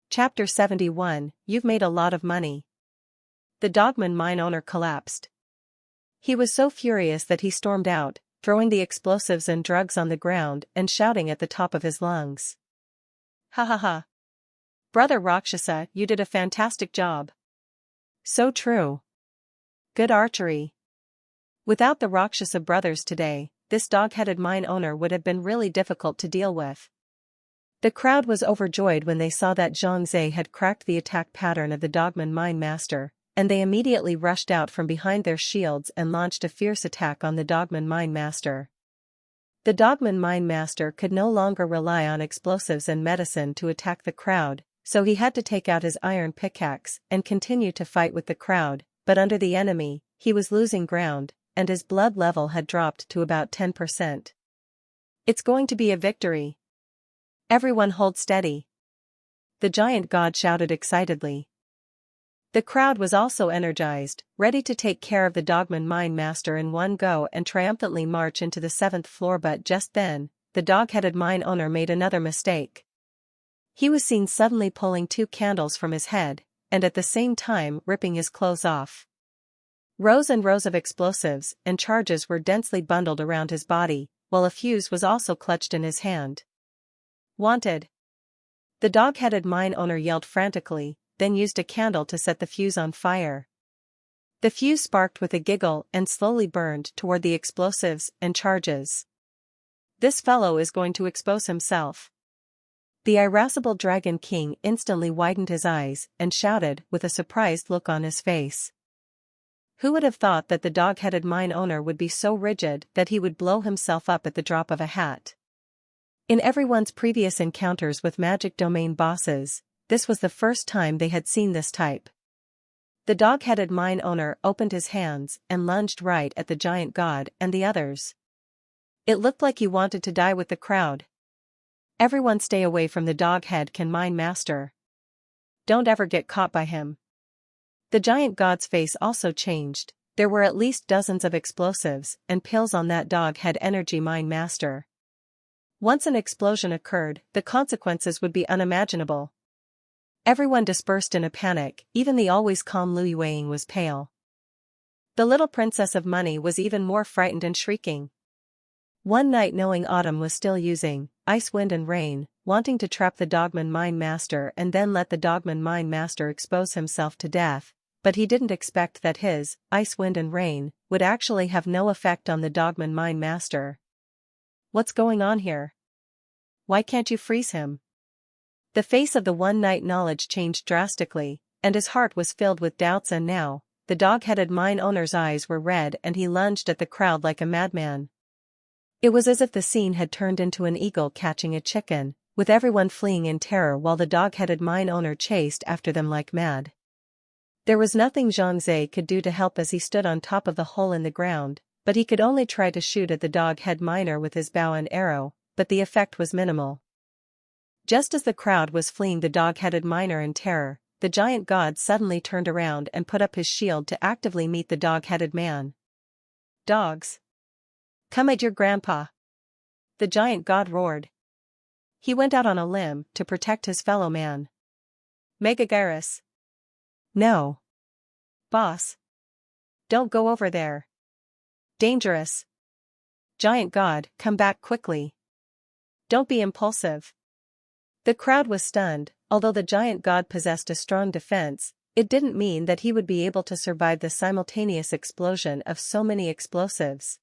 Chapter 71, You've made a lot of money. The Dogman mine owner collapsed. He was so furious that he stormed out, throwing the explosives and drugs on the ground and shouting at the top of his lungs. Ha ha ha. Brother Rakshasa, you did a fantastic job. So true. Good archery. Without the Rakshasa brothers today, this dog-headed mine owner would have been really difficult to deal with. The crowd was overjoyed when they saw that Zhang Zhe had cracked the attack pattern of the Dogman mine master, and they immediately rushed out from behind their shields and launched a fierce attack on the Dogman mine master. The Dogman mine master could no longer rely on explosives and medicine to attack the crowd, so he had to take out his iron pickaxe and continue to fight with the crowd, but under the enemy, he was losing ground, and his blood level had dropped to about 10%. It's going to be a victory. Everyone hold steady. The giant god shouted excitedly. The crowd was also energized, ready to take care of the Dogman mine master in one go and triumphantly march into the 7th floor, but just then, the dog-headed mine owner made another mistake. He was seen suddenly pulling 2 candles from his head, and at the same time ripping his clothes off. Rows and rows of explosives and charges were densely bundled around his body, while a fuse was also clutched in his hand. Wanted. The dog-headed mine owner yelled frantically, then used a candle to set the fuse on fire. The fuse sparked with a giggle and slowly burned toward the explosives and charges. This fellow is going to expose himself. The irascible Dragon King instantly widened his eyes and shouted with a surprised look on his face. Who would have thought that the dog-headed mine owner would be so rigid that he would blow himself up at the drop of a hat? In everyone's previous encounters with magic domain bosses, this was the first time they had seen this type. The dog-headed mine owner opened his hands and lunged right at the giant god and the others. It looked like he wanted to die with the crowd. Everyone stay away from the dog-head mine master. Don't ever get caught by him. The giant god's face also changed. There were at least dozens of explosives and pills on that dog-head energy mine master. Once an explosion occurred, the consequences would be unimaginable. Everyone dispersed in a panic, even the always calm Lu Yueying was pale. The little princess of money was even more frightened and shrieking. One night, knowing Autumn was still using ice, wind and rain, wanting to trap the Dogman mine master and then let the Dogman mine master expose himself to death, but he didn't expect that his ice, wind and rain would actually have no effect on the Dogman mine master. What's going on here? Why can't you freeze him? The face of the one-night knowledge changed drastically, and his heart was filled with doubts, and now, the dog-headed mine owner's eyes were red and he lunged at the crowd like a madman. It was as if the scene had turned into an eagle catching a chicken, with everyone fleeing in terror while the dog-headed mine owner chased after them like mad. There was nothing Zhang Zhe could do to help as he stood on top of the hole in the ground, but he could only try to shoot at the dog-head miner with his bow and arrow, but the effect was minimal. Just as the crowd was fleeing the dog-headed miner in terror, the giant god suddenly turned around and put up his shield to actively meet the dog-headed man. Dogs! Come at your grandpa! The giant god roared. He went out on a limb to protect his fellow man. Megagarus! No! Boss! Don't go over there! Dangerous! Giant god, come back quickly! Don't be impulsive! The crowd was stunned. Although the giant god possessed a strong defense, it didn't mean that he would be able to survive the simultaneous explosion of so many explosives.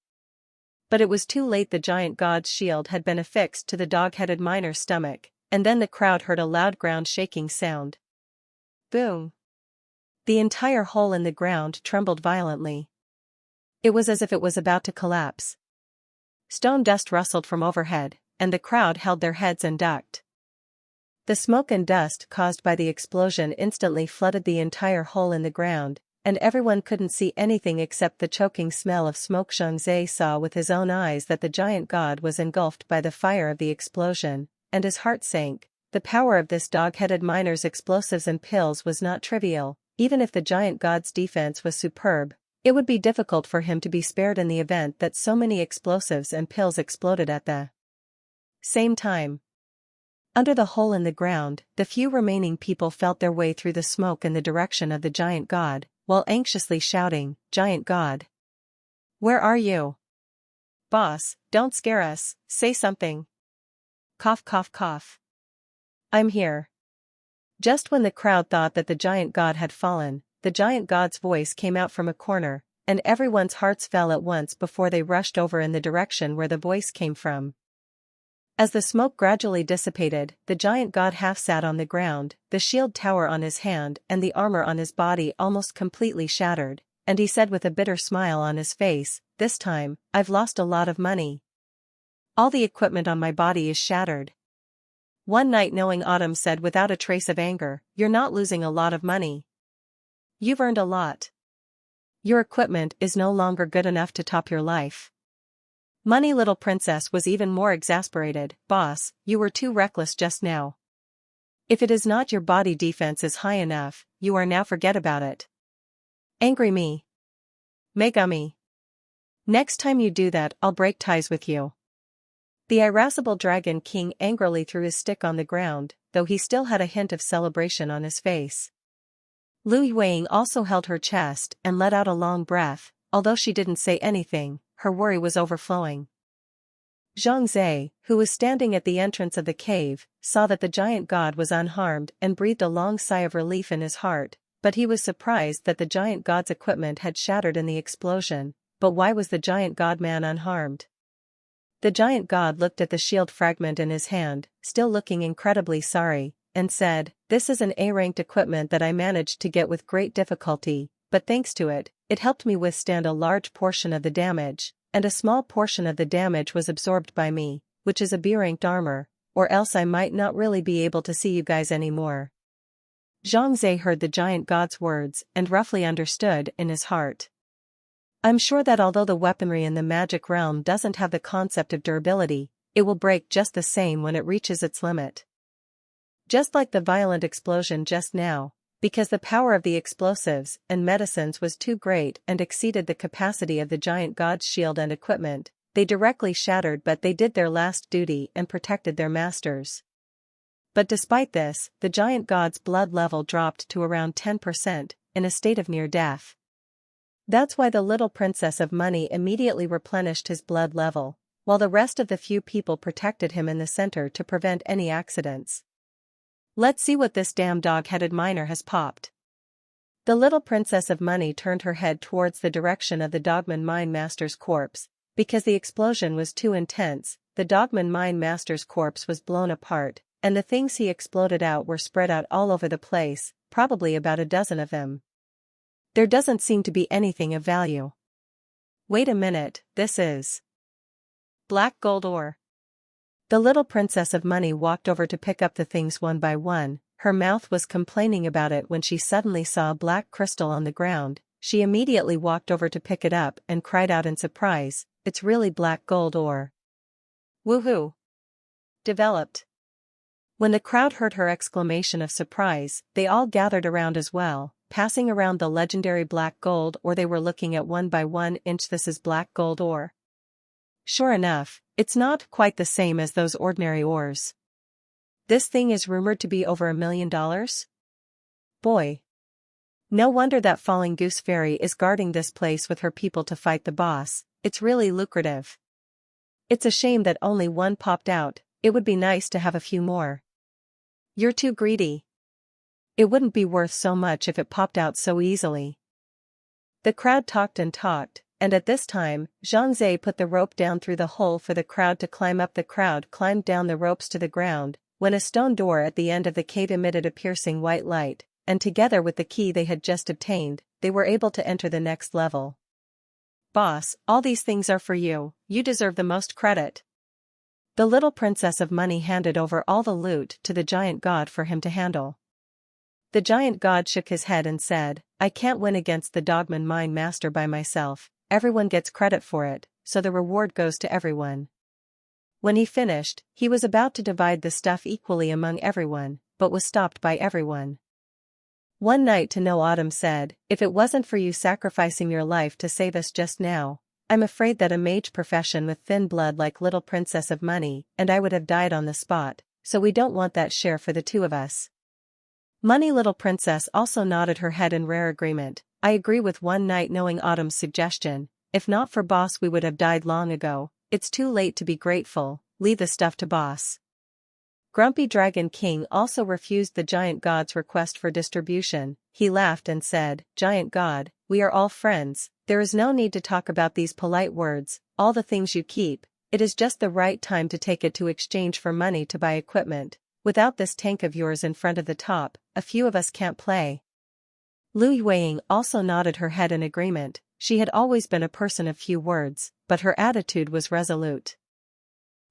But it was too late. The giant god's shield had been affixed to the dog-headed miner's stomach, and then the crowd heard a loud ground-shaking sound. Boom! The entire hole in the ground trembled violently. It was as if it was about to collapse. Stone dust rustled from overhead, and the crowd held their heads and ducked. The smoke and dust caused by the explosion instantly flooded the entire hole in the ground, and everyone couldn't see anything except the choking smell of smoke. Zhang Zhe saw with his own eyes that the giant god was engulfed by the fire of the explosion, and his heart sank. The power of this dog-headed miner's explosives and pills was not trivial. Even if the giant god's defense was superb, it would be difficult for him to be spared in the event that so many explosives and pills exploded at the same time. Under the hole in the ground, the few remaining people felt their way through the smoke in the direction of the giant god, while anxiously shouting, "Giant god! Where are you? Boss, don't scare us, say something. Cough cough cough. I'm here." Just when the crowd thought that the giant god had fallen, the giant god's voice came out from a corner, and everyone's hearts fell at once before they rushed over in the direction where the voice came from. As the smoke gradually dissipated, the giant god half sat on the ground, the shield tower on his hand and the armor on his body almost completely shattered, and he said with a bitter smile on his face, "This time, I've lost a lot of money. All the equipment on my body is shattered." One Night Knowing Autumn said without a trace of anger, "You're not losing a lot of money. You've earned a lot. Your equipment is no longer good enough to top your life." Money Little Princess was even more exasperated. "Boss, you were too reckless just now. If it is not your body defense is high enough, you are now forget about it. Angry me. Megumi. Next time you do that I'll break ties with you." The irascible Dragon King angrily threw his stick on the ground, though he still had a hint of celebration on his face. Lu Yueing also held her chest and let out a long breath, although she didn't say anything, her worry was overflowing. Zhang Zhe, who was standing at the entrance of the cave, saw that the giant god was unharmed and breathed a long sigh of relief in his heart, but he was surprised that the giant god's equipment had shattered in the explosion. But why was the giant god man unharmed? The giant god looked at the shield fragment in his hand, still looking incredibly sorry, and said, "This is an A-ranked equipment that I managed to get with great difficulty, but thanks to it, it helped me withstand a large portion of the damage, and a small portion of the damage was absorbed by me, which is a B-ranked armor, or else I might not really be able to see you guys anymore." Zhang Zhe heard the giant god's words and roughly understood in his heart. "I'm sure that although the weaponry in the magic realm doesn't have the concept of durability, it will break just the same when it reaches its limit. Just like the violent explosion just now, because the power of the explosives and medicines was too great and exceeded the capacity of the giant god's shield and equipment, they directly shattered, but they did their last duty and protected their masters. But despite this, the giant god's blood level dropped to around 10%, in a state of near death. That's why the little princess of money immediately replenished his blood level, while the rest of the few people protected him in the center to prevent any accidents. "Let's see what this damn dog-headed miner has popped." The little princess of money turned her head towards the direction of the Dogman Mine Master's corpse. Because the explosion was too intense, the Dogman Mine Master's corpse was blown apart, and the things he exploded out were spread out all over the place, probably about a dozen of them. There doesn't seem to be anything of value. Wait a minute, this is black gold ore. The little princess of money walked over to pick up the things one by one. Her mouth was complaining about it when she suddenly saw a black crystal on the ground. She immediately walked over to pick it up and cried out in surprise, "It's really black gold ore. Woohoo! Developed." When the crowd heard her exclamation of surprise, they all gathered around as well, passing around the legendary black gold ore they were looking at one by one. This is black gold ore. Sure enough, it's not quite the same as those ordinary ores. This thing is rumored to be over $1 million? Boy. No wonder that Falling Goose Fairy is guarding this place with her people to fight the boss. It's really lucrative. It's a shame that only one popped out. It would be nice to have a few more. You're too greedy. It wouldn't be worth so much if it popped out so easily. The crowd talked and talked, and at this time, Zhang Zhe put the rope down through the hole for the crowd to climb up. The crowd climbed down the ropes to the ground, when a stone door at the end of the cave emitted a piercing white light, and together with the key they had just obtained, they were able to enter the next level. "Boss, all these things are for you, you deserve the most credit." The little princess of money handed over all the loot to the giant god for him to handle. The giant god shook his head and said, "I can't win against the Dogman Mine Master by myself. Everyone gets credit for it, so the reward goes to everyone." When he finished, he was about to divide the stuff equally among everyone, but was stopped by everyone. One Night to Know Autumn said, "If it wasn't for you sacrificing your life to save us just now, I'm afraid that a mage profession with thin blood like Little Princess of Money and I would have died on the spot. so we don't want that share for the two of us. Money Little Princess also nodded her head in rare agreement. I agree with One Night Knowing Autumn's suggestion. If not for Boss we would have died long ago. It's too late to be grateful, leave the stuff to Boss. Grumpy Dragon King also refused the Giant God's request for distribution. He laughed and said, Giant God, we are all friends, there is no need to talk about these polite words, all the things you keep, it is just the right time to take it to exchange for money to buy equipment. Without this tank of yours in front of the top, a few of us can't play. Lu Yueying also nodded her head in agreement. She had always been a person of few words, but her attitude was resolute.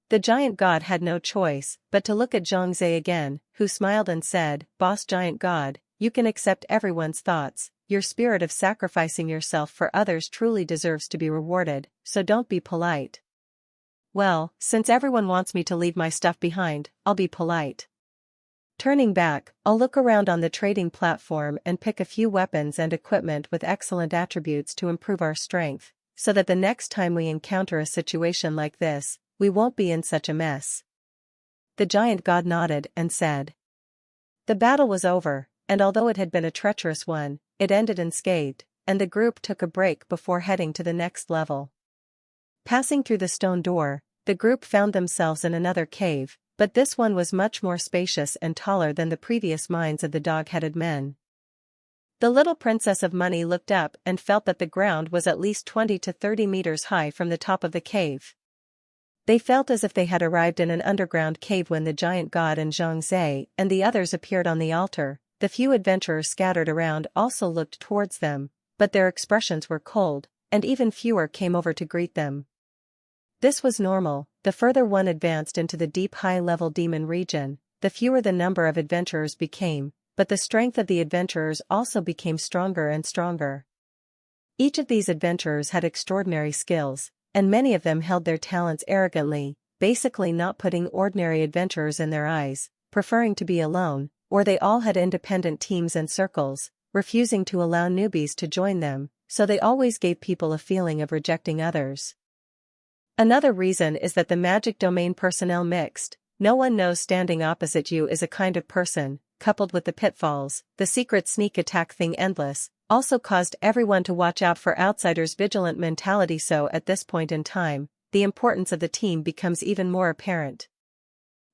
The Giant God had no choice but to look at Zhongzhe again, who smiled and said, Boss Giant God, you can accept everyone's thoughts, your spirit of sacrificing yourself for others truly deserves to be rewarded, so don't be polite. Well, since everyone wants me to leave my stuff behind, I'll be polite. Turning back, I'll look around on the trading platform and pick a few weapons and equipment with excellent attributes to improve our strength, so that the next time we encounter a situation like this, we won't be in such a mess. The Giant God nodded and said. The battle was over, and although it had been a treacherous one, it ended unscathed, and the group took a break before heading to the next level. Passing through the stone door, the group found themselves in another cave, but this one was much more spacious and taller than the previous mines of the dog-headed men. The little Princess of Money looked up and felt that the ground was at least 20 to 30 meters high from the top of the cave. They felt as if they had arrived in an underground cave when the Giant God and Zhongzhe and the others appeared on the altar. The few adventurers scattered around also looked towards them, but their expressions were cold, and even fewer came over to greet them. This was normal. The further one advanced into the deep high-level demon region, the fewer the number of adventurers became, but the strength of the adventurers also became stronger and stronger. Each of these adventurers had extraordinary skills, and many of them held their talents arrogantly, basically not putting ordinary adventurers in their eyes, preferring to be alone, or they all had independent teams and circles, refusing to allow newbies to join them, so they always gave people a feeling of rejecting others. Another reason is that the magic domain personnel mixed. No one knows standing opposite you is a kind of person, coupled with the pitfalls, the secret sneak attack thing endless, also caused everyone to watch out for outsiders' vigilant mentality. So at this point in time, the importance of the team becomes even more apparent.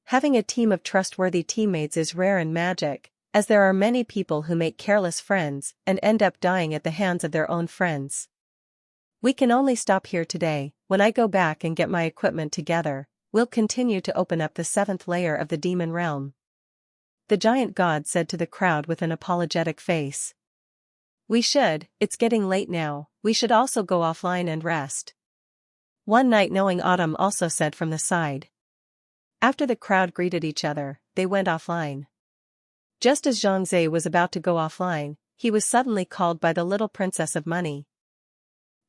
Having a team of trustworthy teammates is rare in magic, as there are many people who make careless friends and end up dying at the hands of their own friends. We can only stop here today. When I go back and get my equipment together, we'll continue to open up the 7th layer of the demon realm. The Giant God said to the crowd with an apologetic face. We should, it's getting late now, we should also go offline and rest. One Night Knowing Autumn also said from the side. After the crowd greeted each other, they went offline. Just as Zhongzhe was about to go offline, he was suddenly called by the little Princess of Money.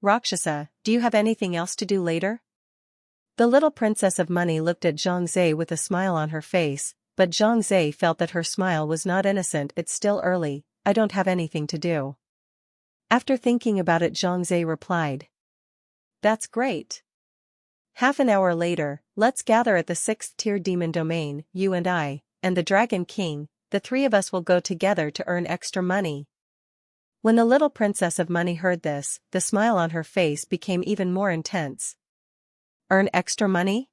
Rakshasa, do you have anything else to do later? The little Princess of Money looked at Zhongzhe with a smile on her face, but Zhongzhe felt that her smile was not innocent. It's still early, I don't have anything to do. After thinking about it, Zhongzhe replied. That's great. Half an hour later, let's gather at the 6th tier demon domain, you and I, and the Dragon King, the three of us will go together to earn extra money. When the little Princess of Money heard this, the smile on her face became even more intense. Earn extra money?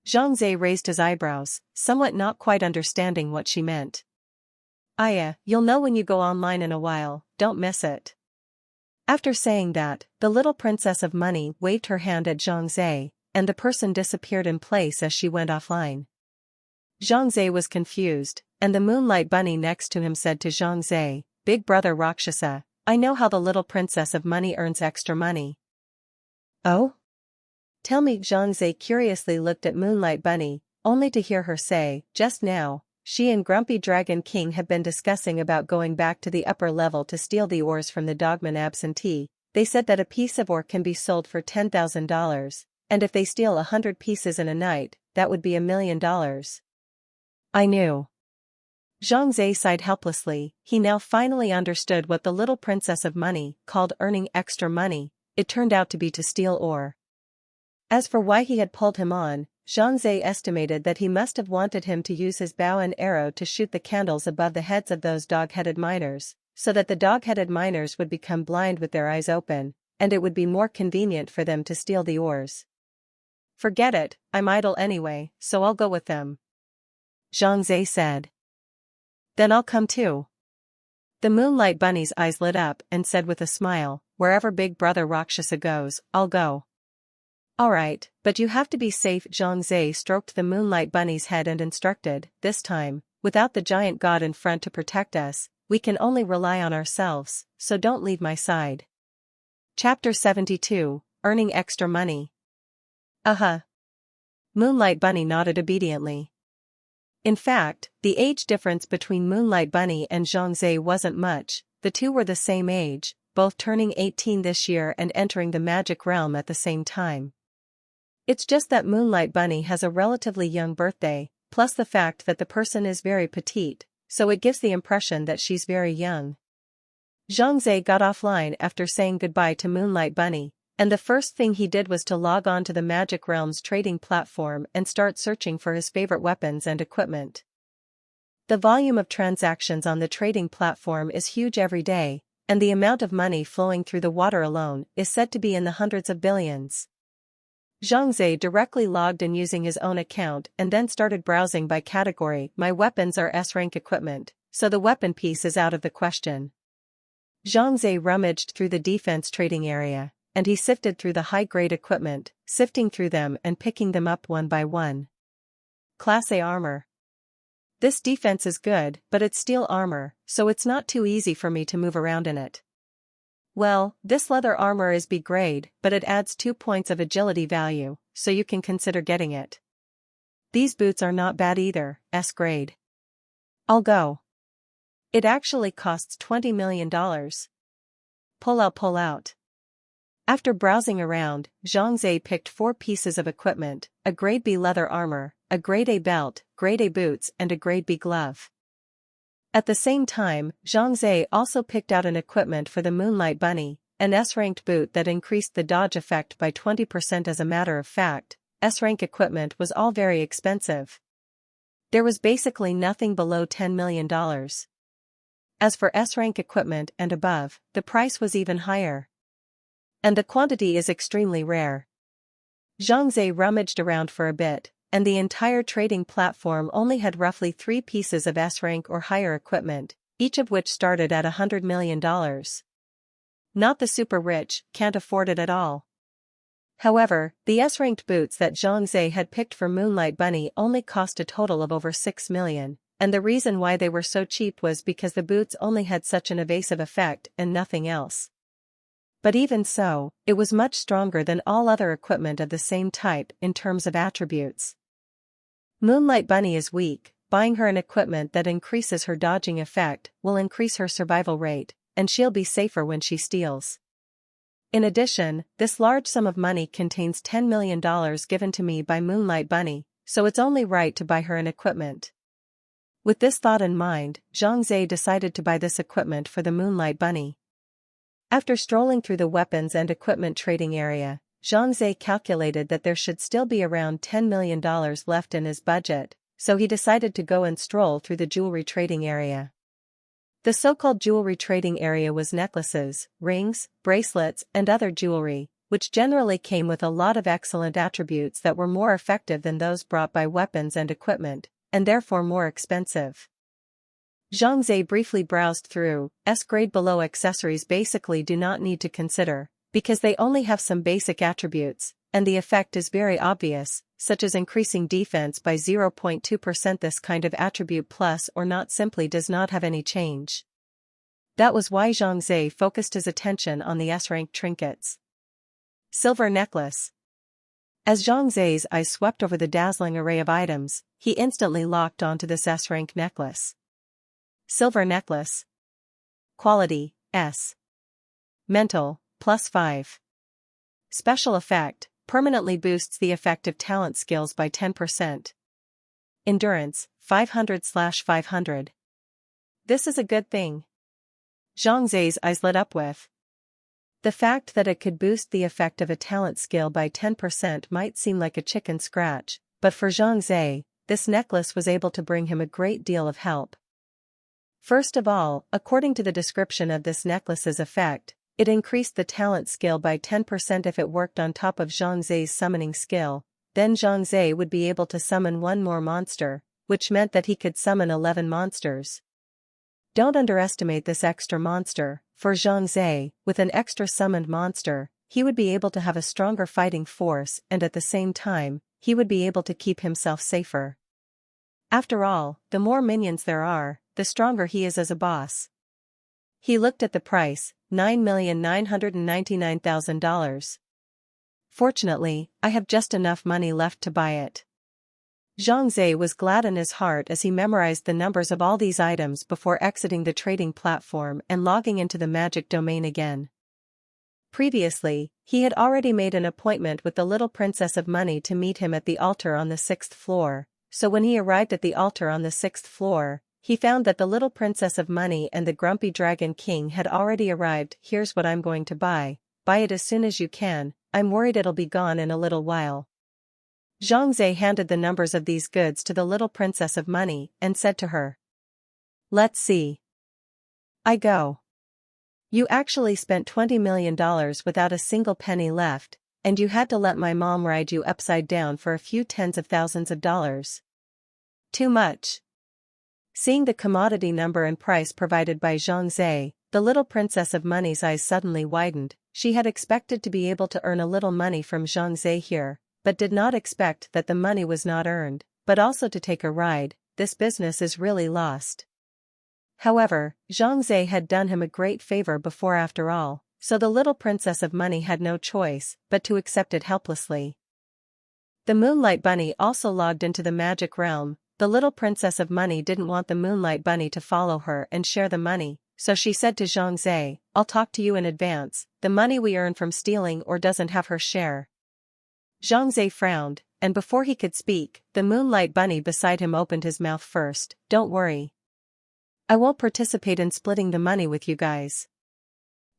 Zhongzhe raised his eyebrows, somewhat not quite understanding what she meant. You'll know when you go online in a while, don't miss it. After saying that, the little Princess of Money waved her hand at Zhongzhe, and the person disappeared in place as she went offline. Zhongzhe was confused, and the Moonlight Bunny next to him said to Zhongzhe, Big brother Rakshasa, I know how the little Princess of Money earns extra money. Oh? Tell me. Zhongzhe curiously looked at Moonlight Bunny, only to hear her say, just now, she and Grumpy Dragon King have been discussing about going back to the upper level to steal the ores from the Dogman absentee. They said that a piece of ore can be sold for $10,000, and if they steal 100 pieces in a night, that would be $1 million. I knew. Zhongzhe sighed helplessly. He now finally understood what the little Princess of Money called earning extra money. It turned out to be to steal ore. As for why he had pulled him on, Zhang Zhe estimated that he must have wanted him to use his bow and arrow to shoot the candles above the heads of those dog-headed miners, so that the dog-headed miners would become blind with their eyes open, and it would be more convenient for them to steal the ores. Forget it, I'm idle anyway, so I'll go with them, Zhang Zhe said. Then I'll come too. The Moonlight Bunny's eyes lit up and said with a smile, wherever Big Brother Rakshasa goes, I'll go. Alright, but you have to be safe. Zhang Zhe stroked the Moonlight Bunny's head and instructed, this time, without the giant god in front to protect us, we can only rely on ourselves, so don't leave my side. Chapter 72, Earning Extra Money. Moonlight Bunny nodded obediently. In fact, the age difference between Moonlight Bunny and Zhang Zhe wasn't much, the two were the same age, both turning 18 this year and entering the magic realm at the same time. It's just that Moonlight Bunny has a relatively young birthday, plus the fact that the person is very petite, so it gives the impression that she's very young. Zhang Zhe got offline after saying goodbye to Moonlight Bunny, and the first thing he did was to log on to the Magic Realm's trading platform and start searching for his favorite weapons and equipment. The volume of transactions on the trading platform is huge every day, and the amount of money flowing through the water alone is said to be in the hundreds of billions. Zhang Zhe directly logged in using his own account and then started browsing by category. My weapons are S-rank equipment, so the weapon piece is out of the question. Zhang Zhe rummaged through the defense trading area, and he sifted through the high-grade equipment, sifting through them and picking them up one by one. Class A armor. This defense is good, but it's steel armor, so it's not too easy for me to move around in it. Well, this leather armor is B grade, but it adds 2 points of agility value, so you can consider getting it. These boots are not bad either, S grade. I'll go. It actually costs $20 million. Pull out. After browsing around, Zhang Zhe picked 4 pieces of equipment, a grade B leather armor, a grade A belt, grade A boots and a grade B glove. At the same time, Zhang Zhe also picked out an equipment for the Moonlight Bunny, an S-ranked boot that increased the dodge effect by 20%. As a matter of fact, S-rank equipment was all very expensive. There was basically nothing below $10 million. As for S-rank equipment and above, the price was even higher. And the quantity is extremely rare. Zhang Zhe rummaged around for a bit, and the entire trading platform only had roughly 3 pieces of S-rank or higher equipment, each of which started at $100 million. Not the super rich, can't afford it at all. However, the S-ranked boots that Zhang Zhe had picked for Moonlight Bunny only cost a total of over $6 million, and the reason why they were so cheap was because the boots only had such an evasive effect and nothing else. But even so, it was much stronger than all other equipment of the same type in terms of attributes. Moonlight Bunny is weak, buying her an equipment that increases her dodging effect will increase her survival rate, and she'll be safer when she steals. In addition, this large sum of money contains $10 million given to me by Moonlight Bunny, so it's only right to buy her an equipment. With this thought in mind, Zhang Zhe decided to buy this equipment for the Moonlight Bunny. After strolling through the weapons and equipment trading area, Zhang Zhe calculated that there should still be around $10 million left in his budget, so he decided to go and stroll through the jewelry trading area. The so-called jewelry trading area was necklaces, rings, bracelets, and other jewelry, which generally came with a lot of excellent attributes that were more effective than those brought by weapons and equipment, and therefore more expensive. Zhang Zhe briefly browsed through. S-grade below accessories basically do not need to consider, because they only have some basic attributes, and the effect is very obvious, such as increasing defense by 0.2%. This kind of attribute plus or not simply does not have any change. That was why Zhang Zhe focused his attention on the S-rank trinkets. Silver necklace. As Zhang Zhe's eyes swept over the dazzling array of items, he instantly locked onto this S-rank necklace. Silver necklace. Quality, S. Mental, +5. Special effect, permanently boosts the effective talent skills by 10%. Endurance, 500/500. This is a good thing. Zhang Zhe's eyes lit up with. The fact that it could boost the effect of a talent skill by 10% might seem like a chicken scratch, but for Zhang Zhe, this necklace was able to bring him a great deal of help. First of all, according to the description of this necklace's effect, it increased the talent skill by 10% if it worked on top of Zhang Zhe's summoning skill. Then Zhang Zhe would be able to summon one more monster, which meant that he could summon 11 monsters. Don't underestimate this extra monster. For Zhang Zhe, with an extra summoned monster, he would be able to have a stronger fighting force and at the same time, he would be able to keep himself safer. After all, the more minions there are, the stronger he is as a boss. He looked at the price, $9,999,000. Fortunately, I have just enough money left to buy it. Zhang Zhe was glad in his heart as he memorized the numbers of all these items before exiting the trading platform and logging into the magic domain again. Previously, he had already made an appointment with the little Princess of Money to meet him at the altar on the 6th floor, so when he arrived at the altar on the 6th floor, he found that the little Princess of Money and the Grumpy Dragon King had already arrived. Here's what I'm going to buy it as soon as you can, I'm worried it'll be gone in a little while. Zhang Zhe handed the numbers of these goods to the little Princess of Money and said to her, "Let's see. I go. You actually spent $20 million without a single penny left, and you had to let my mom ride you upside down for a few tens of thousands of dollars. Too much." Seeing the commodity number and price provided by Zhang Zhe, the little Princess of Money's eyes suddenly widened. She had expected to be able to earn a little money from Zhang Zhe here, but did not expect that the money was not earned, but also to take a ride. This business is really lost. However, Zhang Zhe had done him a great favor before after all, so the little Princess of Money had no choice but to accept it helplessly. The Moonlight Bunny also logged into the magic realm. The little Princess of Money didn't want the Moonlight Bunny to follow her and share the money, so she said to Zhang Zhe, "I'll talk to you in advance, the money we earn from stealing or doesn't have her share." Zhang Zhe frowned, and before he could speak, the Moonlight Bunny beside him opened his mouth first. "Don't worry. I won't participate in splitting the money with you guys."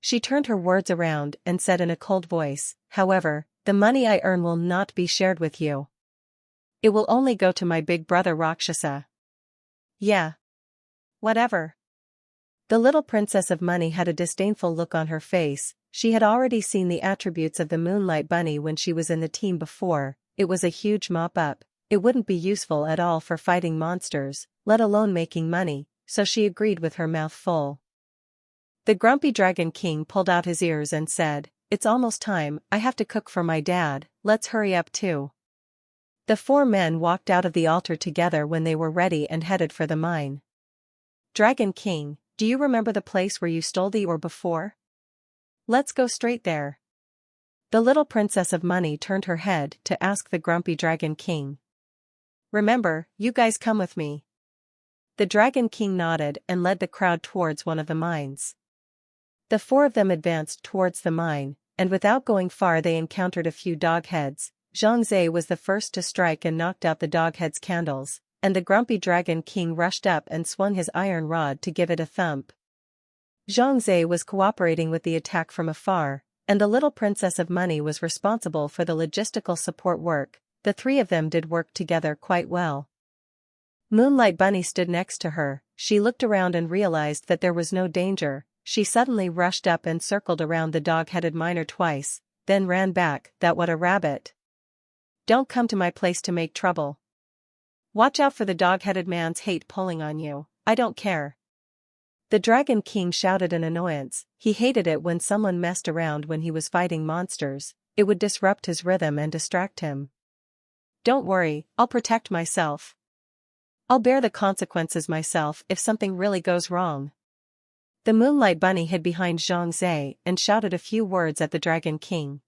She turned her words around and said in a cold voice, "However, the money I earn will not be shared with you. It will only go to my big brother Rakshasa." "Yeah. Whatever." The little Princess of Money had a disdainful look on her face. She had already seen the attributes of the Moonlight Bunny when she was in the team before. It was a huge mop-up. It wouldn't be useful at all for fighting monsters, let alone making money, so she agreed with her mouth full. The Grumpy Dragon King pulled out his ears and said, "It's almost time, I have to cook for my dad, let's hurry up too." The four men walked out of the altar together when they were ready and headed for the mine. "Dragon King, do you remember the place where you stole the ore before? Let's go straight there." The little Princess of Money turned her head to ask the Grumpy Dragon King. "Remember, you guys come with me." The Dragon King nodded and led the crowd towards one of the mines. The four of them advanced towards the mine, and without going far they encountered a few dog heads. Zhang Zhe was the first to strike and knocked out the dog head's candles, and the Grumpy Dragon King rushed up and swung his iron rod to give it a thump. Zhang Zhe was cooperating with the attack from afar, and the little Princess of Money was responsible for the logistical support work. The three of them did work together quite well. Moonlight Bunny stood next to her. She looked around and realized that there was no danger. She suddenly rushed up and circled around the dog-headed miner twice, then ran back. "That what a rabbit. Don't come to my place to make trouble. Watch out for the dog-headed man's hate pulling on you, I don't care." The Dragon King shouted in annoyance. He hated it when someone messed around when he was fighting monsters. It would disrupt his rhythm and distract him. "Don't worry, I'll protect myself. I'll bear the consequences myself if something really goes wrong." The Moonlight Bunny hid behind Zhang Zhe and shouted a few words at the Dragon King.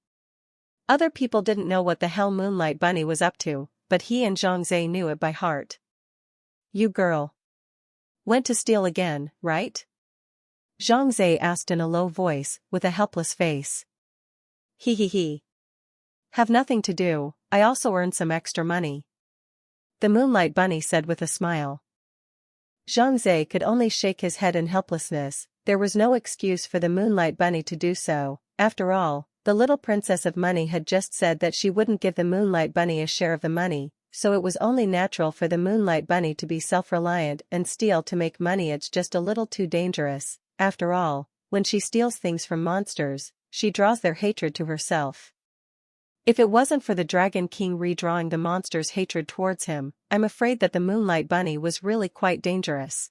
Other people didn't know what the hell Moonlight Bunny was up to, but he and Zhang Zhe knew it by heart. "You girl. Went to steal again, right?" Zhang Zhe asked in a low voice, with a helpless face. He. Have nothing to do, I also earned some extra money," the Moonlight Bunny said with a smile. Zhang Zhe could only shake his head in helplessness. There was no excuse for the Moonlight Bunny to do so. After all, the little Princess of Money had just said that she wouldn't give the Moonlight Bunny a share of the money, so it was only natural for the Moonlight Bunny to be self-reliant and steal to make money. It's just a little too dangerous. After all, when she steals things from monsters, she draws their hatred to herself. If it wasn't for the Dragon King redrawing the monster's hatred towards him, I'm afraid that the Moonlight Bunny was really quite dangerous.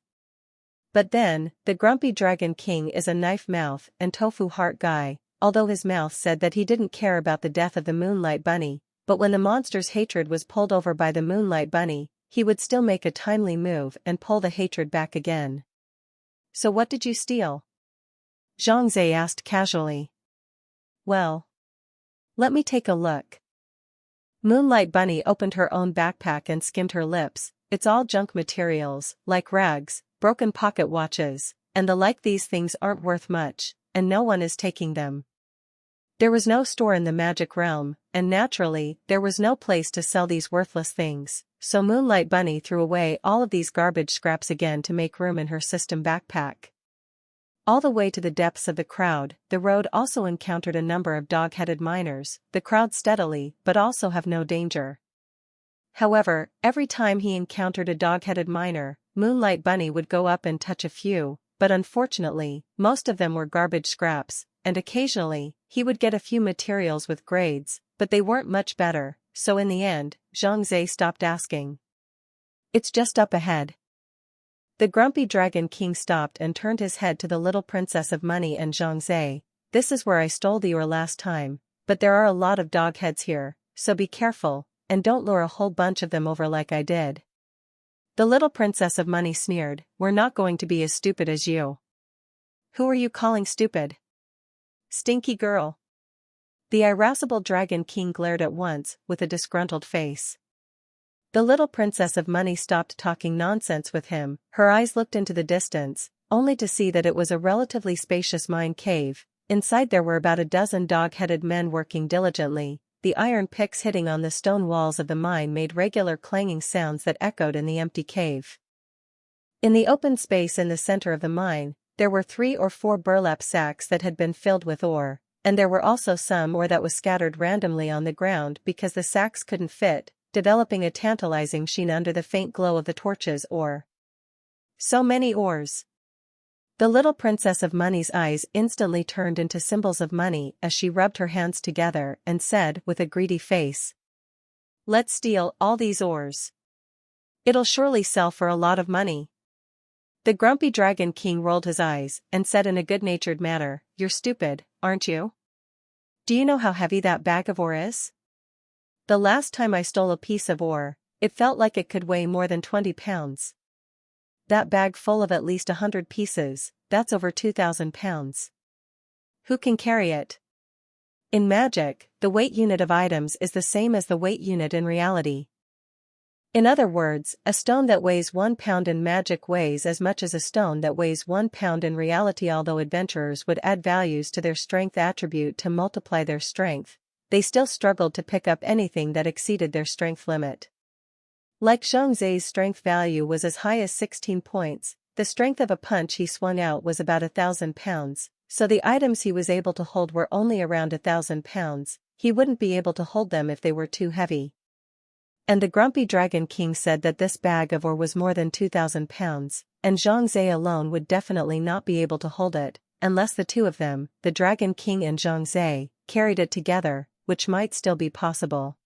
But then, the grumpy Dragon King is a knife mouth and tofu heart guy, although his mouth said that he didn't care about the death of the Moonlight Bunny, but when the monster's hatred was pulled over by the Moonlight Bunny, he would still make a timely move and pull the hatred back again. So what did you steal? Zhongzhe asked casually. Well, let me take a look. Moonlight Bunny opened her own backpack and skimmed her lips. It's all junk materials, like rags, broken pocket watches, and the like. These things aren't worth much, and no one is taking them. There was no store in the magic realm, and naturally, there was no place to sell these worthless things, so Moonlight Bunny threw away all of these garbage scraps again to make room in her system backpack. All the way to the depths of the crowd, the road also encountered a number of dog-headed miners. The crowd steadily, but also have no danger. However, every time he encountered a dog-headed miner, Moonlight Bunny would go up and touch a few, but unfortunately, most of them were garbage scraps, and occasionally, he would get a few materials with grades, but they weren't much better, so in the end, Zhongzhe stopped asking. It's just up ahead. The grumpy Dragon King stopped and turned his head to the little Princess of Money and Zhongzhe. This is where I stole the ore last time, but there are a lot of dog heads here, so be careful, and don't lure a whole bunch of them over like I did. The little Princess of Money sneered, we're not going to be as stupid as you. Who are you calling stupid? Stinky girl. The irascible Dragon King glared at once, with a disgruntled face. The little Princess of Money stopped talking nonsense with him. Her eyes looked into the distance, only to see that it was a relatively spacious mine cave. Inside there were about a dozen dog-headed men working diligently. The iron picks hitting on the stone walls of the mine made regular clanging sounds that echoed in the empty cave. In the open space in the center of the mine, there were 3 or 4 burlap sacks that had been filled with ore, and there were also some ore that was scattered randomly on the ground because the sacks couldn't fit, developing a tantalizing sheen under the faint glow of the torches. Ore. So many ores. The little Princess of Money's eyes instantly turned into symbols of money as she rubbed her hands together and said with a greedy face, let's steal all these ores. It'll surely sell for a lot of money. The grumpy Dragon King rolled his eyes and said in a good-natured manner, you're stupid, aren't you? Do you know how heavy that bag of ore is? The last time I stole a piece of ore, it felt like it could weigh more than 20 pounds. That bag full of at least 100 pieces, that's over 2,000 pounds. Who can carry it? In magic, the weight unit of items is the same as the weight unit in reality. In other words, a stone that weighs 1 pound in magic weighs as much as a stone that weighs 1 pound in reality. Although adventurers would add values to their strength attribute to multiply their strength, they still struggled to pick up anything that exceeded their strength limit. Like Zhongzhe's strength value was as high as 16 points, the strength of a punch he swung out was about 1,000 pounds, so the items he was able to hold were only around 1,000 pounds. He wouldn't be able to hold them if they were too heavy. And the grumpy Dragon King said that this bag of ore was more than 2,000 pounds, and Zhongzhe alone would definitely not be able to hold it, unless the two of them, the Dragon King and Zhongzhe, carried it together, which might still be possible.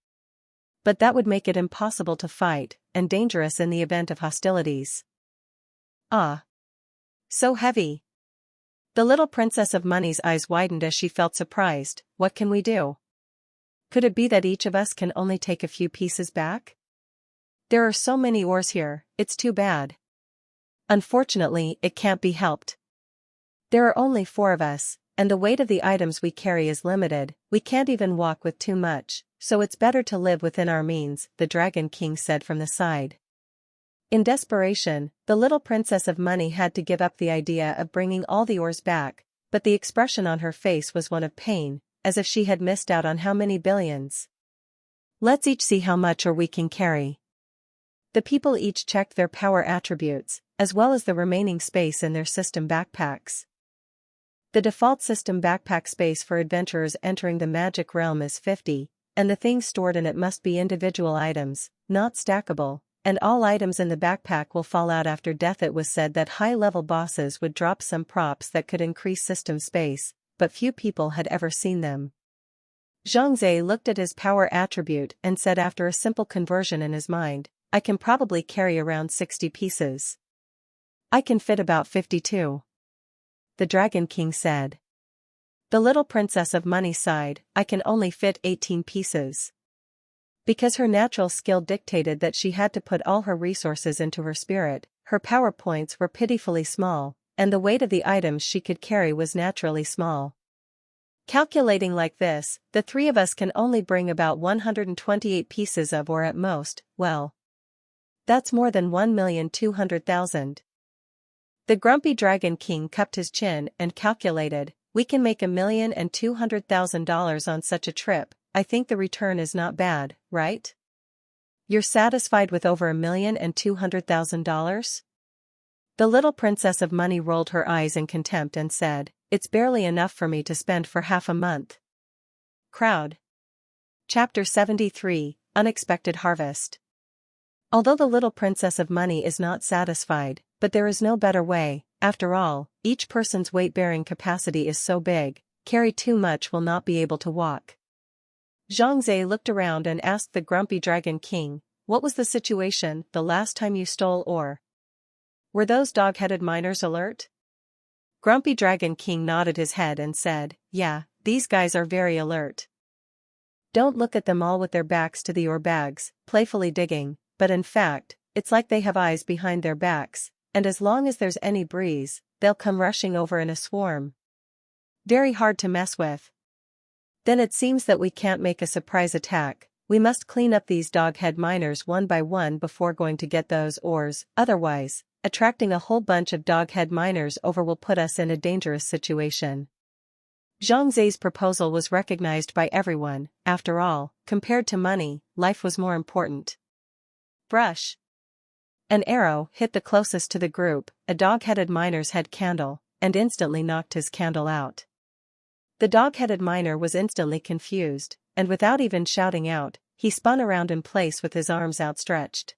But that would make it impossible to fight, and dangerous in the event of hostilities. Ah! So heavy! The little Princess of Money's eyes widened as she felt surprised. What can we do? Could it be that each of us can only take a few pieces back? There are so many ores here, it's too bad. Unfortunately, it can't be helped. There are only 4 of us, and the weight of the items we carry is limited. We can't even walk with too much, so it's better to live within our means, the Dragon King said from the side. In desperation, the little Princess of Money had to give up the idea of bringing all the ores back, but the expression on her face was one of pain, as if she had missed out on how many billions. Let's each see how much ore we can carry. The people each checked their power attributes, as well as the remaining space in their system backpacks. The default system backpack space for adventurers entering the magic realm is 50, and the things stored in it must be individual items, not stackable, and all items in the backpack will fall out after death. It was said that high-level bosses would drop some props that could increase system space, but few people had ever seen them. Zhangzhe looked at his power attribute and said after a simple conversion in his mind, I can probably carry around 60 pieces. I can fit about 52. The Dragon King said. The little princess of money sighed, I can only fit 18 pieces. Because her natural skill dictated that she had to put all her resources into her spirit, her power points were pitifully small, and the weight of the items she could carry was naturally small. Calculating like this, the three of us can only bring about 128 pieces of, or at most, well, that's more than 1,200,000. The grumpy Dragon King cupped his chin and calculated, we can make $1,200,000 on such a trip. I think the return is not bad, right? You're satisfied with over $1,200,000? The little princess of money rolled her eyes in contempt and said, it's barely enough for me to spend for half a month. Crowd. Chapter 73, Unexpected Harvest. Although the little princess of money is not satisfied, but there is no better way, after all, each person's weight-bearing capacity is so big, carry too much will not be able to walk. Zhangzhe looked around and asked the grumpy Dragon King, what was the situation the last time you stole ore? Were those dog-headed miners alert? Grumpy Dragon King nodded his head and said, yeah, these guys are very alert. Don't look at them all with their backs to the ore bags, playfully digging, but in fact, it's like they have eyes behind their backs, and as long as there's any breeze, they'll come rushing over in a swarm. Very hard to mess with. Then it seems that we can't make a surprise attack, we must clean up these dog-head miners one by one before going to get those ores, otherwise, attracting a whole bunch of dog-head miners over will put us in a dangerous situation. Zhangzhe's proposal was recognized by everyone, after all, compared to money, life was more important. Brush. An arrow hit the closest to the group, a dog-headed miner's head candle, and instantly knocked his candle out. The dog-headed miner was instantly confused, and without even shouting out, he spun around in place with his arms outstretched.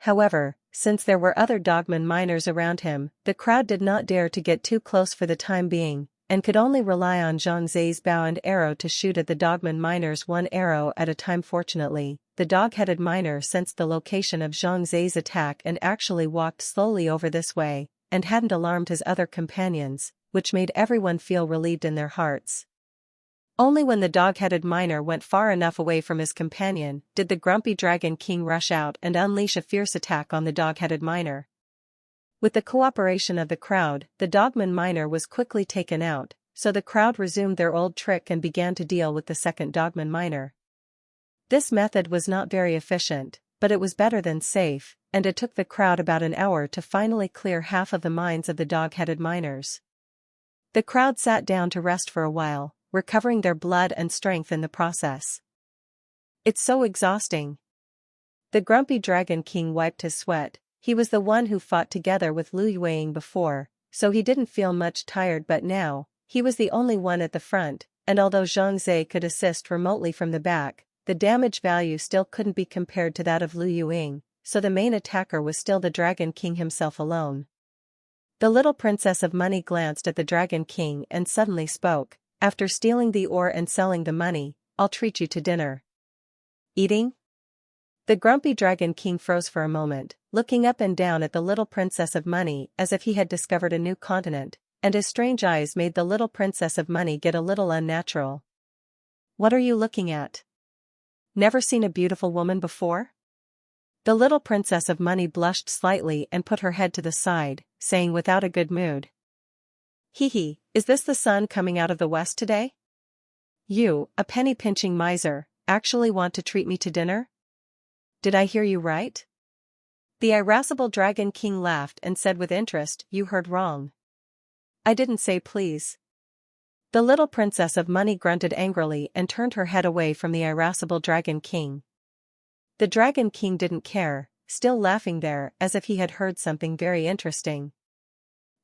However, since there were other dogman miners around him, the crowd did not dare to get too close for the time being, and could only rely on Zhangzhe's bow and arrow to shoot at the dogman miners one arrow at a time. Fortunately, the dog-headed miner sensed the location of Zhangzhe's attack and actually walked slowly over this way, and hadn't alarmed his other companions, which made everyone feel relieved in their hearts. Only when the dog-headed miner went far enough away from his companion did the grumpy Dragon King rush out and unleash a fierce attack on the dog-headed miner. With the cooperation of the crowd, the dogman miner was quickly taken out, so the crowd resumed their old trick and began to deal with the second dogman miner. This method was not very efficient, but it was better than safe, and it took the crowd about an hour to finally clear half of the mines of the dog-headed miners. The crowd sat down to rest for a while, recovering their blood and strength in the process. It's so exhausting. The grumpy Dragon King wiped his sweat. He was the one who fought together with Lu Yueying before, so he didn't feel much tired, but now, he was the only one at the front, and although Zhangzhe could assist remotely from the back, the damage value still couldn't be compared to that of Lu Yueying, so the main attacker was still the Dragon King himself alone. The little princess of money glanced at the Dragon King and suddenly spoke, after stealing the ore and selling the money, I'll treat you to dinner. Eating? The grumpy Dragon King froze for a moment, looking up and down at the little princess of money as if he had discovered a new continent, and his strange eyes made the little princess of money get a little unnatural. What are you looking at? Never seen a beautiful woman before? The little princess of money blushed slightly and put her head to the side, saying without a good mood. Hee, is this the sun coming out of the west today? You, a penny-pinching miser, actually want to treat me to dinner? Did I hear you right? The irascible Dragon King laughed and said with interest, you heard wrong. I didn't say please. The little princess of money grunted angrily and turned her head away from the irascible Dragon King. The Dragon King didn't care, still laughing there as if he had heard something very interesting.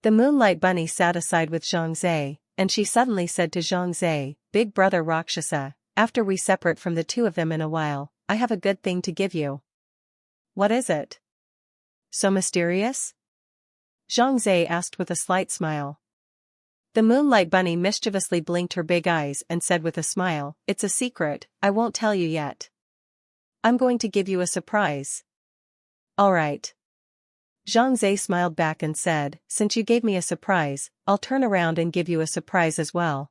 The Moonlight Bunny sat aside with Zhangzhe, and she suddenly said to Zhangzhe, Big brother Rakshasa, after we separate from the two of them in a while, I have a good thing to give you. What is it? So mysterious? Zhang Zhe asked with a slight smile. The Moonlight Bunny mischievously blinked her big eyes and said with a smile, "It's a secret, I won't tell you yet. I'm going to give you a surprise." All right. Zhang Zhe smiled back and said, "Since you gave me a surprise, I'll turn around and give you a surprise as well."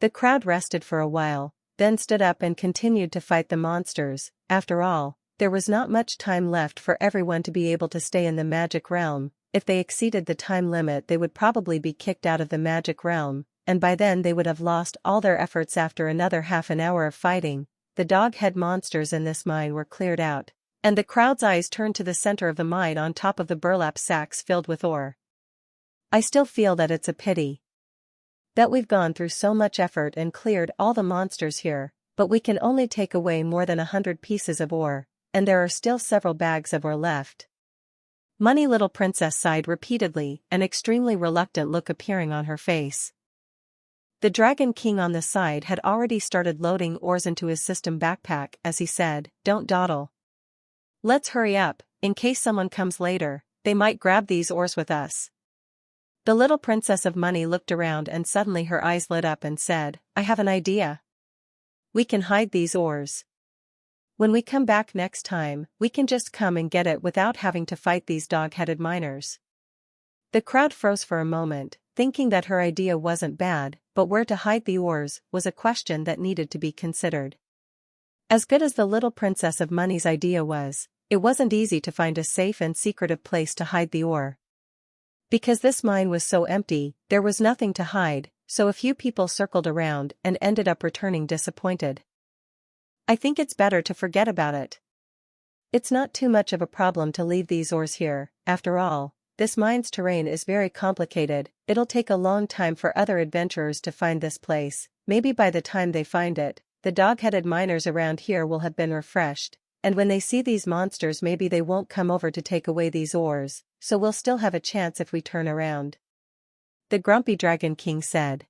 The crowd rested for a while, then stood up and continued to fight the monsters. After all, there was not much time left for everyone to be able to stay in the magic realm. If they exceeded the time limit, they would probably be kicked out of the magic realm, and by then they would have lost all their efforts. After another half an hour of fighting, the dog-head monsters in this mine were cleared out, and the crowd's eyes turned to the center of the mine on top of the burlap sacks filled with ore. I still feel that it's a pity that we've gone through so much effort and cleared all the monsters here, but we can only take away more than 100 pieces of ore, and there are still several bags of ore left. Money Little Princess sighed repeatedly, an extremely reluctant look appearing on her face. The Dragon King on the side had already started loading ores into his system backpack as he said, "Don't dawdle. Let's hurry up, in case someone comes later, they might grab these ores with us." The little Princess of Money looked around and suddenly her eyes lit up and said, "I have an idea. We can hide these ores. When we come back next time, we can just come and get it without having to fight these dog-headed miners." The crowd froze for a moment, thinking that her idea wasn't bad, but where to hide the ores was a question that needed to be considered. As good as the little Princess of Money's idea was, it wasn't easy to find a safe and secretive place to hide the ore. Because this mine was so empty, there was nothing to hide, so a few people circled around and ended up returning disappointed. "I think it's better to forget about it. It's not too much of a problem to leave these ores here. After all, this mine's terrain is very complicated. It'll take a long time for other adventurers to find this place. Maybe by the time they find it, the dog-headed miners around here will have been refreshed, and when they see these monsters maybe they won't come over to take away these ores, so we'll still have a chance if we turn around," the grumpy Dragon King said.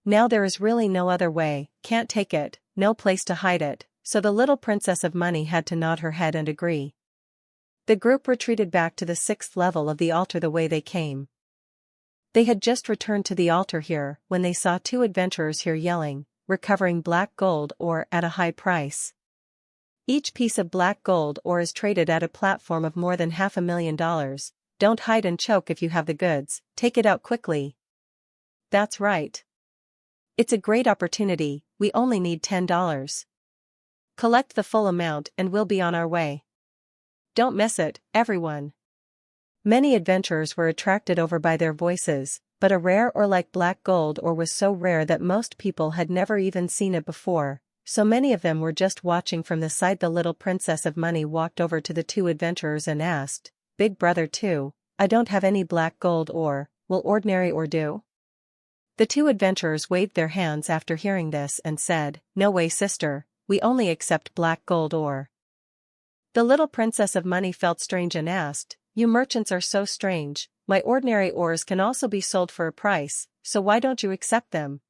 Now there is really no other way, can't take it, no place to hide it, so the little Princess of Money had to nod her head and agree. The group retreated back to the 6th level of the altar the way they came. They had just returned to the altar here when they saw 2 adventurers here yelling, recovering black gold ore at a high price. Each piece of black gold ore is traded at a platform of more than $500,000. Don't hide and choke if you have the goods, take it out quickly. That's right. It's a great opportunity, we only need $10. Collect the full amount and we'll be on our way. Don't miss it, everyone. Many adventurers were attracted over by their voices, but a rare ore like black gold ore was so rare that most people had never even seen it before, so many of them were just watching from the side. The little Princess of Money walked over to the 2 adventurers and asked, "Big brother 2, I don't have any black gold ore, will ordinary ore do?" The 2 adventurers waved their hands after hearing this and said, "No way sister, we only accept black gold ore." The little Princess of Money felt strange and asked, "You merchants are so strange, my ordinary ores can also be sold for a price, so why don't you accept them?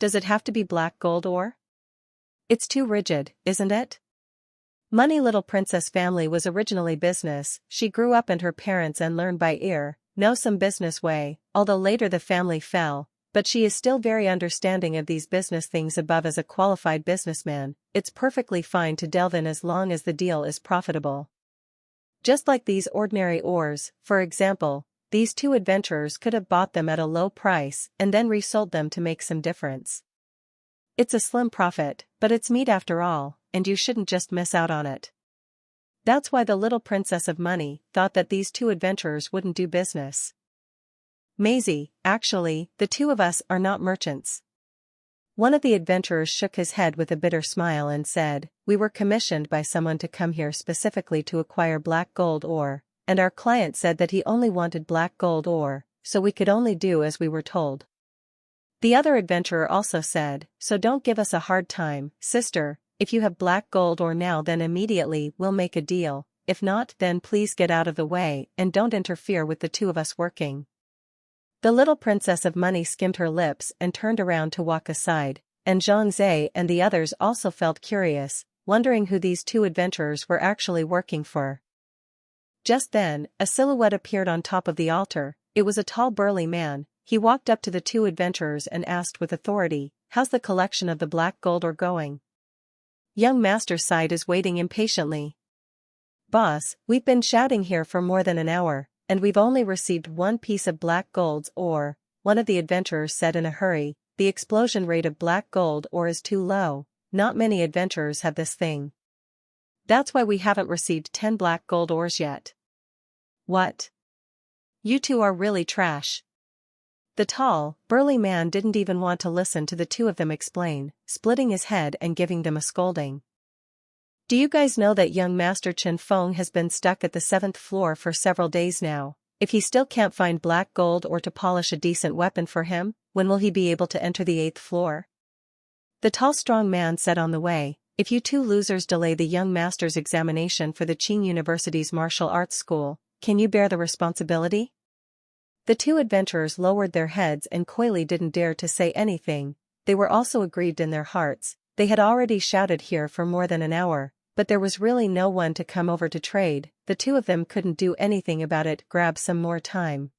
Does it have to be black gold ore? It's too rigid, isn't it?" Money Little Princess family was originally business. She grew up and her parents and learned by ear, know some business way, although later the family fell. But she is still very understanding of these business things. Above, as a qualified businessman, it's perfectly fine to delve in as long as the deal is profitable. Just like these ordinary ores, for example, these 2 adventurers could have bought them at a low price and then resold them to make some difference. It's a slim profit, but it's meat after all, and you shouldn't just miss out on it. That's why the little Princess of Money thought that these 2 adventurers wouldn't do business. "Maisie, actually, the 2 of us are not merchants." One of the adventurers shook his head with a bitter smile and said, "We were commissioned by someone to come here specifically to acquire black gold ore, and our client said that he only wanted black gold ore, so we could only do as we were told." The other adventurer also said, "So don't give us a hard time, sister, if you have black gold ore now then immediately we'll make a deal, if not then please get out of the way and don't interfere with the 2 of us working." The little Princess of Money skimmed her lips and turned around to walk aside, and Zhang Zhe and the others also felt curious, wondering who these two adventurers were actually working for. Just then, a silhouette appeared on top of the altar. It was a tall burly man. He walked up to the two adventurers and asked with authority, "How's the collection of the black gold ore going?" Young Master sighed is waiting impatiently. "Boss, we've been shouting here for more than an hour, and we've only received one piece of black gold's ore," one of the adventurers said in a hurry. "The explosion rate of black gold ore is too low. Not many adventurers have this thing. That's why we haven't received 10 black gold ores yet." "What? You two are really trash." The tall, burly man didn't even want to listen to the two of them explain, splitting his head and giving them a scolding. "Do you guys know that young Master Chen Feng has been stuck at the 7th floor for several days now? If he still can't find black gold or to polish a decent weapon for him, when will he be able to enter the 8th floor?" The tall strong man said on the way, "If you two losers delay the young master's examination for the Qing University's martial arts school, can you bear the responsibility?" The two adventurers lowered their heads and coyly didn't dare to say anything. They were also aggrieved in their hearts. They had already shouted here for more than an hour, but there was really no one to come over to trade. The two of them couldn't do anything about it. "Grab some more time.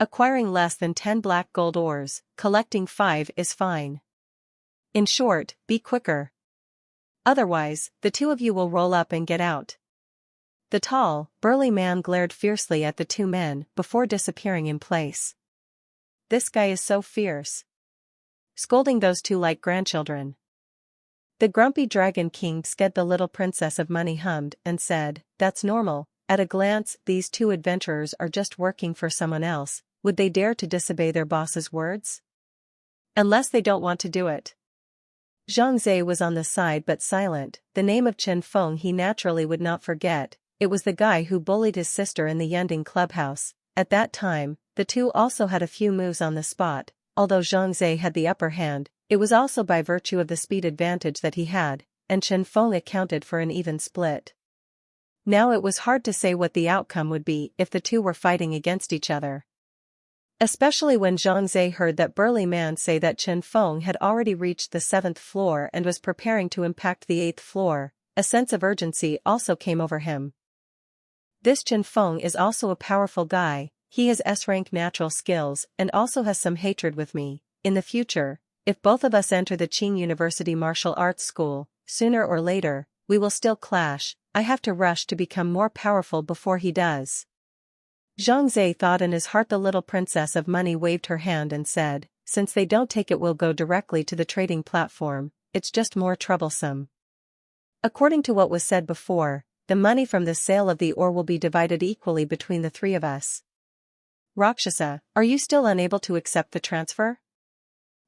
Acquiring less than 10 black gold ores, collecting 5 is fine. In short, be quicker. Otherwise, the two of you will roll up and get out." The tall, burly man glared fiercely at the two men before disappearing in place. "This guy is so fierce. Scolding those two like grandchildren." The grumpy Dragon King Sked, the little princess of money, hummed and said, "That's normal. At a glance, these two adventurers are just working for someone else. Would they dare to disobey their boss's words? Unless they don't want to do it." Zhang Zhe was on the side but silent. The name of Chen Feng he naturally would not forget. It was the guy who bullied his sister in the Yunding clubhouse. At that time, the two also had a few moves on the spot. Although Zhang Zhe had the upper hand, it was also by virtue of the speed advantage that he had, and Chen Feng accounted for an even split. Now it was hard to say what the outcome would be if the two were fighting against each other. Especially when Zhang Zhe heard that burly man say that Chen Feng had already reached the 7th floor and was preparing to impact the 8th floor, a sense of urgency also came over him. This Chen Feng is also a powerful guy. He has S-rank natural skills and also has some hatred with me. In the future, if both of us enter the Qing University martial arts school, sooner or later, we will still clash. I have to rush to become more powerful before he does." Zhang Zhe thought in his heart. The little princess of money waved her hand and said, "Since they don't take it, we'll go directly to the trading platform. It's just more troublesome. According to what was said before, the money from the sale of the ore will be divided equally between the three of us." "Rakshasa, are you still unable to accept the transfer?"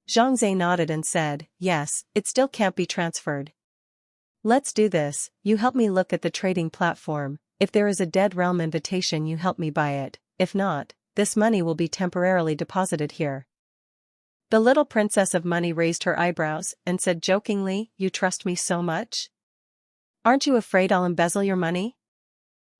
Zhang Zhe nodded and said, "Yes, it still can't be transferred." "Let's do this. You help me look at the trading platform. If there is a Dead Realm invitation, you help me buy it. If not, this money will be temporarily deposited here." The little princess of money raised her eyebrows and said jokingly, "You trust me so much? Aren't you afraid I'll embezzle your money?"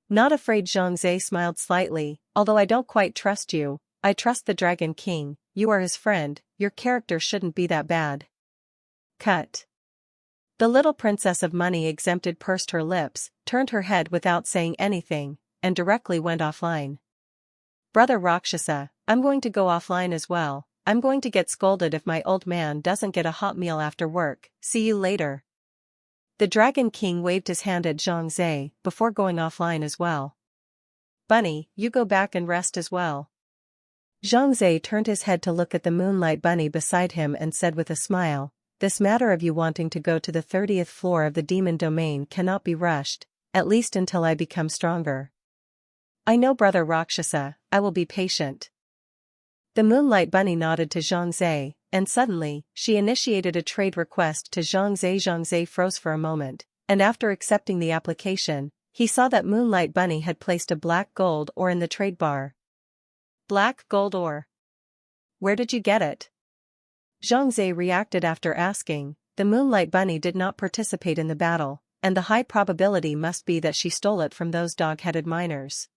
"Not afraid." Zhang Zhe smiled slightly. "Although I don't quite trust you, I trust the Dragon King. You are his friend. Your character shouldn't be that bad." "Cut." The little princess of money exempted pursed her lips, turned her head without saying anything, and directly went offline. "Brother Rakshasa, I'm going to go offline as well. I'm going to get scolded if my old man doesn't get a hot meal after work. See you later." The Dragon King waved his hand at Zhang Zhe before going offline as well. "Bunny, you go back and rest as well." Zhang Zhe turned his head to look at the Moonlight Bunny beside him and said with a smile, "This matter of you wanting to go to the 30th floor of the demon domain cannot be rushed, at least until I become stronger." "I know, Brother Rakshasa, I will be patient." The Moonlight Bunny nodded to Zhang Zhe, and suddenly, she initiated a trade request to Zhang Zhe. Zhang Zhe froze for a moment, and after accepting the application, he saw that Moonlight Bunny had placed a black gold ore in the trade bar. "Black gold ore? Where did you get it?" Zhang Zhe reacted after asking. The Moonlight Bunny did not participate in the battle, and the high probability must be that she stole it from those dog-headed miners.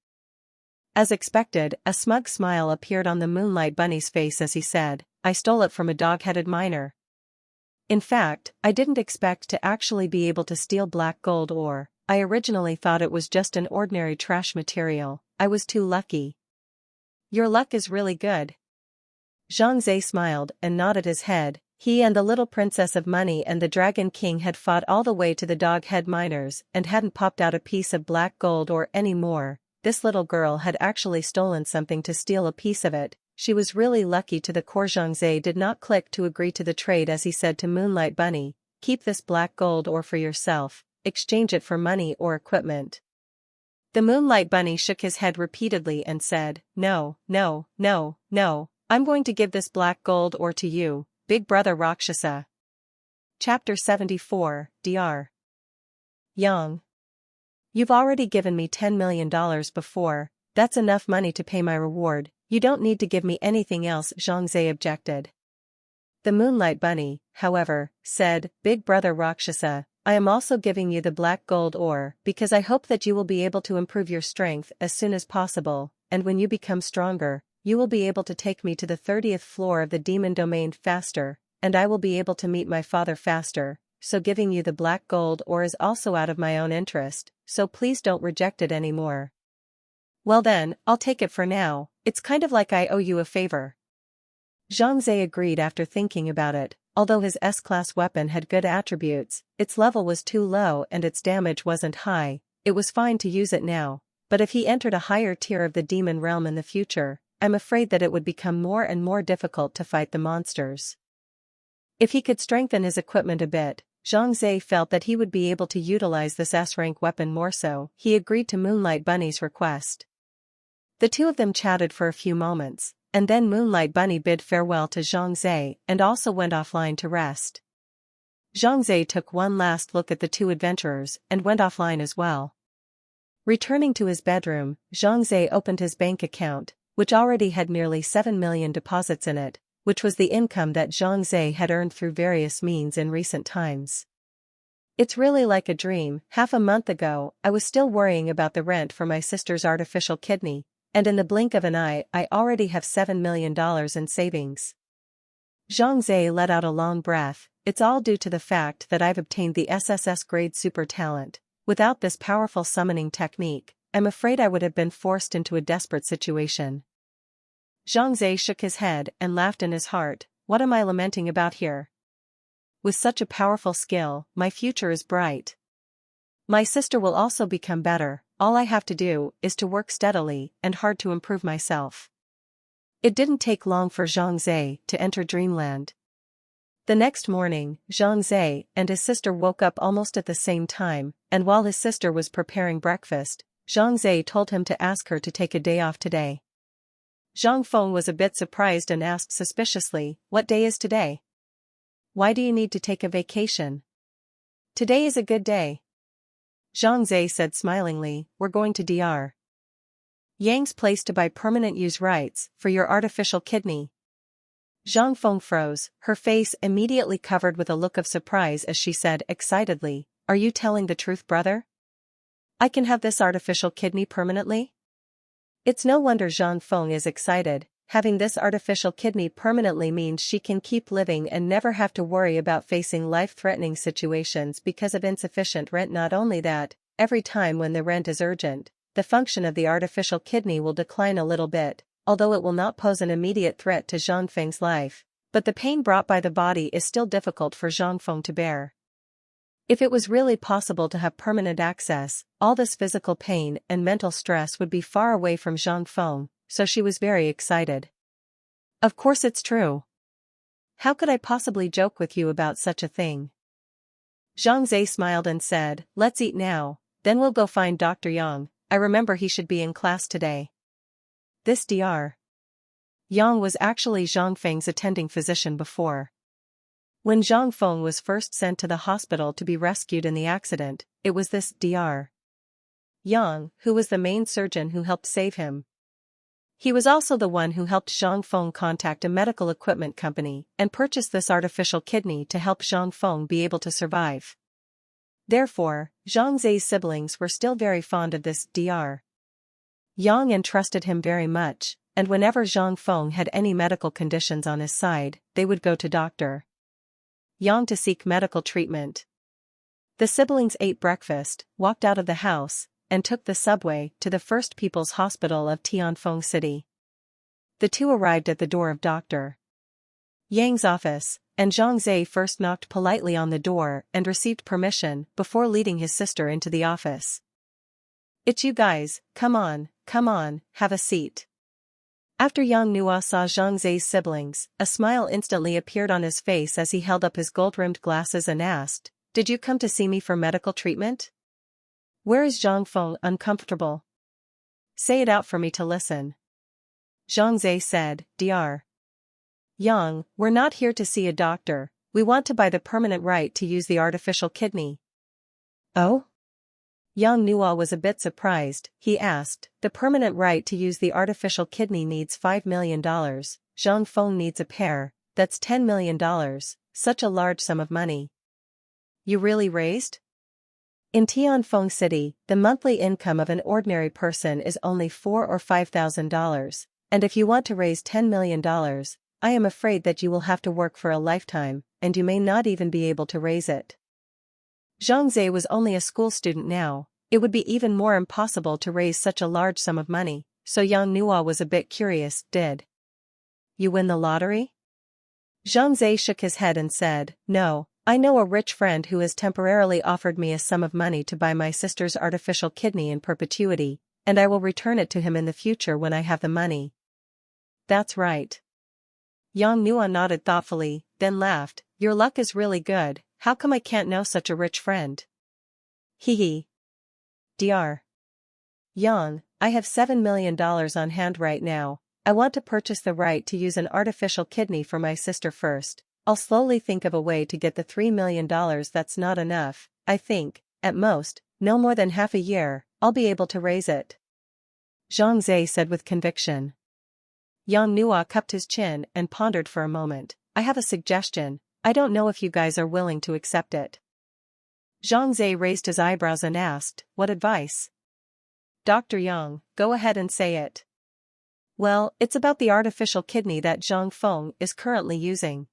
As expected, a smug smile appeared on the Moonlight Bunny's face as he said, "I stole it from a dog-headed miner." In fact, I didn't expect to actually be able to steal black gold ore. I originally thought it was just an ordinary trash material. I was too lucky. Your luck is really good. Zhang Zhe smiled and nodded his head. He and the little princess of money and the Dragon King had fought all the way to the Doghead miners and hadn't popped out a piece of black gold ore anymore. This little girl had actually stolen something to steal a piece of it. She was really lucky. To the core. Zhang Zhe did not click to agree to the trade as he said to Moonlight Bunny, keep this black gold ore for yourself, exchange it for money or equipment. The Moonlight Bunny shook his head repeatedly and said, no, no, no, no, I'm going to give this black gold ore to you, Big Brother Rakshasa. Chapter 74, Dr. Yang. You've already given me $10 million before, that's enough money to pay my reward, you don't need to give me anything else. Zhang Zhe objected. The Moonlight Bunny, however, said, Big Brother Rakshasa, I am also giving you the black gold ore because I hope that you will be able to improve your strength as soon as possible, and when you become stronger, you will be able to take me to the 30th floor of the demon domain faster, and I will be able to meet my father faster, so giving you the black gold ore is also out of my own interest, so please don't reject it anymore. Well then, I'll take it for now, it's kind of like I owe you a favor. Zhang Zhe agreed after thinking about it. Although his S-class weapon had good attributes, its level was too low and its damage wasn't high. It was fine to use it now, but if he entered a higher tier of the demon realm in the future, I'm afraid that it would become more and more difficult to fight the monsters. If he could strengthen his equipment a bit, Zhang Zhe felt that he would be able to utilize this S-rank weapon more so. He agreed to Moonlight Bunny's request. The two of them chatted for a few moments, and then Moonlight Bunny bid farewell to Zhang Zhe and also went offline to rest. Zhang Zhe took one last look at the two adventurers and went offline as well. Returning to his bedroom, Zhang Zhe opened his bank account, which already had nearly 7 million deposits in it, which was the income that Zhang Zhe had earned through various means in recent times. It's really like a dream. Half a month ago, I was still worrying about the rent for my sister's artificial kidney, and in the blink of an eye I already have $7 million in savings. Zhang Zhe let out a long breath. It's all due to the fact that I've obtained the SSS grade super talent. Without this powerful summoning technique, I'm afraid I would have been forced into a desperate situation. Zhang Zhe shook his head and laughed in his heart. What am I lamenting about here? With such a powerful skill, my future is bright. My sister will also become better. All I have to do is to work steadily and hard to improve myself. It didn't take long for Zhang Zhe to enter dreamland. The next morning, Zhang Zhe and his sister woke up almost at the same time, and while his sister was preparing breakfast, Zhang Zhe told him to ask her to take a day off today. Zhang Feng was a bit surprised and asked suspiciously, "What day is today? Why do you need to take a vacation? Today is a good day." Zhang Zhe said smilingly, "We're going to Dr. Yang's place to buy permanent use rights for your artificial kidney." Zhang Feng froze, her face immediately covered with a look of surprise as she said excitedly, "Are you telling the truth, brother? I can have this artificial kidney permanently?" It's no wonder Zhang Feng is excited. Having this artificial kidney permanently means she can keep living and never have to worry about facing life-threatening situations because of insufficient rent. Not only that, every time when the rent is urgent, the function of the artificial kidney will decline a little bit, although it will not pose an immediate threat to Zhang Feng's life, but the pain brought by the body is still difficult for Zhang Feng to bear. If it was really possible to have permanent access, all this physical pain and mental stress would be far away from Zhang Feng, so she was very excited. Of course it's true. How could I possibly joke with you about such a thing? Zhang Zhe smiled and said, "Let's eat now, then we'll go find Dr. Yang. I remember he should be in class today." This Dr. Yang was actually Zhang Feng's attending physician before. When Zhang Feng was first sent to the hospital to be rescued in the accident, it was this Dr. Yang who was the main surgeon who helped save him. He was also the one who helped Zhang Feng contact a medical equipment company and purchase this artificial kidney to help Zhang Feng be able to survive. Therefore, Zhang Zhe's siblings were still very fond of this Dr. Yang and trusted him very much, and whenever Zhang Feng had any medical conditions on his side, they would go to Dr. Yang to seek medical treatment. The siblings ate breakfast, walked out of the house, and took the subway to the First People's Hospital of Tianfeng City. The two arrived at the door of Dr. Yang's office, and Zhang Zhe first knocked politely on the door and received permission before leading his sister into the office. "It's you guys, come on, have a seat." After Yang Nuo saw Zhang Zhe's siblings, a smile instantly appeared on his face as he held up his gold-rimmed glasses and asked, "Did you come to see me for medical treatment? Where is Zhang Feng uncomfortable? Say it out for me to listen." Zhang Zhe said, "Dr. Yang, we're not here to see a doctor, we want to buy the permanent right to use the artificial kidney." "Oh?" Yang Nuo was a bit surprised. He asked, "The permanent right to use the artificial kidney needs $5 million, Zhang Feng needs a pair, that's $10 million, such a large sum of money. You really raised?" In Tianfeng City, the monthly income of an ordinary person is only $4,000 or $5,000, and if you want to raise $10 million, I am afraid that you will have to work for a lifetime, and you may not even be able to raise it. Zhang Zhe was only a school student now. It would be even more impossible to raise such a large sum of money, so Yang Nuo was a bit curious. "Did you win the lottery?" Zhang Zhe shook his head and said, "No, I know a rich friend who has temporarily offered me a sum of money to buy my sister's artificial kidney in perpetuity, and I will return it to him in the future when I have the money." "That's right." Yang Nuo nodded thoughtfully, then laughed. "Your luck is really good. How come I can't know such a rich friend?" "Hee. Dr. Yang, I have $7 million on hand right now. I want to purchase the right to use an artificial kidney for my sister first. I'll slowly think of a way to get the $3 million. That's not enough. I think, at most, no more than half a year, I'll be able to raise it," Zhang Zhe said with conviction. Yang Nuo cupped his chin and pondered for a moment. "I have a suggestion. I don't know if you guys are willing to accept it." Zhang Zhe raised his eyebrows and asked, "What advice?" "Dr. Yang, go ahead and say it." "Well, it's about the artificial kidney that Zhang Feng is currently using."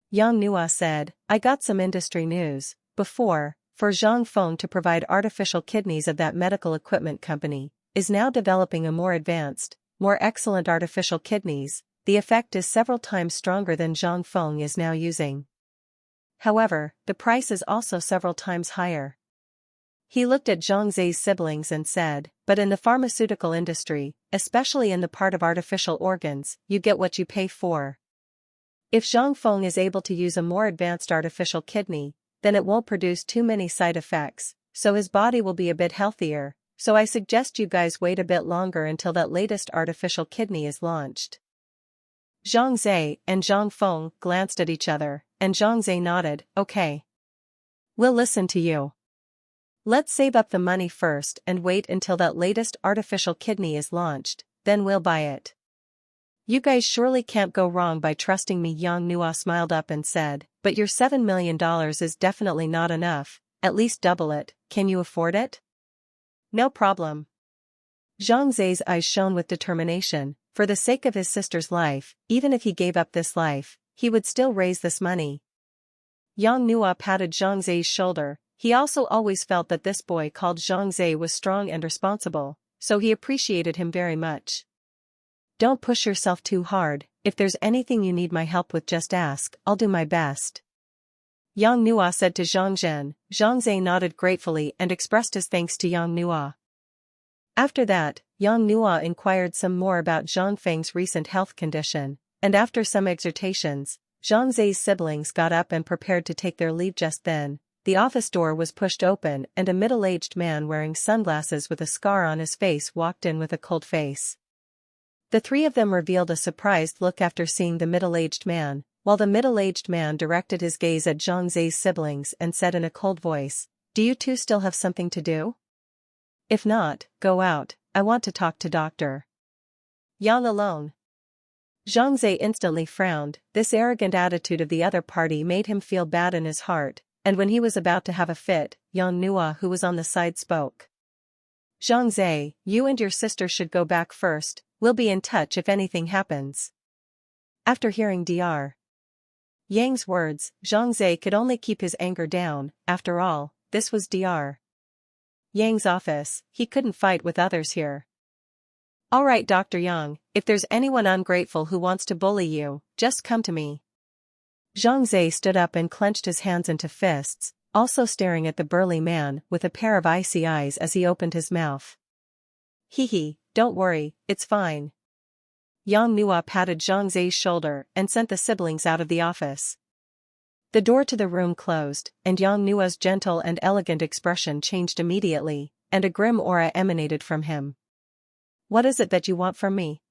Yang Nuo said, "I got some industry news. For Zhang Feng to provide artificial kidneys of that medical equipment company, is now developing a more advanced, more excellent artificial kidneys. The effect is several times stronger than Zhang Feng is now using. However, the price is also several times higher." He looked at Zhang Zhe's siblings and said, "But in the pharmaceutical industry, especially in the part of artificial organs, you get what you pay for. If Zhang Feng is able to use a more advanced artificial kidney, then it won't produce too many side effects, so his body will be a bit healthier, so I suggest you guys wait a bit longer until that latest artificial kidney is launched." Zhang Zhe and Zhang Feng glanced at each other, and Zhang Zhe nodded, "Okay. We'll listen to you. Let's save up the money first and wait until that latest artificial kidney is launched, then we'll buy it. You guys surely can't go wrong by trusting me." Yang Nuo smiled up and said, "But your $7 million is definitely not enough, at least double it. Can you afford it?" "No problem." Zhang Zhe's eyes shone with determination. For the sake of his sister's life, even if he gave up this life, he would still raise this money. Yang Nuo patted Zhang Zhe's shoulder. He also always felt that this boy called Zhang Zhe was strong and responsible, so he appreciated him very much. "Don't push yourself too hard. If there's anything you need my help with, just ask. I'll do my best," Yang Nuo said to Zhang Zhen. Zhang Zhe nodded gratefully and expressed his thanks to Yang Nuo. After that, Yang Nuo inquired some more about Zhang Feng's recent health condition, and after some exhortations, Zhang Zhe's siblings got up and prepared to take their leave. Just then, the office door was pushed open and a middle-aged man wearing sunglasses with a scar on his face walked in with a cold face. The three of them revealed a surprised look after seeing the middle-aged man, while the middle-aged man directed his gaze at Zhang Zhe's siblings and said in a cold voice, "Do you two still have something to do? If not, go out, I want to talk to Dr. Yang alone." Zhang Zhe instantly frowned. This arrogant attitude of the other party made him feel bad in his heart, and when he was about to have a fit, Yang Nuo, who was on the side, spoke. "Zhang Zhe, you and your sister should go back first, we'll be in touch if anything happens." After hearing Dr. Yang's words, Zhang Zhe could only keep his anger down. After all, this was Dr. Yang's office, he couldn't fight with others here. All right, Dr. Yang, if there's anyone ungrateful who wants to bully you, just come to me. Zhang Zhe stood up and clenched his hands into fists, also staring at the burly man with a pair of icy eyes as he opened his mouth. Hee, don't worry, it's fine. Yang Nuo patted Zhang Zhe's shoulder and sent the siblings out of the office. The door to the room closed, and Yang Nuo's gentle and elegant expression changed immediately, and a grim aura emanated from him. What is it that you want from me?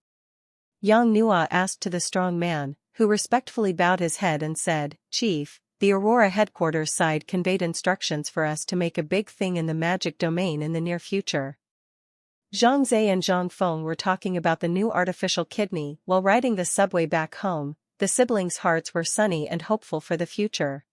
Yang Nuo asked to the strong man, who respectfully bowed his head and said, Chief, the Aurora headquarters side conveyed instructions for us to make a big thing in the magic domain in the near future. Zhang Zhe and Zhang Feng were talking about the new artificial kidney while riding the subway back home. The siblings' hearts were sunny and hopeful for the future.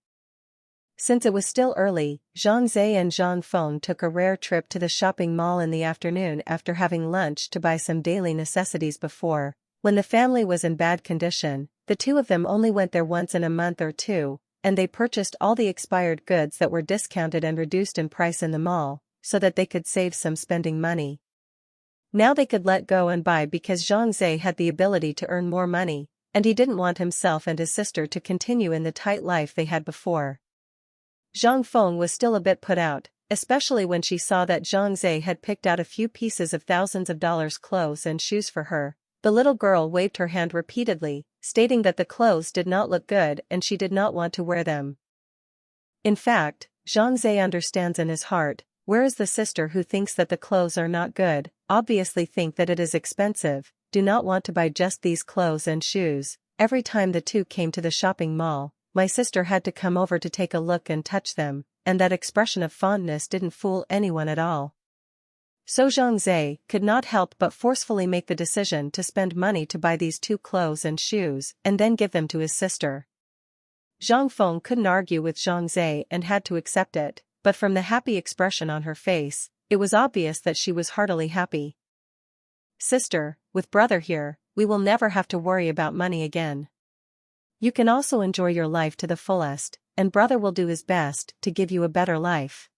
Since it was still early, Zhang Zhe and Zhang Feng took a rare trip to the shopping mall in the afternoon after having lunch to buy some daily necessities before. When the family was in bad condition, the two of them only went there once in a month or two, and they purchased all the expired goods that were discounted and reduced in price in the mall, so that they could save some spending money. Now they could let go and buy because Zhang Zhe had the ability to earn more money, and he didn't want himself and his sister to continue in the tight life they had before. Zhang Feng was still a bit put out, especially when she saw that Zhang Zhe had picked out a few pieces of thousands of dollars clothes and shoes for her. The little girl waved her hand repeatedly, stating that the clothes did not look good and she did not want to wear them. In fact, Zhang Zhe understands in his heart, where is the sister who thinks that the clothes are not good, obviously think that it is expensive, do not want to buy just these clothes and shoes. Every time the two came to the shopping mall, my sister had to come over to take a look and touch them, and that expression of fondness didn't fool anyone at all. So Zhang Zhe could not help but forcefully make the decision to spend money to buy these two clothes and shoes and then give them to his sister. Zhang Feng couldn't argue with Zhang Zhe and had to accept it, but from the happy expression on her face, it was obvious that she was heartily happy. Sister, with brother here, we will never have to worry about money again. You can also enjoy your life to the fullest, and brother will do his best to give you a better life.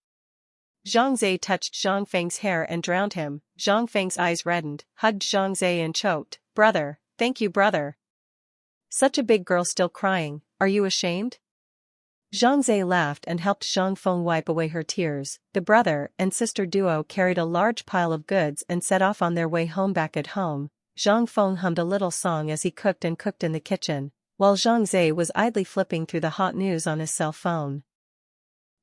Zhang Zhe touched Zhang Feng's hair and drowned him. Zhang Feng's eyes reddened, hugged Zhang Zhe and choked, Brother, thank you brother. Such a big girl still crying, are you ashamed? Zhang Zhe laughed and helped Zhang Feng wipe away her tears. The brother and sister duo carried a large pile of goods and set off on their way home. Back at home, Zhang Feng hummed a little song as he cooked and cooked in the kitchen, while Zhang Zhe was idly flipping through the hot news on his cell phone.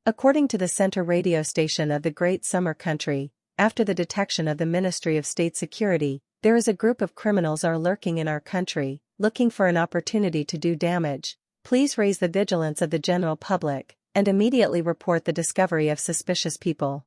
According to the center radio station of the Great Summer Country, after the detection of the Ministry of State Security, there is a group of criminals are lurking in our country, looking for an opportunity to do damage. Please raise the vigilance of the general public, and immediately report the discovery of suspicious people.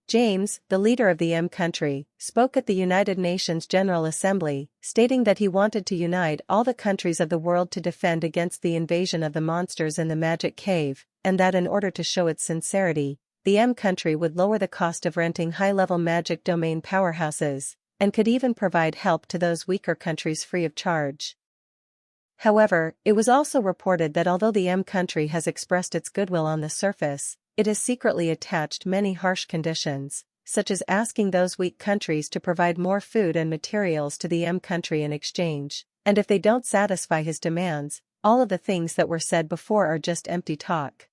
James, the leader of the M country, spoke at the United Nations General Assembly, stating that he wanted to unite all the countries of the world to defend against the invasion of the monsters in the Magic Cave, and that in order to show its sincerity, the M country would lower the cost of renting high-level magic domain powerhouses, and could even provide help to those weaker countries free of charge. However, it was also reported that although the M country has expressed its goodwill on the surface, it has secretly attached many harsh conditions, such as asking those weak countries to provide more food and materials to the M country in exchange, and if they don't satisfy his demands, all of the things that were said before are just empty talk.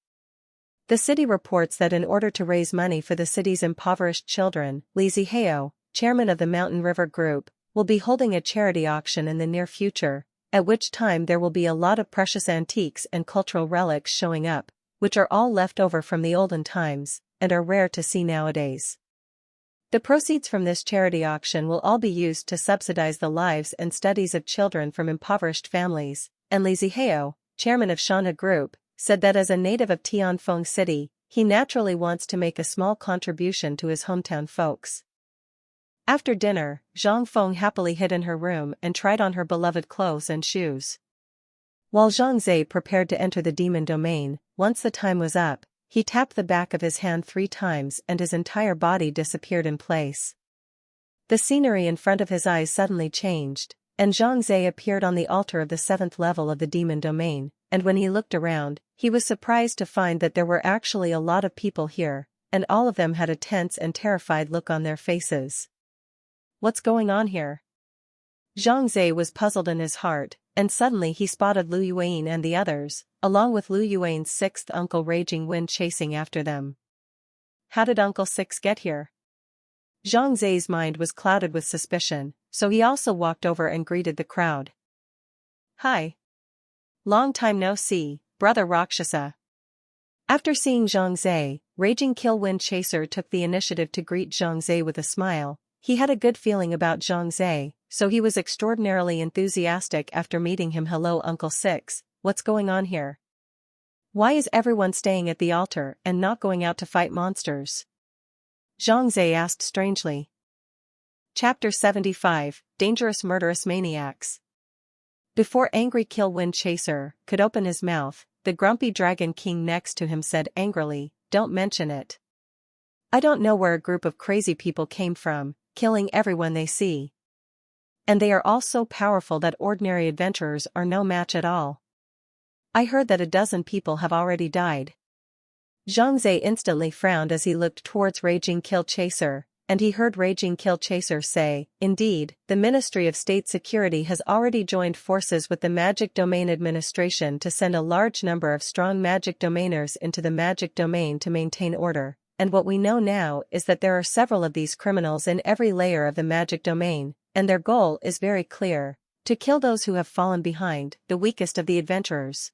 The city reports that in order to raise money for the city's impoverished children, Li Zihao, chairman of the Mountain River Group, will be holding a charity auction in the near future, at which time there will be a lot of precious antiques and cultural relics showing up, which are all left over from the olden times, and are rare to see nowadays. The proceeds from this charity auction will all be used to subsidize the lives and studies of children from impoverished families, and Li Zihao, chairman of Shanha Group, said that as a native of Tianfeng City, he naturally wants to make a small contribution to his hometown folks. After dinner, Zhang Feng happily hid in her room and tried on her beloved clothes and shoes. While Zhang Zhe prepared to enter the demon domain, once the time was up, he tapped the back of his hand 3 times and his entire body disappeared in place. The scenery in front of his eyes suddenly changed, and Zhang Zhe appeared on the altar of the 7th level of the demon domain, and when he looked around, he was surprised to find that there were actually a lot of people here, and all of them had a tense and terrified look on their faces. What's going on here? Zhang Zhe was puzzled in his heart, and suddenly he spotted Lu Yuan and the others, along with Lu Yuan's 6th uncle Raging Wind chasing after them. How did Uncle Six get here? Zhang Zhe's mind was clouded with suspicion, so he also walked over and greeted the crowd. Hi. Long time no see, brother Rakshasa. After seeing Zhang Zhe, Raging Kill Wind Chaser took the initiative to greet Zhang Zhe with a smile. He had a good feeling about Zhang Zhe, so he was extraordinarily enthusiastic after meeting him. Hello Uncle Six, what's going on here? Why is everyone staying at the altar and not going out to fight monsters? Zhang Zhe asked strangely. Chapter 75, Dangerous Murderous Maniacs. Before Angry Kill Wind Chaser could open his mouth, the grumpy Dragon King next to him said angrily, "Don't mention it. I don't know where a group of crazy people came from, killing everyone they see. And they are all so powerful that ordinary adventurers are no match at all. I heard that a dozen people have already died." Zhang Zhe instantly frowned as he looked towards Raging Kill Chaser, and he heard Raging Kill Chaser say, "Indeed, the Ministry of State Security has already joined forces with the Magic Domain Administration to send a large number of strong magic domainers into the magic domain to maintain order, and what we know now is that there are several of these criminals in every layer of the magic domain, and their goal is very clear: to kill those who have fallen behind, the weakest of the adventurers.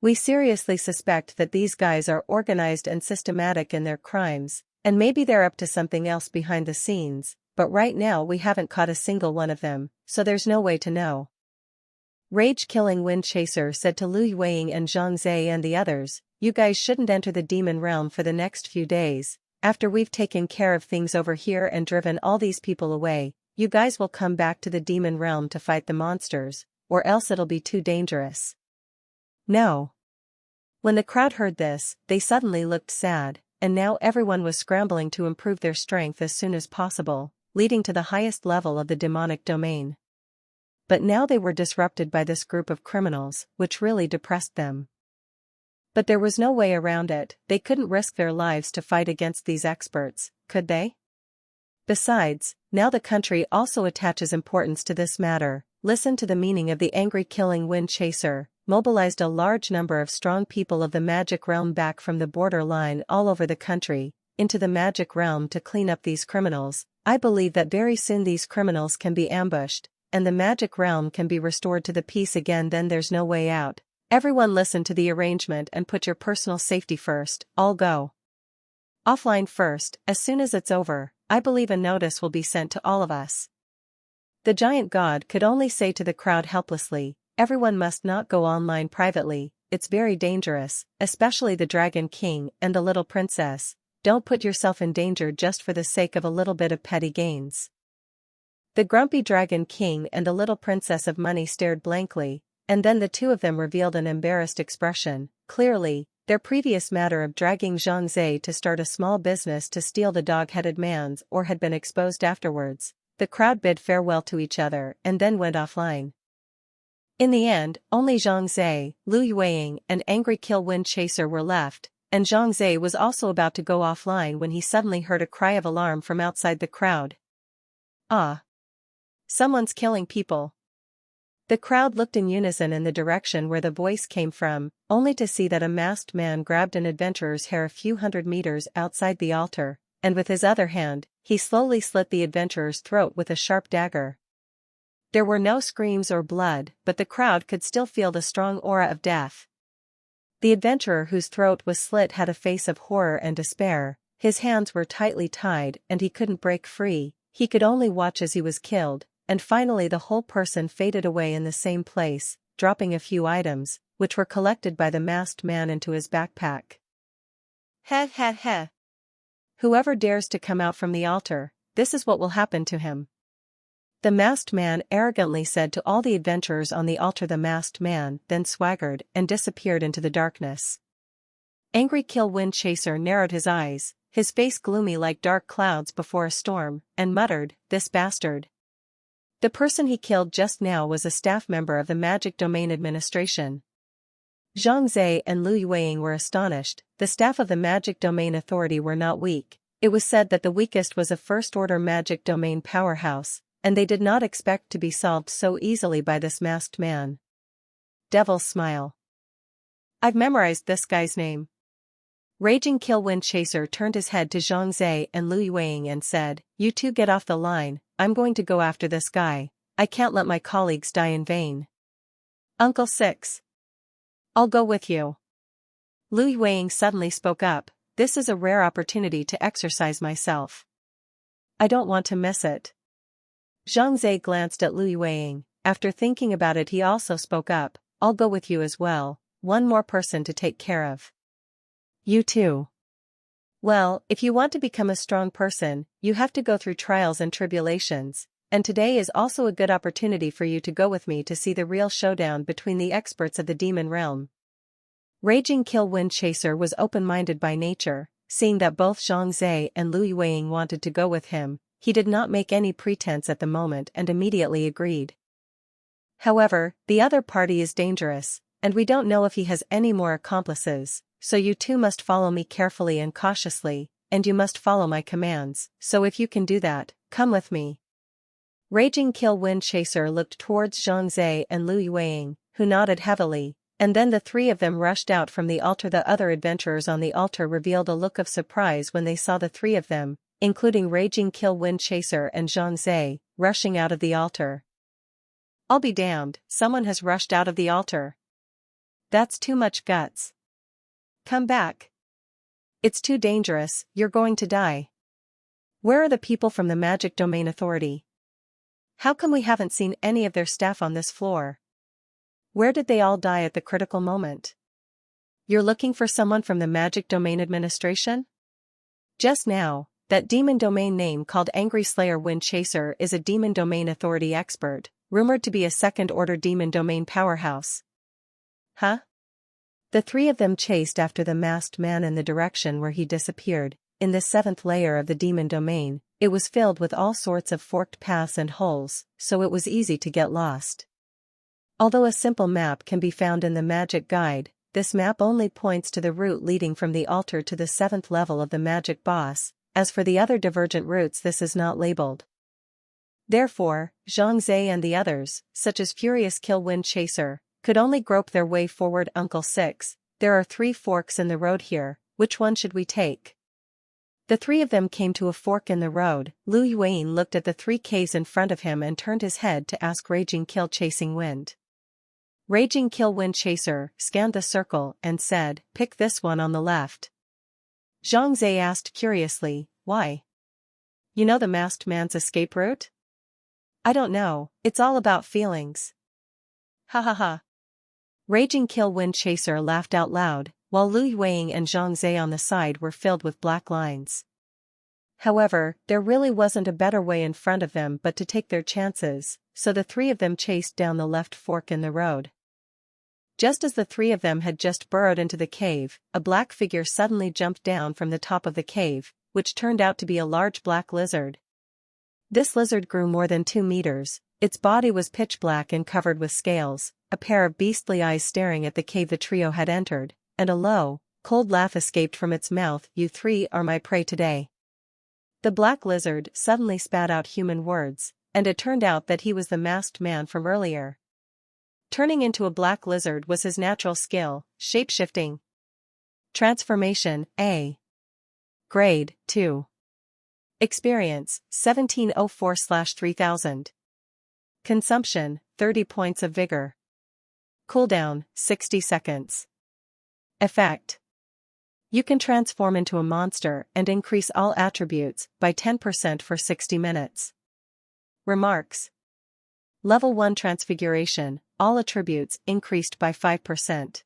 We seriously suspect that these guys are organized and systematic in their crimes, and maybe they're up to something else behind the scenes, but right now we haven't caught a single one of them, so there's no way to know." Rage-killing Wind Chaser said to Lu Yuan and Zhang Zhe and the others, "You guys shouldn't enter the demon realm for the next few days. After we've taken care of things over here and driven all these people away, you guys will come back to the demon realm to fight the monsters, or else it'll be too dangerous." No. When the crowd heard this, they suddenly looked sad, and now everyone was scrambling to improve their strength as soon as possible, leading to the highest level of the demonic domain. But now they were disrupted by this group of criminals, which really depressed them. But there was no way around it. They couldn't risk their lives to fight against these experts, could they? Besides, now the country also attaches importance to this matter. Listen to the meaning of the Angry Killing Wind Chaser. Mobilized a large number of strong people of the magic realm back from the borderline all over the country, into the magic realm to clean up these criminals. I believe that very soon these criminals can be ambushed, and the magic realm can be restored to the peace again. Then there's no way out. Everyone listen to the arrangement and put your personal safety first. All go offline first. As soon as it's over, I believe a notice will be sent to all of us." The giant god could only say to the crowd helplessly, "Everyone must not go online privately, it's very dangerous, especially the Dragon King and the little princess. Don't put yourself in danger just for the sake of a little bit of petty gains." The grumpy Dragon King and the little princess of money stared blankly, and then the two of them revealed an embarrassed expression. Clearly, their previous matter of dragging Zhang Zhe to start a small business to steal the dog-headed man's or had been exposed afterwards. The crowd bid farewell to each other and then went offline. In the end, only Zhang Zhe, Lu Yuan and Angry Kill Wind Chaser were left, and Zhang Zhe was also about to go offline when he suddenly heard a cry of alarm from outside the crowd. "Ah! Someone's killing people." The crowd looked in unison in the direction where the voice came from, only to see that a masked man grabbed an adventurer's hair a few hundred meters outside the altar, and with his other hand, he slowly slit the adventurer's throat with a sharp dagger. There were no screams or blood, but the crowd could still feel the strong aura of death. The adventurer whose throat was slit had a face of horror and despair. His hands were tightly tied and he couldn't break free. He could only watch as he was killed, and finally the whole person faded away in the same place, dropping a few items, which were collected by the masked man into his backpack. "Heh heh heh. Whoever dares to come out from the altar, this is what will happen to him," the masked man arrogantly said to all the adventurers on the altar. The masked man then swaggered and disappeared into the darkness. Angry Kill Wind Chaser narrowed his eyes, his face gloomy like dark clouds before a storm, and muttered, "This bastard. The person he killed just now was a staff member of the Magic Domain Administration. Zhang Zhe and Lu Yueying were astonished. The staff of the Magic Domain Authority were not weak. It was said that the weakest was a first-order Magic Domain powerhouse, and they did not expect to be solved so easily by this masked man. Devil's smile. I've memorized this guy's name. Raging Kill Wind Chaser turned his head to Zhang Zhe and Lu Yueying and said, "You two get off the line, I'm going to go after this guy. I can't let my colleagues die in vain." Uncle Six. I'll go with you. Lu Yueying suddenly spoke up, "This is a rare opportunity to exercise myself. I don't want to miss it." Zhang Zhe glanced at Lu Yueying. After thinking about it, he also spoke up, "I'll go with you as well, one more person to take care of." You too. Well, if you want to become a strong person, you have to go through trials and tribulations, and today is also a good opportunity for you to go with me to see the real showdown between the experts of the demon realm. Raging Kill Wind Chaser was open-minded by nature. Seeing that both Zhang Zhe and Lu Yueying wanted to go with him, he did not make any pretense at the moment and immediately agreed. However, the other party is dangerous, and we don't know if he has any more accomplices, so you two must follow me carefully and cautiously, and you must follow my commands, so if you can do that, come with me. Raging Kill Wind Chaser looked towards Zhang Zhe and Lu Yueying, who nodded heavily, and then the three of them rushed out from the altar. The other adventurers on the altar revealed a look of surprise when they saw the three of them, including Raging Kill Wind Chaser and Zhang Zhe, rushing out of the altar. I'll be damned, someone has rushed out of the altar. That's too much guts. Come back. It's too dangerous, you're going to die. Where are the people from the Magic Domain Authority? How come we haven't seen any of their staff on this floor? Where did they all die at the critical moment? You're looking for someone from the Magic Domain Administration? Just now, that demon domain name called Angry Slayer Wind Chaser is a demon domain authority expert, rumored to be a second-order demon domain powerhouse. Huh? The three of them chased after the masked man in the direction where he disappeared. In the seventh layer of the demon domain, it was filled with all sorts of forked paths and holes, so it was easy to get lost. Although a simple map can be found in the magic guide, this map only points to the route leading from the altar to the 7th level of the magic boss. As for the other divergent routes, this is not labeled. Therefore, Zhang Zhe and the others, such as Furious Kill Wind Chaser, could only grope their way forward. Uncle Six, there are 3 forks in the road here, which one should we take? The three of them came to a fork in the road. Lu Yueying looked at the 3 caves in front of him and turned his head to ask Raging Kill Chasing Wind. Raging Kill Wind Chaser scanned the circle and said, "Pick this one on the left." Zhang Zhe asked curiously, "Why? You know the masked man's escape route?" "I don't know, it's all about feelings." Ha ha ha. Raging Kill Wind Chaser laughed out loud, while Lu Yueying and Zhang Zhe on the side were filled with black lines. However, there really wasn't a better way in front of them but to take their chances, so the 3 of them chased down the left fork in the road. Just as the 3 of them had just burrowed into the cave, a black figure suddenly jumped down from the top of the cave, which turned out to be a large black lizard. This lizard grew more than 2 meters, its body was pitch black and covered with scales, a pair of beastly eyes staring at the cave the trio had entered, and a low, cold laugh escaped from its mouth. "You 3 are my prey today." The black lizard suddenly spat out human words, and it turned out that he was the masked man from earlier. Turning into a black lizard was his natural skill, shape-shifting. Transformation, A. Grade, 2. Experience, 1704/3000. Consumption, 30 points of vigor. Cooldown, 60 seconds. Effect. You can transform into a monster and increase all attributes by 10% for 60 minutes. Remarks. Level 1 Transfiguration, all attributes increased by 5%.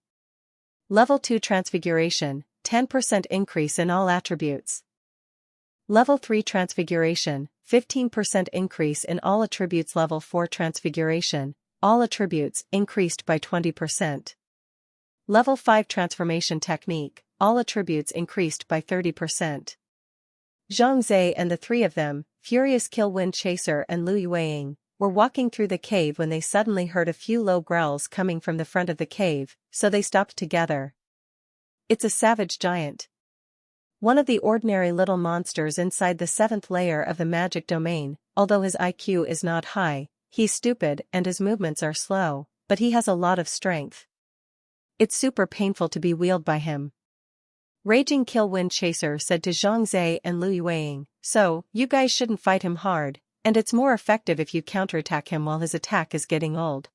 Level 2 Transfiguration, 10% increase in all attributes. Level 3 Transfiguration, 15% increase in all attributes. Level 4 Transfiguration, all attributes increased by 20%. Level 5 Transformation Technique, all attributes increased by 30%. Zhang Zhe and the 3 of them, Furious Kill Wind Chaser and Lu Yueying, were walking through the cave when they suddenly heard a few low growls coming from the front of the cave, so they stopped together. It's a savage giant. One of the ordinary little monsters inside the 7th layer of the magic domain. Although his IQ is not high, he's stupid and his movements are slow, but he has a lot of strength. It's super painful to be wheeled by him. Raging Kill Wind Chaser said to Zhang Zhe and Lu Yueying, so, you guys shouldn't fight him hard, and it's more effective if you counterattack him while his attack is getting old.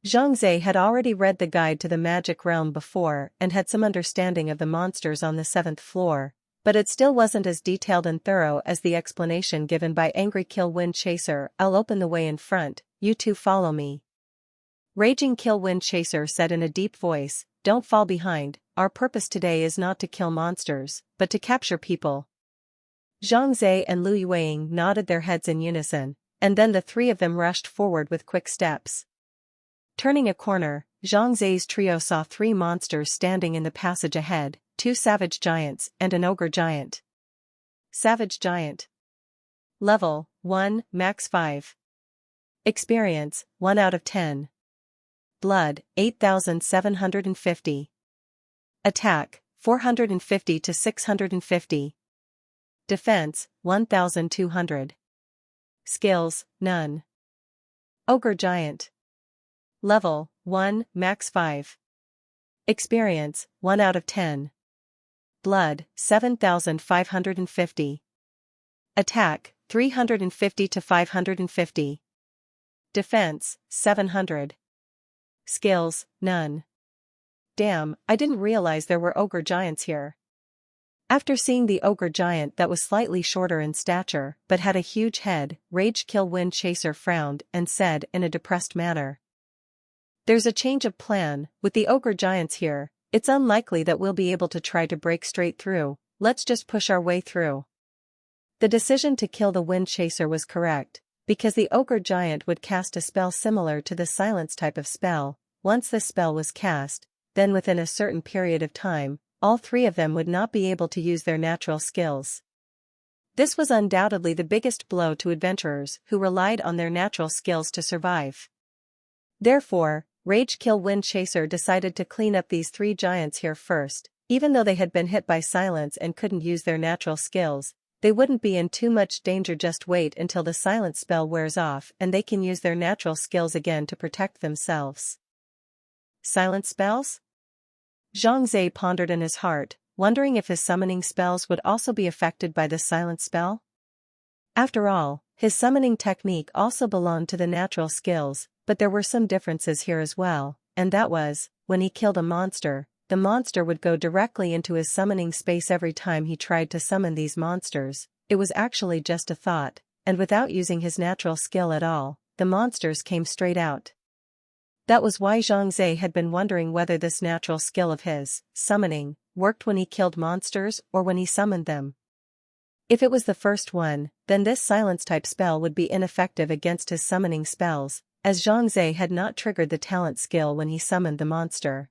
Zhang Zhe had already read the guide to the magic realm before and had some understanding of the monsters on the 7th floor, but it still wasn't as detailed and thorough as the explanation given by Angry Kill Wind Chaser. I'll open the way in front, you two follow me. Raging Kill Wind Chaser said in a deep voice, don't fall behind, our purpose today is not to kill monsters, but to capture people. Zhang Zhe and Lu Yueying nodded their heads in unison, and then the three of them rushed forward with quick steps. Turning a corner, Zhang Zhe's trio saw 3 monsters standing in the passage ahead, 2 savage giants and an ogre giant. Savage giant. Level, 1, max 5. Experience, 1 out of 10. Blood, 8,750. Attack, 450 to 650. Defense, 1,200. Skills, none. Ogre giant. Level, 1, max 5. Experience, 1 out of 10. Blood, 7,550. Attack, 350 to 550. Defense, 700. Skills, none. Damn, I didn't realize there were ogre giants here. After seeing the ogre giant that was slightly shorter in stature but had a huge head, Rage Kill Wind Chaser frowned and said in a depressed manner. There's a change of plan, with the ogre giants here, it's unlikely that we'll be able to try to break straight through, let's just push our way through. The decision to kill the Wind Chaser was correct, because the ogre giant would cast a spell similar to the silence type of spell. Once the spell was cast, then within a certain period of time, all 3 of them would not be able to use their natural skills. This was undoubtedly the biggest blow to adventurers who relied on their natural skills to survive. Therefore, Rage Kill Wind Chaser decided to clean up these 3 giants here first. Even though they had been hit by silence and couldn't use their natural skills, they wouldn't be in too much danger. Just wait until the silence spell wears off and they can use their natural skills again to protect themselves. Silence spells? Zhang Zhe pondered in his heart, wondering if his summoning spells would also be affected by the silence spell. After all, his summoning technique also belonged to the natural skills, but there were some differences here as well, and that was, when he killed a monster, the monster would go directly into his summoning space every time he tried to summon these monsters. It was actually just a thought, and without using his natural skill at all, the monsters came straight out. That was why Zhang Zhe had been wondering whether this natural skill of his, summoning, worked when he killed monsters or when he summoned them. If it was the first one, then this silence-type spell would be ineffective against his summoning spells, as Zhang Zhe had not triggered the talent skill when he summoned the monster.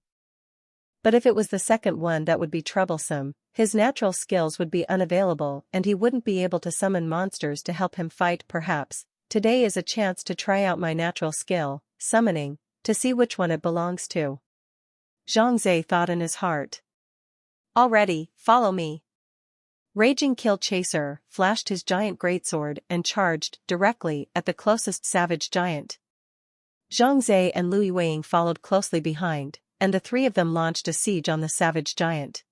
But if it was the second one, that would be troublesome. His natural skills would be unavailable and he wouldn't be able to summon monsters to help him fight. Perhaps today is a chance to try out my natural skill, summoning, to see which one it belongs to. Zhang Zhe thought in his heart. Already, follow me. Raging Kill Chaser flashed his giant greatsword and charged directly at the closest savage giant. Zhang Zhe and Lu Yueying followed closely behind, and the 3 of them launched a siege on the savage giant.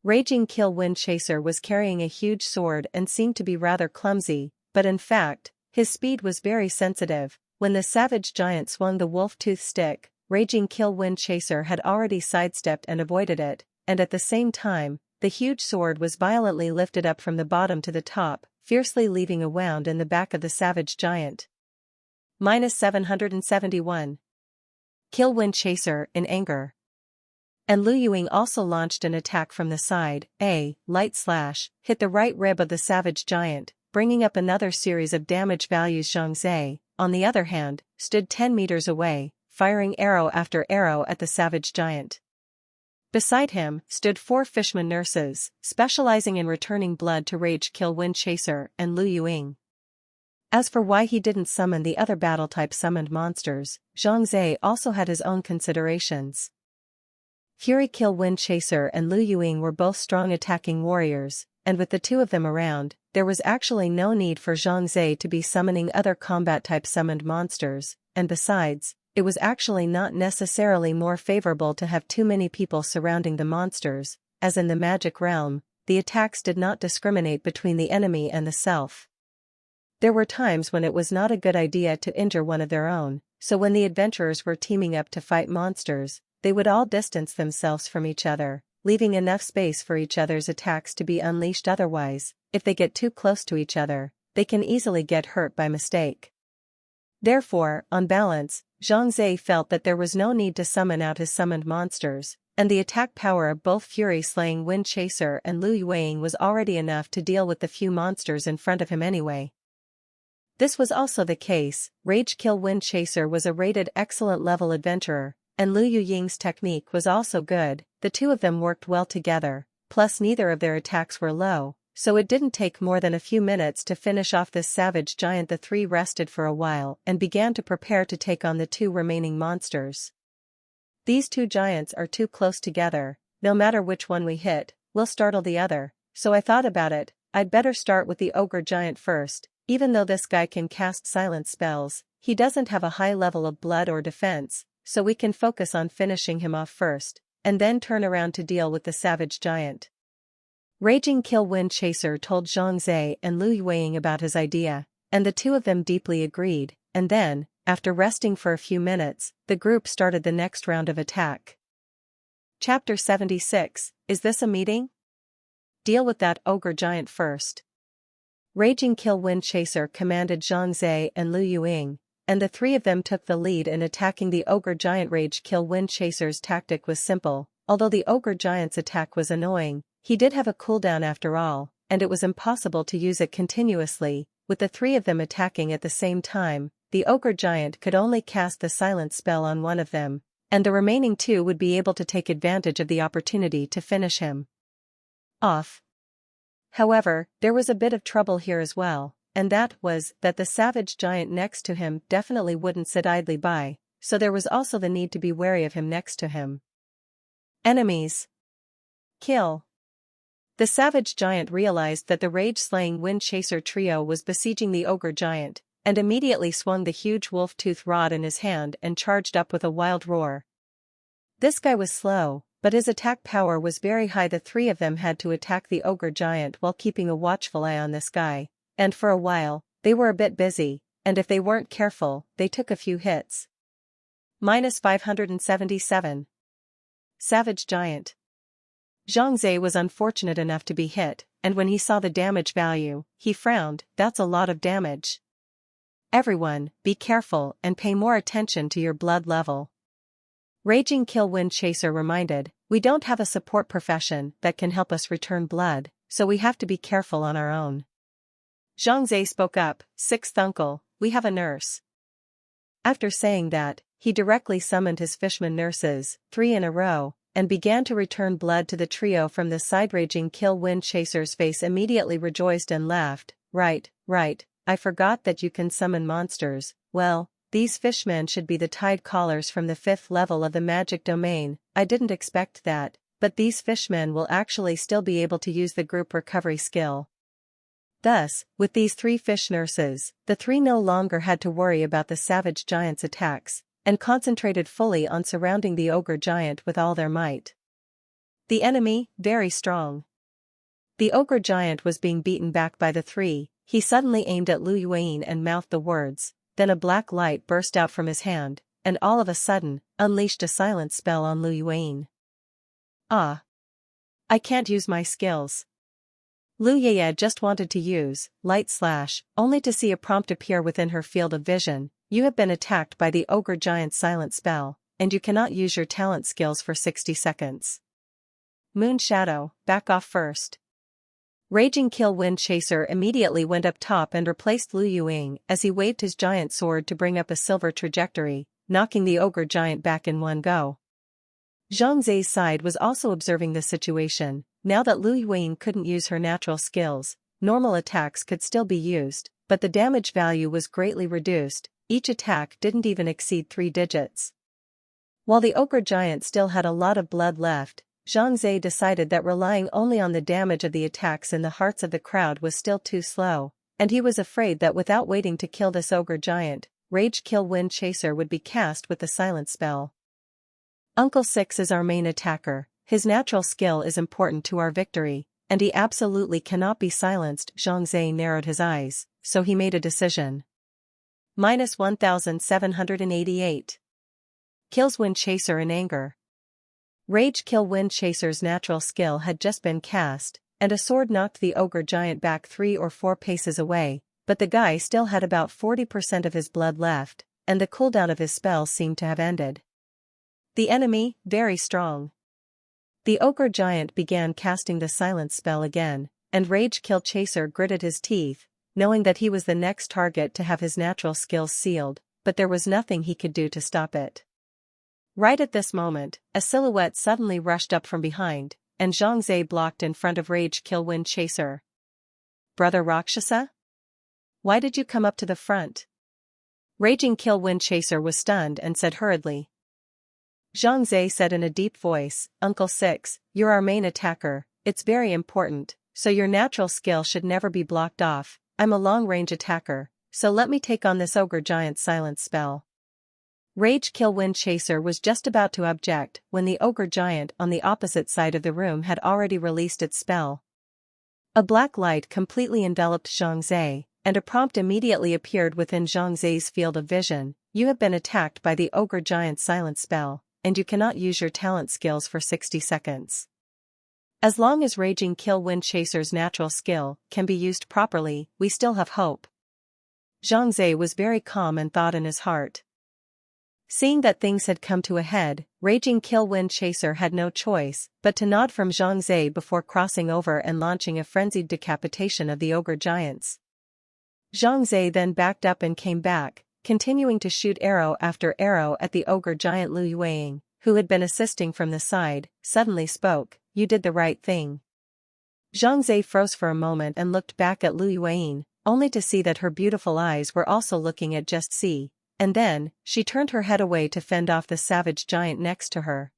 Raging Kill Wind Chaser was carrying a huge sword and seemed to be rather clumsy, but in fact, his speed was very sensitive. When the savage giant swung the wolf-tooth stick, Raging Kill Wind Chaser had already sidestepped and avoided it, and at the same time, the huge sword was violently lifted up from the bottom to the top, fiercely leaving a wound in the back of the savage giant. -771. Kill Wind Chaser in anger. And Lu Yueying also launched an attack from the side. A light slash hit the right rib of the savage giant, bringing up another series of damage values. Zhang Zhe, on the other hand, stood 10 meters away, firing arrow after arrow at the savage giant. Beside him stood 4 fishman nurses, specializing in returning blood to Rage Kill Wind Chaser and Lu Yueying. As for why he didn't summon the other battle-type summoned monsters, Zhang Zhe also had his own considerations. Fury Kill Wind Chaser and Lu Yuing were both strong attacking warriors, and with the two of them around, there was actually no need for Zhang Zhe to be summoning other combat-type summoned monsters, and besides, it was actually not necessarily more favorable to have too many people surrounding the monsters, as in the magic realm, the attacks did not discriminate between the enemy and the self. There were times when it was not a good idea to injure one of their own, so when the adventurers were teaming up to fight monsters, they would all distance themselves from each other, leaving enough space for each other's attacks to be unleashed. Otherwise, if they get too close to each other, they can easily get hurt by mistake. Therefore, on balance, Zhang Zhe felt that there was no need to summon out his summoned monsters, and the attack power of both Fury-slaying Wind Chaser and Lu Yuing was already enough to deal with the few monsters in front of him anyway. This was also the case. Rage Kill Wind Chaser was a rated excellent level adventurer, and Lu Yuying's technique was also good. The two of them worked well together, plus neither of their attacks were low, so it didn't take more than a few minutes to finish off this savage giant. The three rested for a while and began to prepare to take on the two remaining monsters. These two giants are too close together, no matter which one we hit, we'll startle the other, so I thought about it, I'd better start with the ogre giant first. Even though this guy can cast silent spells, he doesn't have a high level of blood or defense, so we can focus on finishing him off first, and then turn around to deal with the savage giant. Raging Kill Wind Chaser told Zhang Zhe and Lu Yuing about his idea, and the two of them deeply agreed, and then, after resting for a few minutes, the group started the next round of attack. Chapter 76, Is this a meeting? Deal with that ogre giant first. Raging Kill Wind Chaser commanded Zhang Zhe and Lu Yuing, and the three of them took the lead in attacking the ogre giant. Rage Kill Wind Chaser's tactic was simple. Although the ogre giant's attack was annoying, he did have a cooldown after all, and it was impossible to use it continuously. With the three of them attacking at the same time, the ogre giant could only cast the silent spell on one of them, and the remaining two would be able to take advantage of the opportunity to finish him off. However, there was a bit of trouble here as well, and that was that the savage giant next to him definitely wouldn't sit idly by, so there was also the need to be wary of him next to him. Enemies. Kill. The savage giant realized that the rage-slaying Wind Chaser trio was besieging the ogre giant, and immediately swung the huge wolf-tooth rod in his hand and charged up with a wild roar. This guy was slow, but his attack power was very high. The three of them had to attack the ogre giant while keeping a watchful eye on this guy, and for a while, they were a bit busy, and if they weren't careful, they took a few hits. -577. Savage Giant. Zhang Zhe was unfortunate enough to be hit, and when he saw the damage value, he frowned. That's a lot of damage. Everyone, be careful and pay more attention to your blood level. Raging Kill Wind Chaser reminded, we don't have a support profession that can help us return blood, so we have to be careful on our own. Zhang Zhe spoke up, Sixth Uncle, we have a nurse. After saying that, he directly summoned his fishman nurses, 3 in a row, and began to return blood to the trio from the side. Raging Kill Wind Chaser's face immediately rejoiced and laughed, right, I forgot that you can summon monsters. Well, these fishmen should be the tide callers from the 5th level of the magic domain. I didn't expect that, but these fishmen will actually still be able to use the group recovery skill. Thus, with these 3 fish nurses, the 3 no longer had to worry about the savage giant's attacks, and concentrated fully on surrounding the ogre giant with all their might. The enemy, very strong. The ogre giant was being beaten back by the 3, he suddenly aimed at Lu Yuing and mouthed the words, then a black light burst out from his hand, and all of a sudden, unleashed a silent spell on Lu Yuing. Ah! I can't use my skills. Lu Yeye just wanted to use Light Slash, only to see a prompt appear within her field of vision. You have been attacked by the ogre giant's silent spell, and you cannot use your talent skills for 60 seconds. Moon Shadow, back off first. Raging Kill Wind Chaser immediately went up top and replaced Lu Yuing as he waved his giant sword to bring up a silver trajectory, knocking the ogre giant back in one go. Zhang Zhe's side was also observing the situation. Now that Lu Yuing couldn't use her natural skills, normal attacks could still be used, but the damage value was greatly reduced, each attack didn't even exceed 3 digits. While the ogre giant still had a lot of blood left, Zhang Zhe decided that relying only on the damage of the attacks in the hearts of the crowd was still too slow, and he was afraid that without waiting to kill this ogre giant, Rage Kill Wind Chaser would be cast with the silence spell. Uncle Six is our main attacker, his natural skill is important to our victory, and he absolutely cannot be silenced. Zhang Zhe narrowed his eyes, so he made a decision. -1788. Kills Wind Chaser in anger. Rage Kill Wind Chaser's natural skill had just been cast, and a sword knocked the ogre giant back 3 or 4 paces away, but the guy still had about 40% of his blood left, and the cooldown of his spell seemed to have ended. The enemy, very strong. The ogre giant began casting the silence spell again, and Rage Kill Chaser gritted his teeth, knowing that he was the next target to have his natural skills sealed, but there was nothing he could do to stop it. Right at this moment, a silhouette suddenly rushed up from behind, and Zhang Zhe blocked in front of Rage Kill Wind Chaser. "Brother Rakshasa? Why did you come up to the front?" Raging Kill Wind Chaser was stunned and said hurriedly. Zhang Zhe said in a deep voice, "Uncle Six, you're our main attacker, it's very important, so your natural skill should never be blocked off. I'm a long-range attacker, so let me take on this ogre giant's silence spell." Rage Kill Wind Chaser was just about to object when the ogre giant on the opposite side of the room had already released its spell. A black light completely enveloped Zhang Zhe, and a prompt immediately appeared within Zhang Zhe's field of vision. "You have been attacked by the ogre giant's silence spell, and you cannot use your talent skills for 60 seconds. As long as Raging Kill Wind Chaser's natural skill can be used properly, we still have hope." Zhang Zhe was very calm and thought in his heart. Seeing that things had come to a head, Raging Kill Wind Chaser had no choice but to nod from Zhang Zhe before crossing over and launching a frenzied decapitation of the ogre giants. Zhang Zhe then backed up and came back, continuing to shoot arrow after arrow at the ogre giant. Lu Yueying, who had been assisting from the side, suddenly spoke, "You did the right thing." Zhang Zhe froze for a moment and looked back at Lu Yueying, only to see that her beautiful eyes were also looking at Just C. And then, she turned her head away to fend off the savage giant next to her.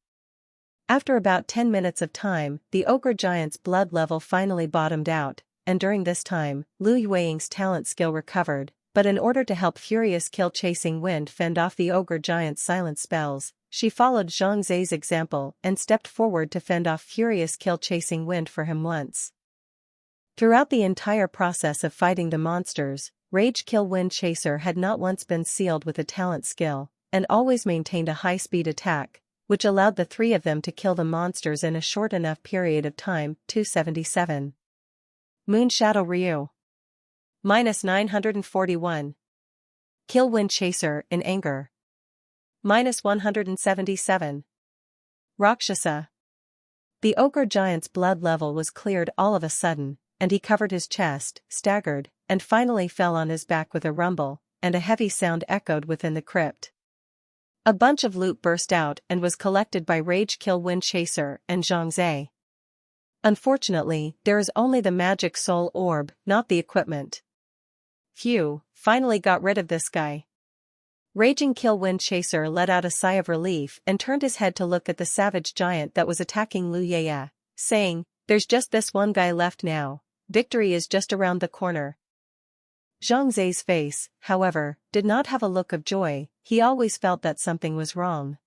After about 10 minutes of time, the ogre giant's blood level finally bottomed out, and during this time, Lu Yueying's talent skill recovered, but in order to help Furious Kill Chasing Wind fend off the ogre giant's silent spells, she followed Zhang Zhe's example and stepped forward to fend off Furious Kill Chasing Wind for him once. Throughout the entire process of fighting the monsters, Rage Kill Wind Chaser had not once been sealed with a talent skill, and always maintained a high-speed attack, which allowed the 3 of them to kill the monsters in a short enough period of time. 277. Moon Shadow Ryu. -941. Kill Wind Chaser in anger. -177. Rakshasa. The ogre giant's blood level was cleared all of a sudden, and he covered his chest, staggered, and finally fell on his back with a rumble, and a heavy sound echoed within the crypt. A bunch of loot burst out and was collected by Rage Kill Wind Chaser and Zhang Zhe. Unfortunately, there is only the magic soul orb, not the equipment. Phew, finally got rid of this guy. Raging Kill Wind Chaser let out a sigh of relief and turned his head to look at the savage giant that was attacking Lu Yueying, saying, "There's just this one guy left now. Victory is just around the corner." Zhang Zhe's face, however, did not have a look of joy. He always felt that something was wrong.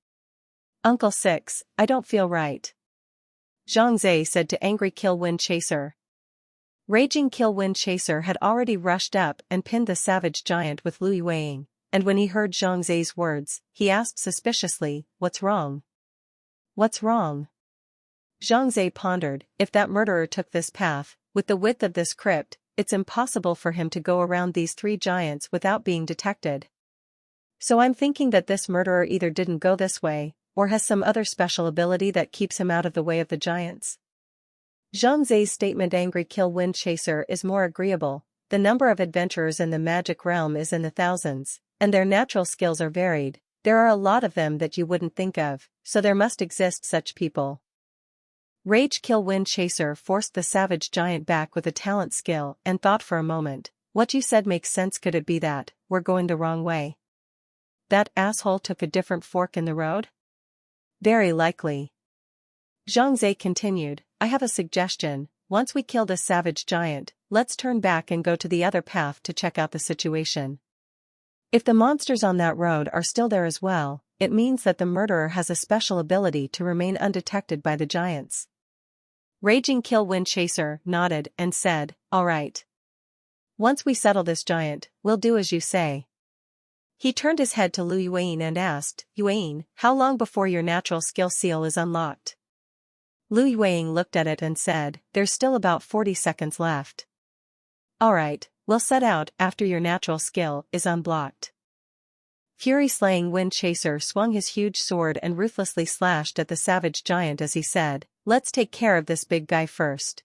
"Uncle Six, I don't feel right," Zhang Zhe said to angry Kill Wind Chaser. Raging Kill Wind Chaser had already rushed up and pinned the savage giant with Lu Yueying, and when he heard Zhang Zhe's words, he asked suspiciously, "What's wrong?" "What's wrong?" Zhang Zhe pondered. If that murderer took this path, with the width of this crypt, it's impossible for him to go around these 3 giants without being detected. So I'm thinking that this murderer either didn't go this way, or has some other special ability that keeps him out of the way of the giants. Zhang Zhe's statement Angry Kill Wind Chaser is more agreeable. The number of adventurers in the magic realm is in the thousands, and their natural skills are varied. There are a lot of them that you wouldn't think of, so there must exist such people. Rage Kill Wind Chaser forced the savage giant back with a talent skill and thought for a moment, What you said makes sense. Could it be that we're going the wrong way? That asshole took a different fork in the road? Very likely. Zhang Zhe continued, I have a suggestion. Once we kill this savage giant, let's turn back and go to the other path to check out the situation. If the monsters on that road are still there as well, it means that the murderer has a special ability to remain undetected by the giants. Raging Kill Wind Chaser nodded and said, all right. Once we settle this giant, we'll do as you say. He turned his head to Lu Yuan and asked, Yuan, how long before your natural skill seal is unlocked? Lu Yuan looked at it and said, there's still about 40 seconds left. Alright, we'll set out after your natural skill is unblocked. Fury Slaying Wind Chaser swung his huge sword and ruthlessly slashed at the savage giant as he said, let's take care of this big guy first.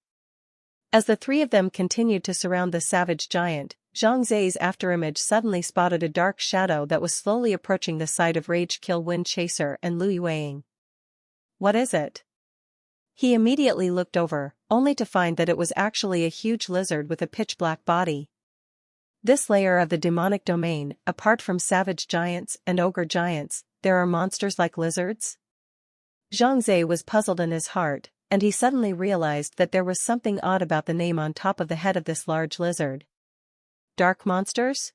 As the three of them continued to surround the savage giant, Zhang Zhe's afterimage suddenly spotted a dark shadow that was slowly approaching the side of Rage Kill Wind Chaser and Lu Yuan. What is it? He immediately looked over, only to find that it was actually a huge lizard with a pitch-black body. This layer of the demonic domain, apart from savage giants and ogre giants, there are monsters like lizards? Zhang Zhe was puzzled in his heart, and he suddenly realized that there was something odd about the name on top of the head of this large lizard. Dark monsters?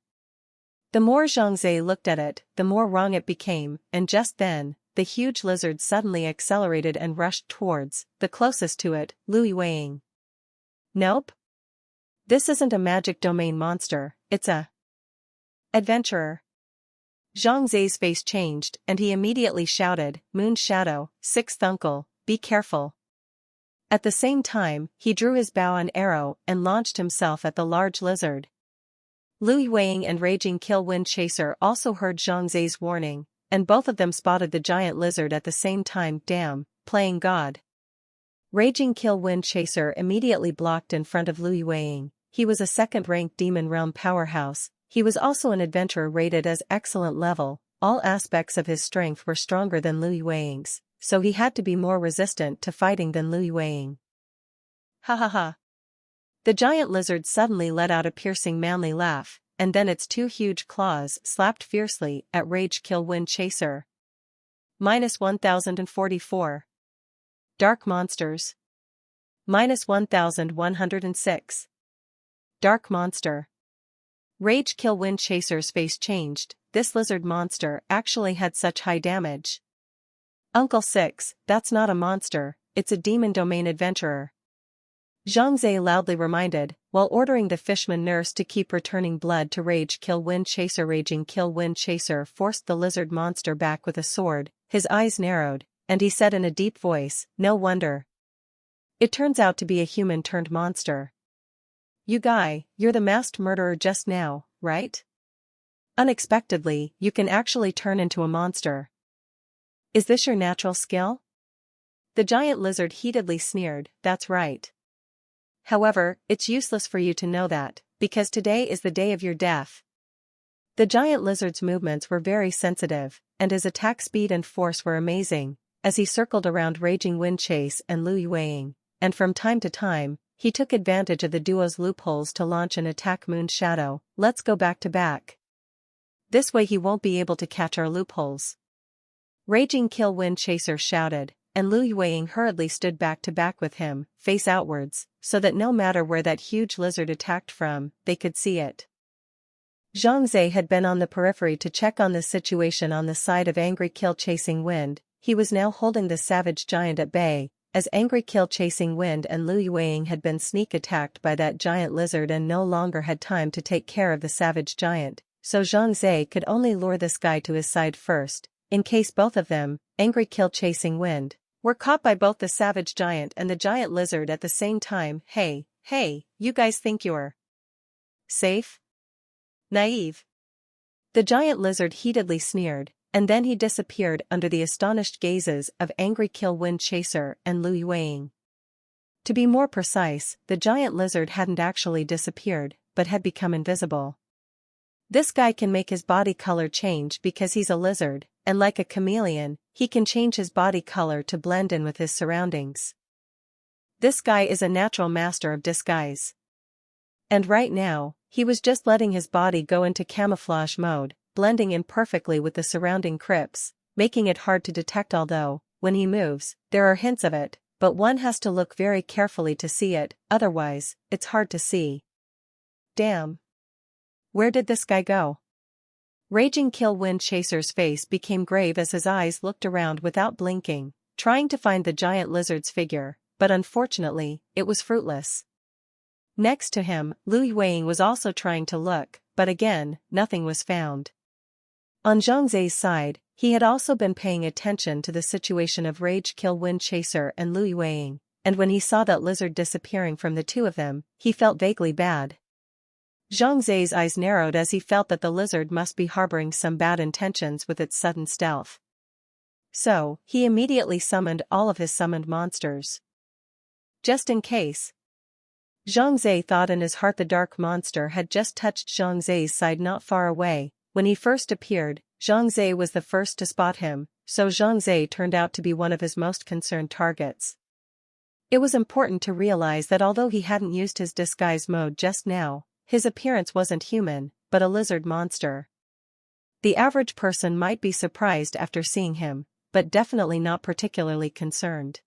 The more Zhang Zhe looked at it, the more wrong it became, and just then, the huge lizard suddenly accelerated and rushed towards, the closest to it, Lu Yuan. Nope. This isn't a magic domain monster, it's a adventurer. Zhang Zhe's face changed and he immediately shouted, Moon Shadow, sixth uncle, be careful. At the same time, he drew his bow and arrow and launched himself at the large lizard. Lu Yuan and Raging Kill Wind Chaser also heard Zhang Zhe's warning, and both of them spotted the giant lizard at the same time. Damn, playing God. Raging Kill Wind Chaser immediately blocked in front of Lu Yuan. He was a second-ranked Demon Realm powerhouse. He was also an adventurer rated as excellent level. All aspects of his strength were stronger than Lu Yuan's, so he had to be more resistant to fighting than Lu Yuan. Ha ha ha. The giant lizard suddenly let out a piercing manly laugh, and then its two huge claws slapped fiercely at Rage Kill Wind Chaser. -1044. Dark Monsters. -1106. Dark Monster. Rage Kill Wind Chaser's face changed. This lizard monster actually had such high damage. Uncle Six, that's not a monster, it's a demon domain adventurer. Zhang Zhe loudly reminded, while ordering the fishman nurse to keep returning blood to Rage Kill Wind Chaser. Raging Kill Wind Chaser forced the lizard monster back with a sword, his eyes narrowed, and he said in a deep voice, no wonder. It turns out to be a human-turned-monster. You guy, you're the masked murderer just now, right? Unexpectedly, you can actually turn into a monster. Is this your natural skill? The giant lizard heatedly sneered, that's right. However, it's useless for you to know that, because today is the day of your death. The giant lizard's movements were very sensitive, and his attack speed and force were amazing, as he circled around Raging Wind Chase and Lu Yuan, and from time to time, he took advantage of the duo's loopholes to launch an attack. Moon Shadow, let's go back to back. This way he won't be able to catch our loopholes. Raging Kill Wind Chaser shouted, and Lu Yuan hurriedly stood back to back with him, face outwards, so that no matter where that huge lizard attacked from, they could see it. Zhang Zhe had been on the periphery to check on the situation on the side of Angry Kill Chasing Wind. He was now holding the savage giant at bay, as Angry Kill Chasing Wind and Lu Yuan had been sneak attacked by that giant lizard and no longer had time to take care of the savage giant, so Zhang Zhe could only lure this guy to his side first, in case both of them, Angry Kill Chasing Wind, were caught by both the savage giant and the giant lizard at the same time. Hey, you guys think you're safe? Naive. The giant lizard heatedly sneered, and then he disappeared under the astonished gazes of Angry Kill Wind Chaser and Lu Yuan. To be more precise, the giant lizard hadn't actually disappeared, but had become invisible. This guy can make his body color change because he's a lizard, and like a chameleon, he can change his body color to blend in with his surroundings. This guy is a natural master of disguise. And right now, He was just letting his body go into camouflage mode, blending in perfectly with the surrounding crypts, making it hard to detect although, when he moves, there are hints of it, but one has to look very carefully to see it, otherwise, it's hard to see. Damn. Where did this guy go? Raging Kill Wind Chaser's face became grave as his eyes looked around without blinking, trying to find the giant lizard's figure, but unfortunately, it was fruitless. Next to him, Lu Yueying was also trying to look, but again, nothing was found. On Zhang Zai's side, he had also been paying attention to the situation of Rage Kill Wind Chaser and Lu Yueying, and when he saw that lizard disappearing from the two of them, he felt vaguely bad. Zhang Zai's eyes narrowed as he felt that the lizard must be harboring some bad intentions with its sudden stealth. So, he immediately summoned all of his summoned monsters. Just in case. Zhang Zai thought in his heart the dark monster had just touched Zhang Zai's side not far away. When he first appeared, Zhang Zai was the first to spot him, so Zhang Zai turned out to be one of his most concerned targets. It was important to realize that although he hadn't used his disguise mode just now, his appearance wasn't human, but a lizard monster. The average person might be surprised after seeing him, but definitely not particularly concerned.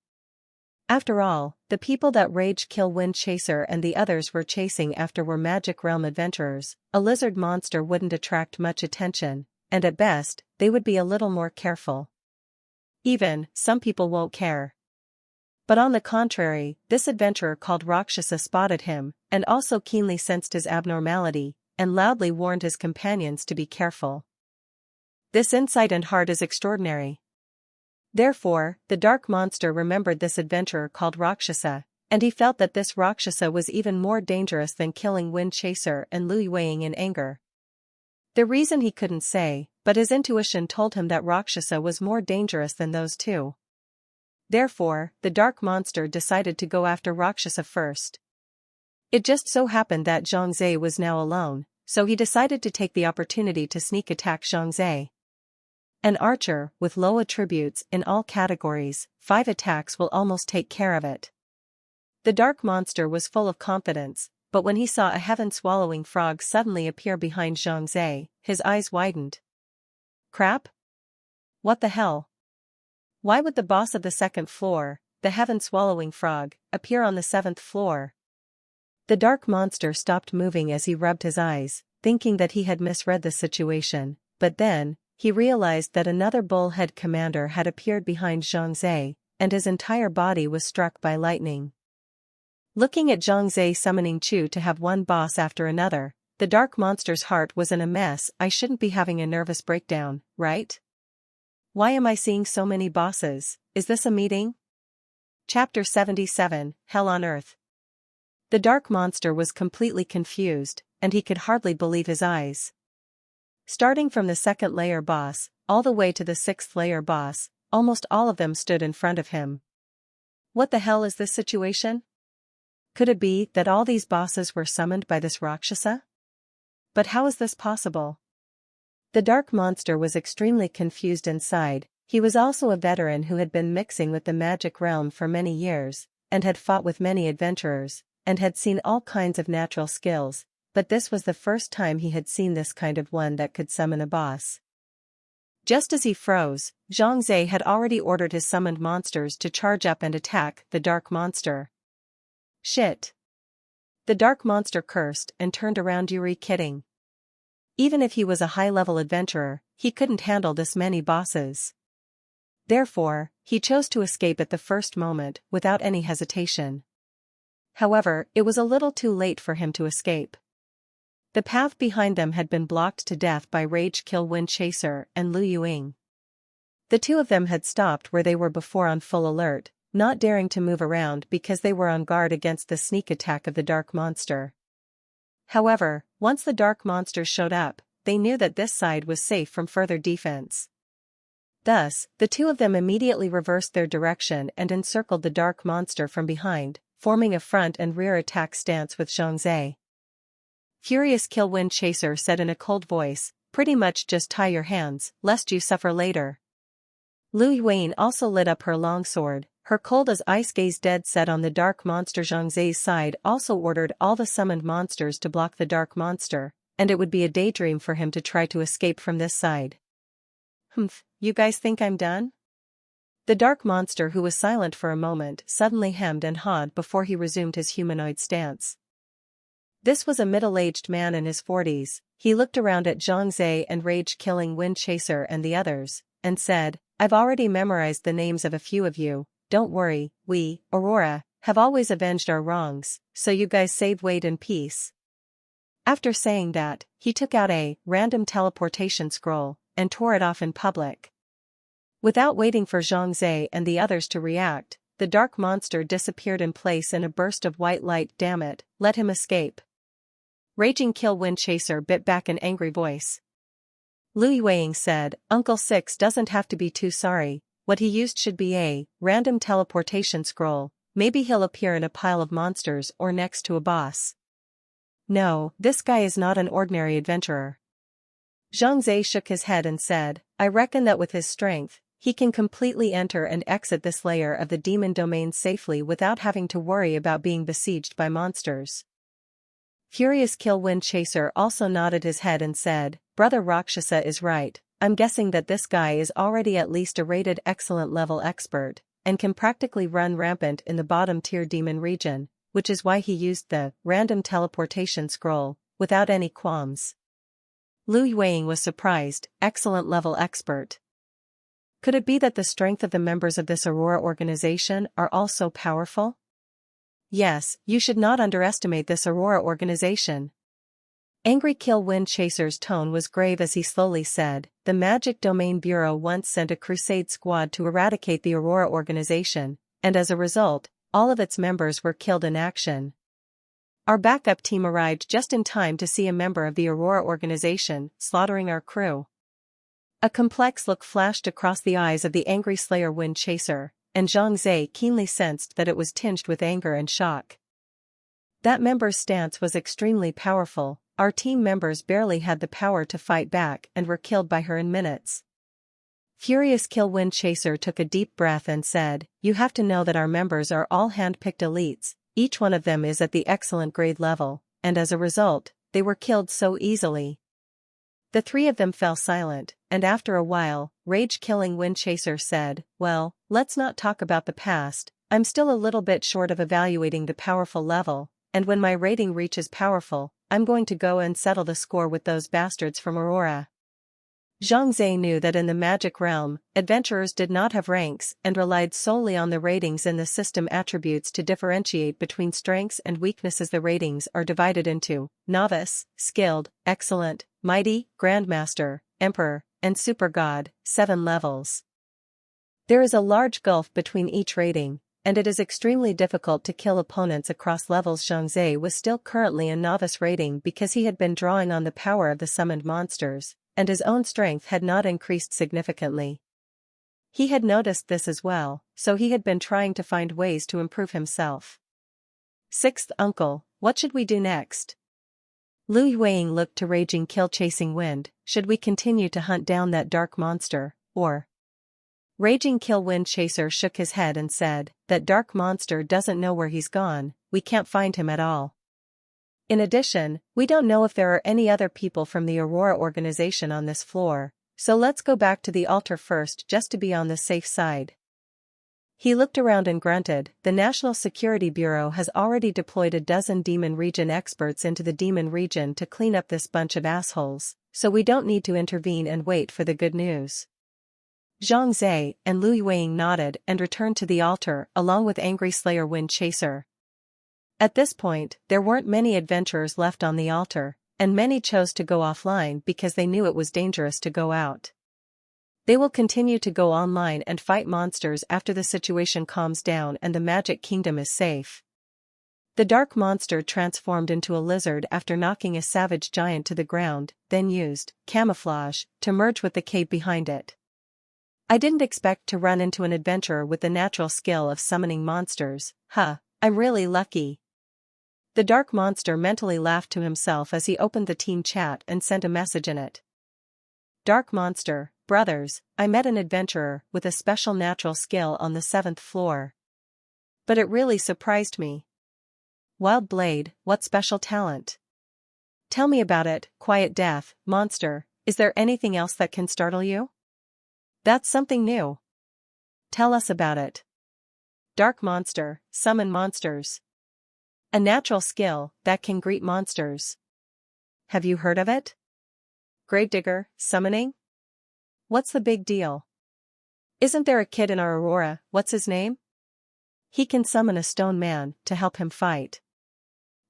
After all, the people that Rage Kill Wind Chaser and the others were chasing after were Magic Realm adventurers. A lizard monster wouldn't attract much attention, and at best, they would be a little more careful. Even, some people won't care. But on the contrary, this adventurer called Rakshasa spotted him, and also keenly sensed his abnormality, and loudly warned his companions to be careful. This insight and heart is extraordinary. Therefore, the dark monster remembered this adventurer called Rakshasa, and he felt that this Rakshasa was even more dangerous than killing Wind Chaser and Lu Yueying in anger. The reason he couldn't say, but his intuition told him that Rakshasa was more dangerous than those two. Therefore, the dark monster decided to go after Rakshasa first. It just so happened that Zhang Zai was now alone, so he decided to take the opportunity to sneak attack Zhang Zai. An archer, with low attributes in all categories, 5 attacks will almost take care of it. The dark monster was full of confidence, but when he saw a heaven-swallowing frog suddenly appear behind Zhang Zai, his eyes widened. Crap? What the hell? Why would the boss of the 2nd floor, the heaven-swallowing frog, appear on the 7th floor? The dark monster stopped moving as he rubbed his eyes, thinking that he had misread the situation, but then, he realized that another bullhead commander had appeared behind Zhang Zai, and his entire body was struck by lightning. Looking at Zhang Zai summoning Chu to have one boss after another, the dark monster's heart was in a mess. I shouldn't be having a nervous breakdown, right? Why am I seeing so many bosses? Is this a meeting? Chapter 77, Hell on Earth. The dark monster was completely confused, and he could hardly believe his eyes. Starting from the 2nd layer boss, all the way to the 6th layer boss, almost all of them stood in front of him. What the hell is this situation? Could it be that all these bosses were summoned by this Rakshasa? But how is this possible? The dark monster was extremely confused inside. He was also a veteran who had been mixing with the magic realm for many years, and had fought with many adventurers, and had seen all kinds of natural skills, but this was the first time he had seen this kind of one that could summon a boss. Just as he froze, Zhang Zai had already ordered his summoned monsters to charge up and attack the dark monster. Shit. The dark monster cursed and turned around. You're kidding. Even if he was a high-level adventurer, he couldn't handle this many bosses. Therefore, he chose to escape at the first moment, without any hesitation. However, it was a little too late for him to escape. The path behind them had been blocked to death by Rage Kill Wind Chaser and Lu Yueying. The two of them had stopped where they were before on full alert, not daring to move around because they were on guard against the sneak attack of the dark monster. However, once the dark monster showed up, they knew that this side was safe from further defense. Thus, the two of them immediately reversed their direction and encircled the dark monster from behind, forming a front and rear attack stance with Zhang Zai. Furious Kill Wind Chaser said in a cold voice, "Pretty much just tie your hands, lest you suffer later." Lu Yueying also lit up her longsword, Her cold-as-ice gaze dead set on the dark monster. Zhang Zai's side also ordered all the summoned monsters to block the dark monster, and it would be a daydream for him to try to escape from this side. "Humph, you guys think I'm done?" The dark monster, who was silent for a moment, suddenly hemmed and hawed before he resumed his humanoid stance. This was a middle-aged man in his 40s. He looked around at Zhang Zai and rage-killing Wind Chaser and the others, and said, "I've already memorized the names of a few of you. Don't worry, we, Aurora, have always avenged our wrongs, so you guys save wait in peace." After saying that, he took out a random teleportation scroll and tore it off in public. Without waiting for Zhang Zai and the others to react, the dark monster disappeared in place in a burst of white light. "Damn it, let him escape." Raging Kill Wind Chaser bit back an angry voice. Lu Yueying said, "Uncle Six doesn't have to be too sorry. What he used should be a random teleportation scroll. Maybe he'll appear in a pile of monsters or next to a boss." "No, this guy is not an ordinary adventurer." Zhang Zai shook his head and said, "I reckon that with his strength, he can completely enter and exit this layer of the demon domain safely without having to worry about being besieged by monsters." Furious Kill Wind Chaser also nodded his head and said, "Brother Rakshasa is right. I'm guessing that this guy is already at least a rated excellent level expert, and can practically run rampant in the bottom tier demon region, which is why he used the random teleportation scroll, without any qualms." Lu Yueying was surprised. Excellent level expert. Could it be that the strength of the members of this Aurora organization are all so powerful? Yes, you should not underestimate this Aurora organization. Angry Kill Wind Chaser's tone was grave as he slowly said, "The Magic Domain Bureau once sent a crusade squad to eradicate the Aurora organization, and as a result, all of its members were killed in action. Our backup team arrived just in time to see a member of the Aurora organization slaughtering our crew." A complex look flashed across the eyes of the angry Slayer Wind Chaser, and Zhang Zai keenly sensed that it was tinged with anger and shock. That member's stance was extremely powerful. Our team members barely had the power to fight back and were killed by her in minutes. Furious Kill Wind Chaser took a deep breath and said, "You have to know that our members are all hand-picked elites, each one of them is at the excellent grade level, and as a result, they were killed so easily." The three of them fell silent, and after a while, Rage-Killing Wind Chaser said, "Well, let's not talk about the past. I'm still a little bit short of evaluating the powerful level, and when my rating reaches powerful, I'm going to go and settle the score with those bastards from Aurora." Zhang Zai knew that in the magic realm, adventurers did not have ranks and relied solely on the ratings in the system attributes to differentiate between strengths and weaknesses. The ratings are divided into novice, skilled, excellent, mighty, grandmaster, emperor, and super god, 7 levels. There is a large gulf between each rating, and it is extremely difficult to kill opponents across levels. Zhang Zai was still currently a novice rating because he had been drawing on the power of the summoned monsters, and his own strength had not increased significantly. He had noticed this as well, so he had been trying to find ways to improve himself. "Sixth uncle, what should we do next?" Lu Yueying looked to Raging Kill Chasing Wind. "Should we continue to hunt down that dark monster, or?" Raging Kill Wind Chaser shook his head and said, "That dark monster doesn't know where he's gone. We can't find him at all. In addition, we don't know if there are any other people from the Aurora organization on this floor, so let's go back to the altar first just to be on the safe side." He looked around and grunted. "The National Security Bureau has already deployed a dozen Demon Region experts into the Demon Region to clean up this bunch of assholes, so we don't need to intervene and wait for the good news." Zhang Zai and Lu Yueying nodded and returned to the altar along with Angry Slayer Wind Chaser. At this point, there weren't many adventurers left on the altar, and many chose to go offline because they knew it was dangerous to go out. They will continue to go online and fight monsters after the situation calms down and the Magic Kingdom is safe. The dark monster transformed into a lizard after knocking a savage giant to the ground, then used camouflage to merge with the cave behind it. "I didn't expect to run into an adventurer with the natural skill of summoning monsters. I'm really lucky." The dark monster mentally laughed to himself as he opened the team chat and sent a message in it. "Dark monster, brothers, I met an adventurer with a special natural skill on the 7th floor. But it really surprised me. Wild Blade, what special talent? Tell me about it. Quiet Death, monster, is there anything else that can startle you? That's something new. Tell us about it. Dark Monster, summon monsters. A natural skill that can greet monsters. Have you heard of it? Gravedigger, summoning? What's the big deal? Isn't there a kid in our Aurora, what's his name? He can summon a stone man to help him fight.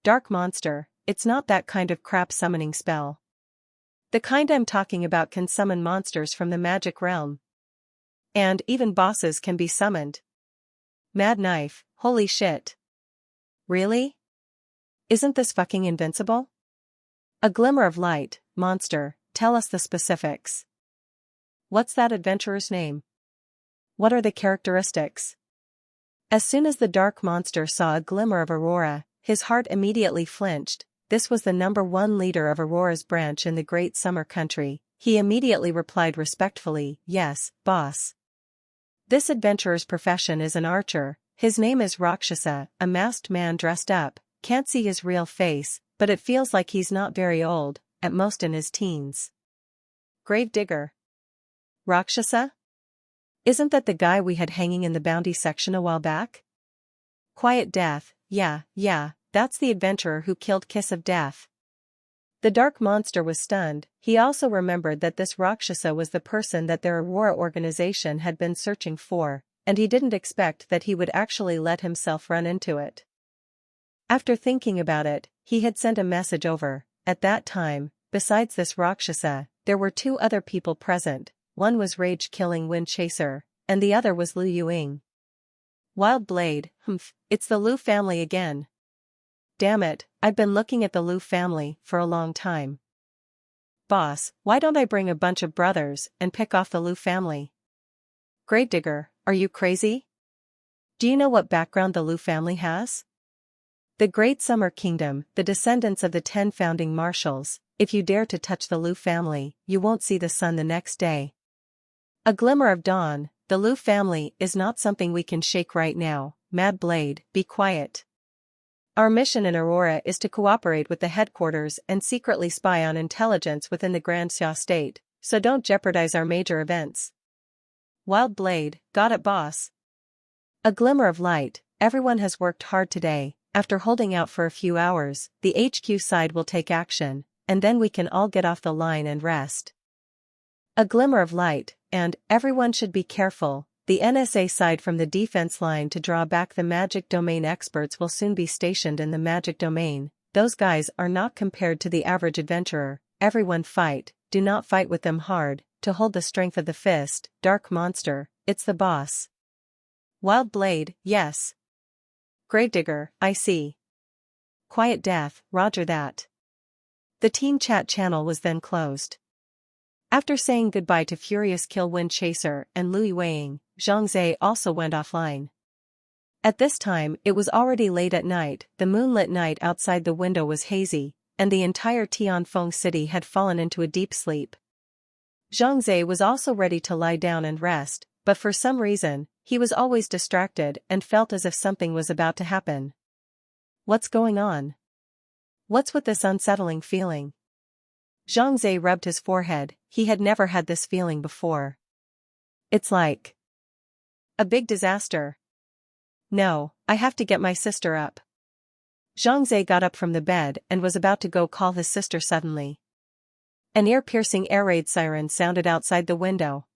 Dark Monster, it's not that kind of crap summoning spell. The kind I'm talking about can summon monsters from the magic realm. And even bosses can be summoned. Mad Knife, holy shit. Really? Isn't this fucking invincible? A Glimmer of Light, monster, tell us the specifics. What's that adventurer's name? What are the characteristics? As soon as the dark monster saw a glimmer of Aurora, his heart immediately flinched. This was the #1 leader of Aurora's branch in the Great Summer Country. He immediately replied respectfully, yes, boss. This adventurer's profession is an archer. His name is Rakshasa, a masked man dressed up. Can't see his real face, but it feels like he's not very old, at most in his teens. Gravedigger. Rakshasa? Isn't that the guy we had hanging in the bounty section a while back? Quiet Death, yeah, that's the adventurer who killed Kiss of Death. The dark monster was stunned. He also remembered that this Rakshasa was the person that their Aurora organization had been searching for, and he didn't expect that he would actually let himself run into it. After thinking about it, he had sent a message over. At that time, besides this Rakshasa, there were 2 other people present. One was rage-killing Wind Chaser, and the other was Lu Yuing. Wild Blade, it's the Lu family again. Damn it, I've been looking at the Lu family for a long time. Boss, why don't I bring a bunch of brothers and pick off the Lu family? Gravedigger, are you crazy? Do you know what background the Lu family has? The Great Summer Kingdom, the descendants of the 10 founding marshals. If you dare to touch the Lu family, you won't see the sun the next day. A Glimmer of Dawn, the Lu family is not something we can shake right now. Mad Blade, be quiet. Our mission in Aurora is to cooperate with the headquarters and secretly spy on intelligence within the Grand Xia state, so don't jeopardize our major events. Wild Blade, got it boss. A Glimmer of Light, everyone has worked hard today. After holding out for a few hours, the HQ side will take action, and then we can all get off the line and rest. A Glimmer of Light, and everyone should be careful. The NSA side from the defense line to draw back the magic domain experts will soon be stationed in the magic domain. Those guys are not compared to the average adventurer. Everyone fight, do not fight with them hard, to hold the strength of the fist. Dark Monster, it's the boss. Wild Blade, yes. Gravedigger, I see. Quiet Death, roger that. The team chat channel was then closed. After saying goodbye to Furious Kill Wind Chaser and Lu Yuing, Zhang Zhe also went offline. At this time, it was already late at night. The moonlit night outside the window was hazy, and the entire Tianfeng city had fallen into a deep sleep. Zhang Zhe was also ready to lie down and rest, but for some reason, he was always distracted and felt as if something was about to happen. What's going on? What's with this unsettling feeling? Zhang Zhe rubbed his forehead. He had never had this feeling before. It's like a big disaster. No, I have to get my sister up. Zhang Zhe got up from the bed and was about to go call his sister suddenly. An ear-piercing air raid siren sounded outside the window.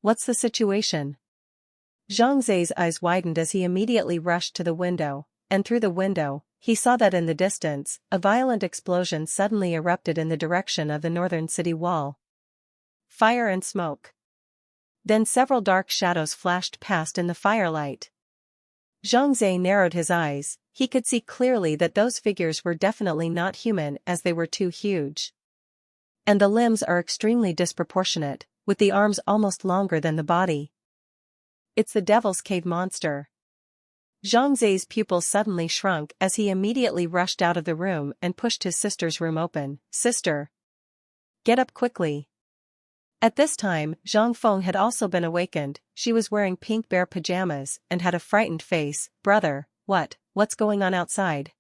What's the situation? Zhang Zhe's eyes widened as he immediately rushed to the window, and through the window, he saw that in the distance, a violent explosion suddenly erupted in the direction of the northern city wall. Fire and smoke. Then several dark shadows flashed past in the firelight. Zhang Zhe narrowed his eyes. He could see clearly that those figures were definitely not human as they were too huge. And the limbs are extremely disproportionate, with the arms almost longer than the body. It's the Devil's Cave monster. Zhang Zhe's pupils suddenly shrunk as he immediately rushed out of the room and pushed his sister's room open. Sister! Get up quickly! At this time, Zhang Feng had also been awakened. She was wearing pink bear pajamas and had a frightened face. "Brother, what's going on outside?"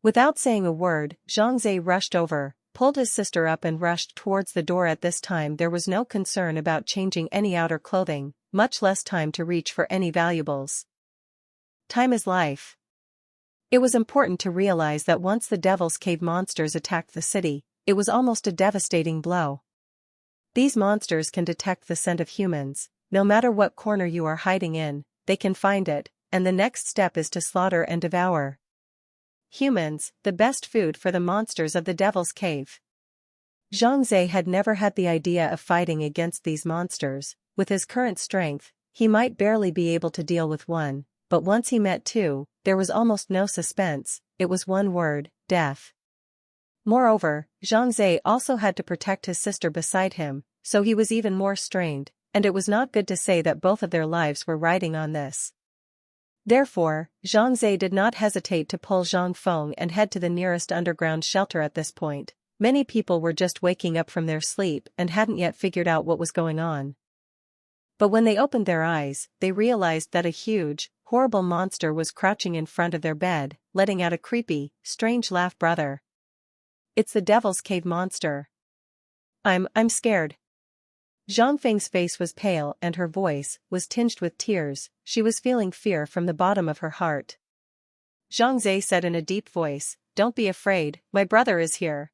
Without saying a word, Zhang Zhe rushed over, pulled his sister up and rushed towards the door. At this time there was no concern about changing any outer clothing, much less time to reach for any valuables. Time is life. It was important to realize that once the Devil's Cave monsters attacked the city, it was almost a devastating blow. These monsters can detect the scent of humans. No matter what corner you are hiding in, they can find it, and the next step is to slaughter and devour humans, the best food for the monsters of the Devil's Cave. Zhang Zhe had never had the idea of fighting against these monsters. With his current strength, he might barely be able to deal with one, but once he met two, there was almost no suspense. It was one word: death. Moreover, Zhang Zhe also had to protect his sister beside him, so he was even more strained, and it was not good to say that both of their lives were riding on this. Therefore, Zhang Zhe did not hesitate to pull Zhang Feng and head to the nearest underground shelter. At this point, many people were just waking up from their sleep and hadn't yet figured out what was going on. But when they opened their eyes, they realized that a huge, horrible monster was crouching in front of their bed, letting out a creepy, strange laugh. "Brother. It's the Devil's Cave monster. I'm scared." Zhang Feng's face was pale and her voice was tinged with tears. She was feeling fear from the bottom of her heart. Zhang Zhe said in a deep voice, "Don't be afraid, my brother is here.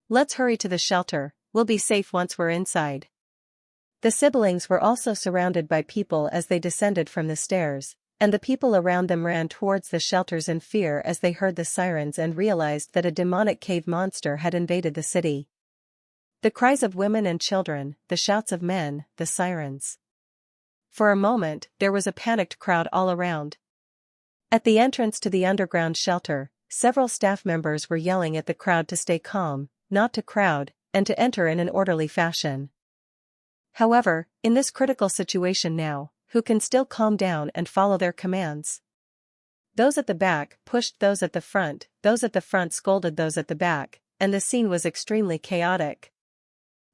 Let's hurry to the shelter, we'll be safe once we're inside." The siblings were also surrounded by people as they descended from the stairs, and the people around them ran towards the shelters in fear as they heard the sirens and realized that a demonic cave monster had invaded the city. The cries of women and children, the shouts of men, the sirens. For a moment, there was a panicked crowd all around. At the entrance to the underground shelter, several staff members were yelling at the crowd to stay calm, not to crowd, and to enter in an orderly fashion. However, in this critical situation now, who can still calm down and follow their commands? Those at the back pushed those at the front scolded those at the back, and the scene was extremely chaotic.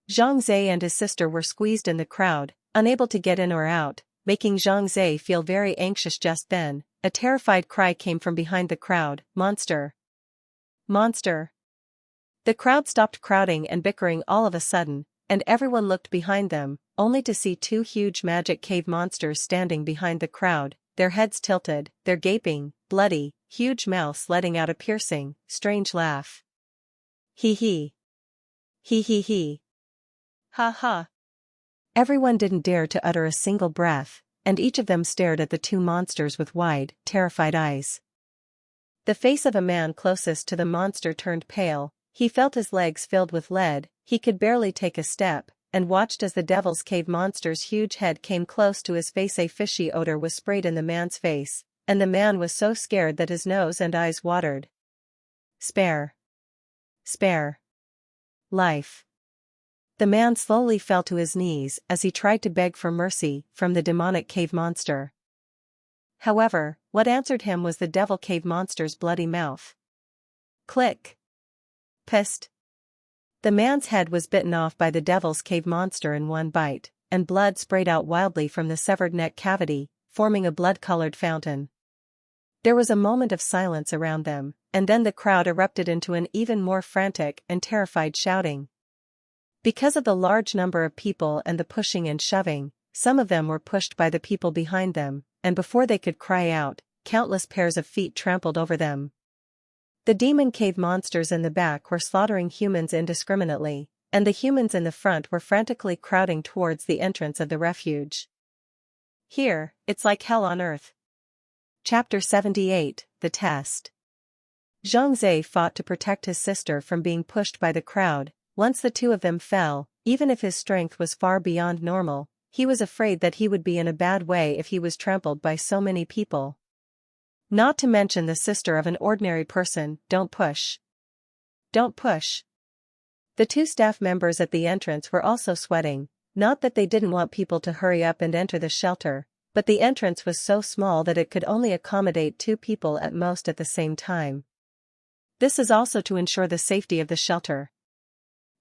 Zhang Zhe and his sister were squeezed in the crowd, unable to get in or out, making Zhang Zhe feel very anxious. Just then, a terrified cry came from behind the crowd: "Monster! Monster!" The crowd stopped crowding and bickering all of a sudden, and everyone looked behind them, only to see two huge magic cave monsters standing behind the crowd, their heads tilted, their gaping, bloody, huge mouths letting out a piercing, strange laugh. "Hee hee. Hee hee hee. Ha ha." Everyone didn't dare to utter a single breath, and each of them stared at the two monsters with wide, terrified eyes. The face of a man closest to the monster turned pale. He felt his legs filled with lead, he could barely take a step, and watched as the Devil's Cave monster's huge head came close to his face. A fishy odor was sprayed in the man's face, and the man was so scared that his nose and eyes watered. Spare. Spare. Life. The man slowly fell to his knees as he tried to beg for mercy from the demonic cave monster. However, what answered him was the Devil Cave monster's bloody mouth. Click. Pissed. The man's head was bitten off by the Devil's Cave monster in one bite, and blood sprayed out wildly from the severed neck cavity, forming a blood-colored fountain. There was a moment of silence around them, and then the crowd erupted into an even more frantic and terrified shouting. Because of the large number of people and the pushing and shoving, some of them were pushed by the people behind them, and before they could cry out, countless pairs of feet trampled over them. The demon cave monsters in the back were slaughtering humans indiscriminately, and the humans in the front were frantically crowding towards the entrance of the refuge. Here, it's like hell on earth. Chapter 78, The Test. Zhang Zhe fought to protect his sister from being pushed by the crowd. Once the two of them fell, even if his strength was far beyond normal, he was afraid that he would be in a bad way if he was trampled by so many people. Not to mention the sister of an ordinary person. Don't push. Don't push. The two staff members at the entrance were also sweating, not that they didn't want people to hurry up and enter the shelter, but the entrance was so small that it could only accommodate two people at most at the same time. This is also to ensure the safety of the shelter.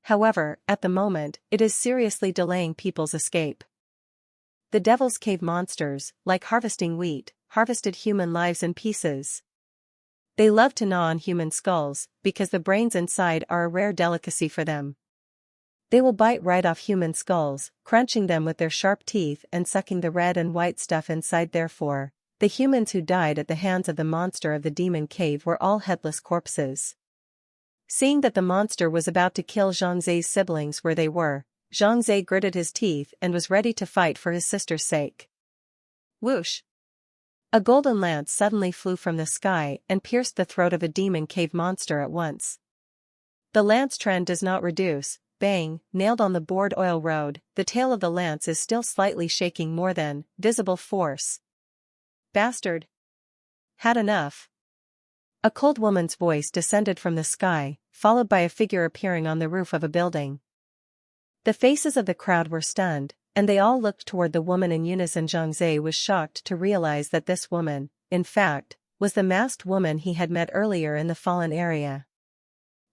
However, at the moment, it is seriously delaying people's escape. The Devil's Cave monsters, like harvesting wheat, harvested human lives in pieces. They love to gnaw on human skulls, because the brains inside are a rare delicacy for them. They will bite right off human skulls, crunching them with their sharp teeth and sucking the red and white stuff inside. Therefore, the humans who died at the hands of the monster of the demon cave were all headless corpses. Seeing that the monster was about to kill Zhang Zai's siblings where they were, Zhang Zai gritted his teeth and was ready to fight for his sister's sake. Whoosh! A golden lance suddenly flew from the sky and pierced the throat of a demon cave monster at once. The lance trend does not reduce. Bang, nailed on the bored oil road, the tail of the lance is still slightly shaking more than visible force. Bastard! Had enough. A cold woman's voice descended from the sky, followed by a figure appearing on the roof of a building. The faces of the crowd were stunned, and they all looked toward the woman in unison. Zhang Zai was shocked to realize that this woman, in fact, was the masked woman he had met earlier in the fallen area.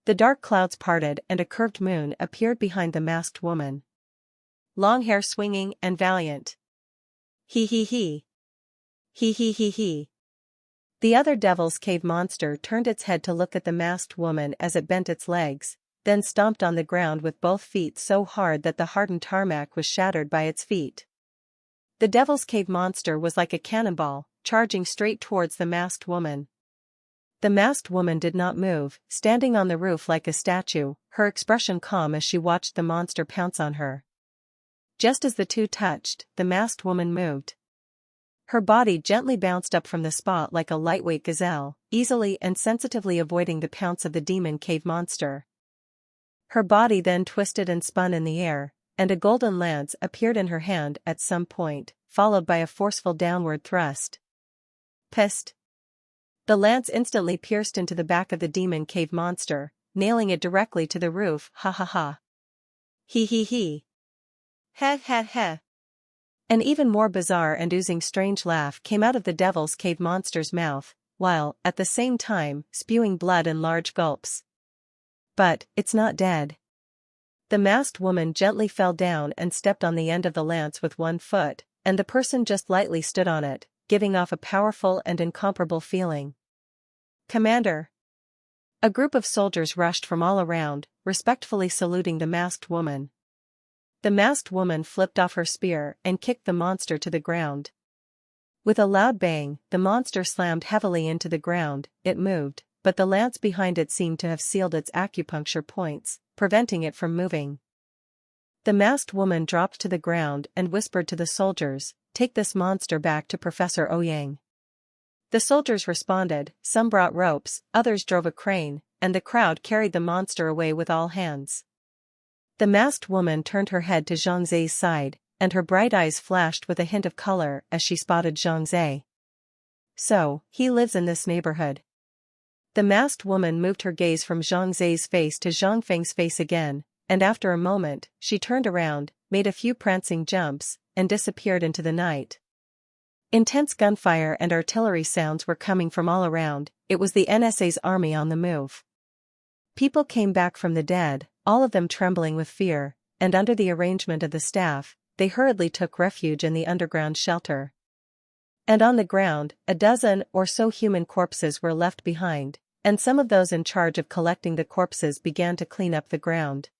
The dark clouds parted and a curved moon appeared behind the masked woman. Long hair swinging and valiant. He he he. He he he he. The other Devil's Cave monster turned its head to look at the masked woman as it bent its legs, then stomped on the ground with both feet so hard that the hardened tarmac was shattered by its feet. The Devil's Cave monster was like a cannonball, charging straight towards the masked woman. The masked woman did not move, standing on the roof like a statue, her expression calm as she watched the monster pounce on her. Just as the two touched, the masked woman moved. Her body gently bounced up from the spot like a lightweight gazelle, easily and sensitively avoiding the pounce of the demon cave monster. Her body then twisted and spun in the air, and a golden lance appeared in her hand at some point, followed by a forceful downward thrust. Pissed. The lance instantly pierced into the back of the demon cave monster, nailing it directly to the roof. Ha ha ha. He he he. Heh heh heh. An even more bizarre and oozing strange laugh came out of the Devil's Cave monster's mouth, while, at the same time, spewing blood in large gulps. But, it's not dead. The masked woman gently fell down and stepped on the end of the lance with one foot, and the person just lightly stood on it, giving off a powerful and incomparable feeling. Commander! A group of soldiers rushed from all around, respectfully saluting the masked woman. The masked woman flipped off her spear and kicked the monster to the ground. With a loud bang, the monster slammed heavily into the ground. It moved, but the lance behind it seemed to have sealed its acupuncture points, preventing it from moving. The masked woman dropped to the ground and whispered to the soldiers, "Take this monster back to Professor Ouyang." The soldiers responded, some brought ropes, others drove a crane, and the crowd carried the monster away with all hands. The masked woman turned her head to Zhang Zai's side, and her bright eyes flashed with a hint of color as she spotted Zhang Zai. So, he lives in this neighborhood. The masked woman moved her gaze from Zhang Zai's face to Zhang Feng's face again, and after a moment, she turned around, made a few prancing jumps, and disappeared into the night. Intense gunfire and artillery sounds were coming from all around. It was the NSA's army on the move. People came back from the dead, all of them trembling with fear, and under the arrangement of the staff, they hurriedly took refuge in the underground shelter. And on the ground, a dozen or so human corpses were left behind, and some of those in charge of collecting the corpses began to clean up the ground.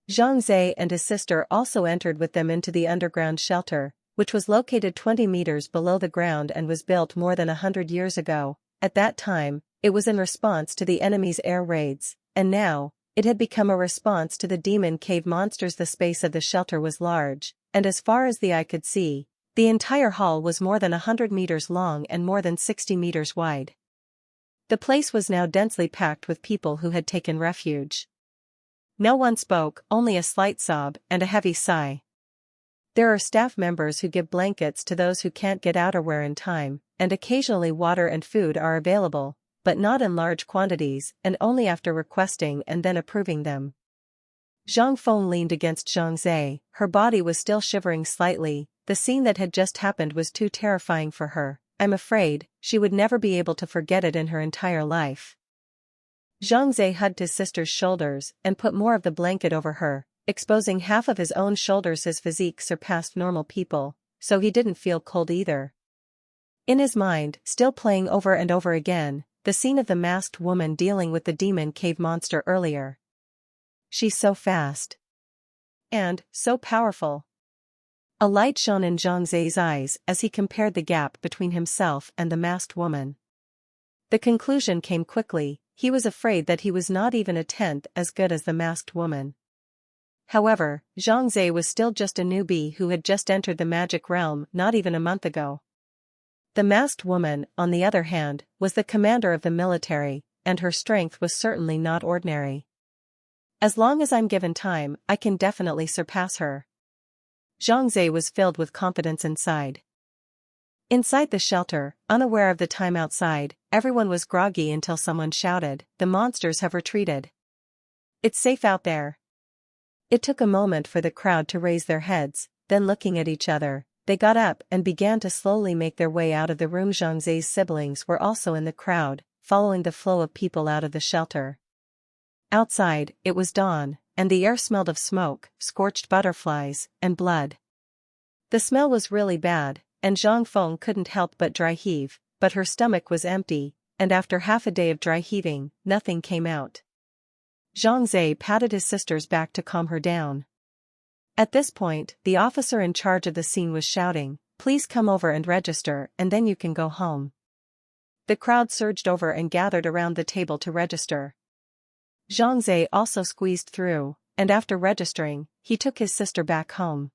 Zhang Zai and his sister also entered with them into the underground shelter, which was located 20 meters below the ground and was built more than 100 years ago. At that time, it was in response to the enemy's air raids, and now, it had become a response to the demon cave monsters. The space of the shelter was large, and as far as the eye could see, the entire hall was more than 100 meters long and more than 60 meters wide. The place was now densely packed with people who had taken refuge. No one spoke, only a slight sob and a heavy sigh. There are staff members who give blankets to those who can't get outerwear in time, and occasionally water and food are available, but not in large quantities and only after requesting and then approving them. Zhang Feng leaned against Zhang Zai, her body was still shivering slightly. The scene that had just happened was too terrifying for her. I'm afraid she would never be able to forget it in her entire life. Zhang Zhe hugged his sister's shoulders and put more of the blanket over her, exposing half of his own shoulders. His physique surpassed normal people, so he didn't feel cold either. In his mind, still playing over and over again, the scene of the masked woman dealing with the demon cave monster earlier. She's so fast. And so powerful. A light shone in Zhang Ze's eyes as he compared the gap between himself and the masked woman. The conclusion came quickly. He was afraid that he was not even a tenth as good as the masked woman. However, Zhang Ze was still just a newbie who had just entered the magic realm not even a month ago. The masked woman, on the other hand, was the commander of the military, and her strength was certainly not ordinary. As long as I'm given time, I can definitely surpass her. Zhang Ze was filled with confidence inside. Inside the shelter, unaware of the time outside, everyone was groggy until someone shouted, "The monsters have retreated. It's safe out there." It took a moment for the crowd to raise their heads, then looking at each other, they got up and began to slowly make their way out of the room. Zhang Ze's siblings were also in the crowd, following the flow of people out of the shelter. Outside, it was dawn, and the air smelled of smoke, scorched butterflies, and blood. The smell was really bad, and Zhang Feng couldn't help but dry heave, but her stomach was empty, and after half a day of dry heaving, nothing came out. Zhang Ze patted his sister's back to calm her down. At this point, the officer in charge of the scene was shouting, "Please come over and register, and then you can go home." The crowd surged over and gathered around the table to register. Zhang Ze also squeezed through, and after registering, he took his sister back home.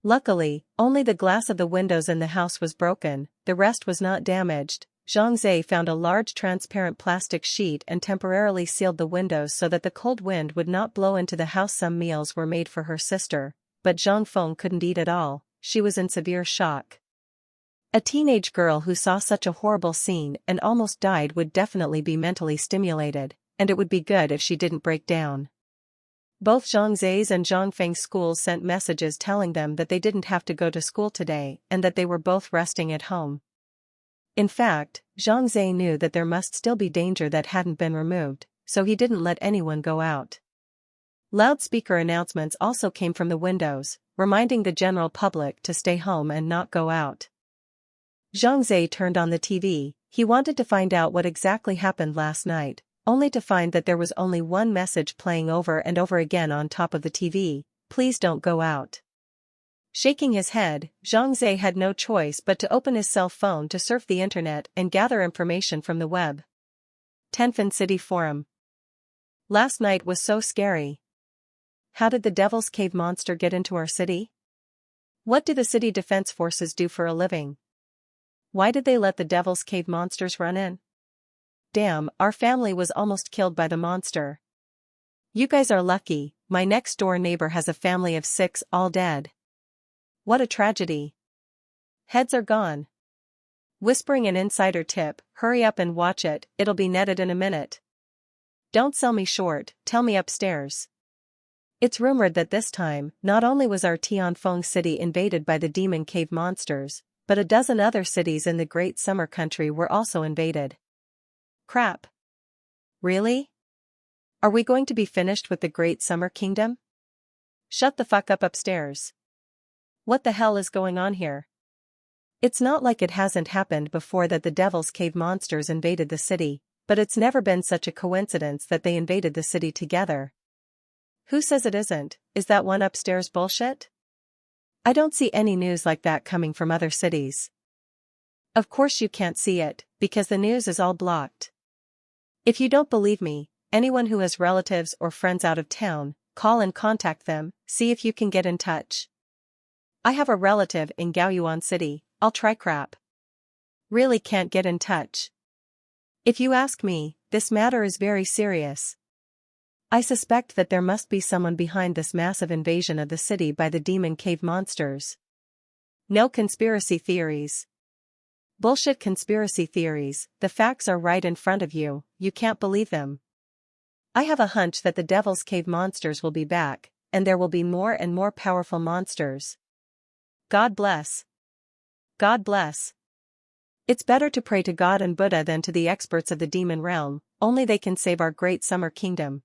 Luckily, only the glass of the windows in the house was broken, the rest was not damaged. Zhang Ze found a large transparent plastic sheet and temporarily sealed the windows so that the cold wind would not blow into the house. Some meals were made for her sister, but Zhang Feng couldn't eat at all. She was in severe shock. A teenage girl who saw such a horrible scene and almost died would definitely be mentally stimulated, and it would be good if she didn't break down. Both Zhang Ze's and Zhang Feng's schools sent messages telling them that they didn't have to go to school today and that they were both resting at home. In fact, Zhang Ze knew that there must still be danger that hadn't been removed, so he didn't let anyone go out. Loudspeaker announcements also came from the windows, reminding the general public to stay home and not go out. Zhang Ze turned on the TV. He wanted to find out what exactly happened last night, only to find that there was only one message playing over and over again on top of the TV: "Please don't go out." Shaking his head, Zhang Ze had no choice but to open his cell phone to surf the internet and gather information from the web. Tenfin City Forum. Last night was so scary. How did the Devil's Cave monster get into our city? What do the city defense forces do for a living? Why did they let the Devil's Cave monsters run in? Damn, our family was almost killed by the monster. You guys are lucky, my next door neighbor has a family of 6 all dead. What a tragedy. Heads are gone. Whispering an insider tip, hurry up and watch it, it'll be netted in a minute. Don't sell me short, tell me upstairs. It's rumored that this time, not only was our Tianfeng city invaded by the demon cave monsters, but a dozen other cities in the Great Summer Country were also invaded. Crap. Really? Are we going to be finished with the Great Summer Kingdom? Shut the fuck up upstairs. What the hell is going on here? It's not like it hasn't happened before that the Devil's Cave monsters invaded the city, but it's never been such a coincidence that they invaded the city together. Who says it isn't? Is that one upstairs bullshit? I don't see any news like that coming from other cities. Of course you can't see it, because the news is all blocked. If you don't believe me, anyone who has relatives or friends out of town, call and contact them, see if you can get in touch. I have a relative in Gaoyuan City, I'll try. Crap. Really can't get in touch. If you ask me, this matter is very serious. I suspect that there must be someone behind this massive invasion of the city by the demon cave monsters. No conspiracy theories. Bullshit conspiracy theories, the facts are right in front of you, you can't believe them. I have a hunch that the Devil's Cave monsters will be back, and there will be more and more powerful monsters. God bless. God bless. It's better to pray to God and Buddha than to the experts of the demon realm, only they can save our great summer kingdom.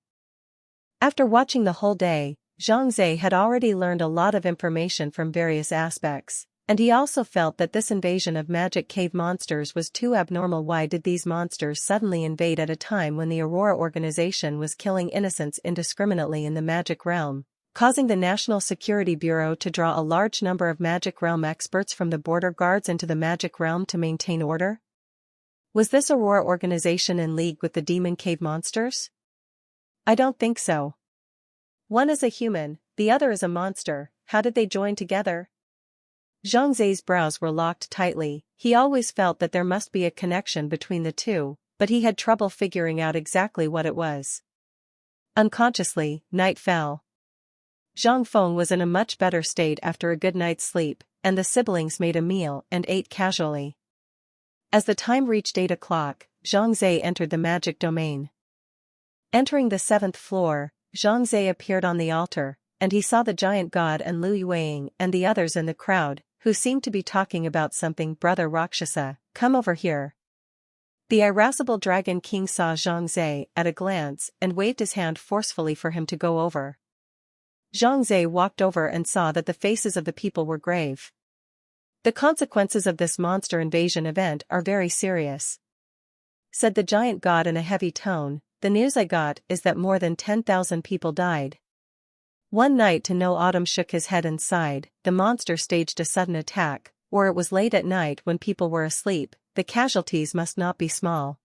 After watching the whole day, Zhang Zhe had already learned a lot of information from various aspects, and he also felt that this invasion of magic cave monsters was too abnormal. Why did these monsters suddenly invade at a time when the Aurora organization was killing innocents indiscriminately in the magic realm, causing the National Security Bureau to draw a large number of magic realm experts from the border guards into the magic realm to maintain order? Was this Aurora organization in league with the demon cave monsters? I don't think so. One is a human, the other is a monster. How did they join together? Zhang Zhe's brows were locked tightly. He always felt that there must be a connection between the two, but he had trouble figuring out exactly what it was. Unconsciously, night fell. Zhang Feng was in a much better state after a good night's sleep, and the siblings made a meal and ate casually. As the time reached 8 o'clock, Zhang Zhe entered the magic domain. Entering the 7th floor, Zhang Zhe appeared on the altar, and he saw the giant god and Lu Yueing and the others in the crowd, who seemed to be talking about something. Brother Rakshasa, come over here. The irascible Dragon King saw Zhang Zhe at a glance and waved his hand forcefully for him to go over. Zhang Zhe walked over and saw that the faces of the people were grave. The consequences of this monster invasion event are very serious, said the giant god in a heavy tone. The news I got is that more than 10,000 people died. One night to know. Autumn shook his head and sighed. The monster staged a sudden attack, or it was late at night when people were asleep. The casualties must not be small.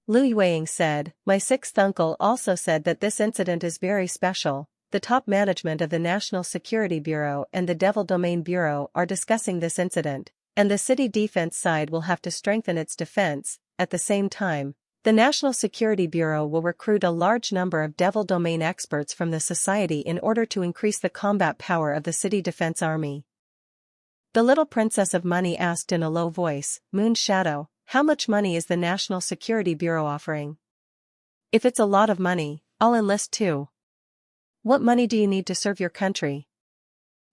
Lu Yueing said, my 6th uncle also said that this incident is very special. The top management of the National Security Bureau and the Devil Domain Bureau are discussing this incident, and the city defense side will have to strengthen its defense. At the same time, the National Security Bureau will recruit a large number of Devil Domain experts from the society in order to increase the combat power of the city defense army. The little princess of money asked in a low voice, Moon Shadow, how much money is the National Security Bureau offering? If it's a lot of money, I'll enlist too. What money do you need to serve your country?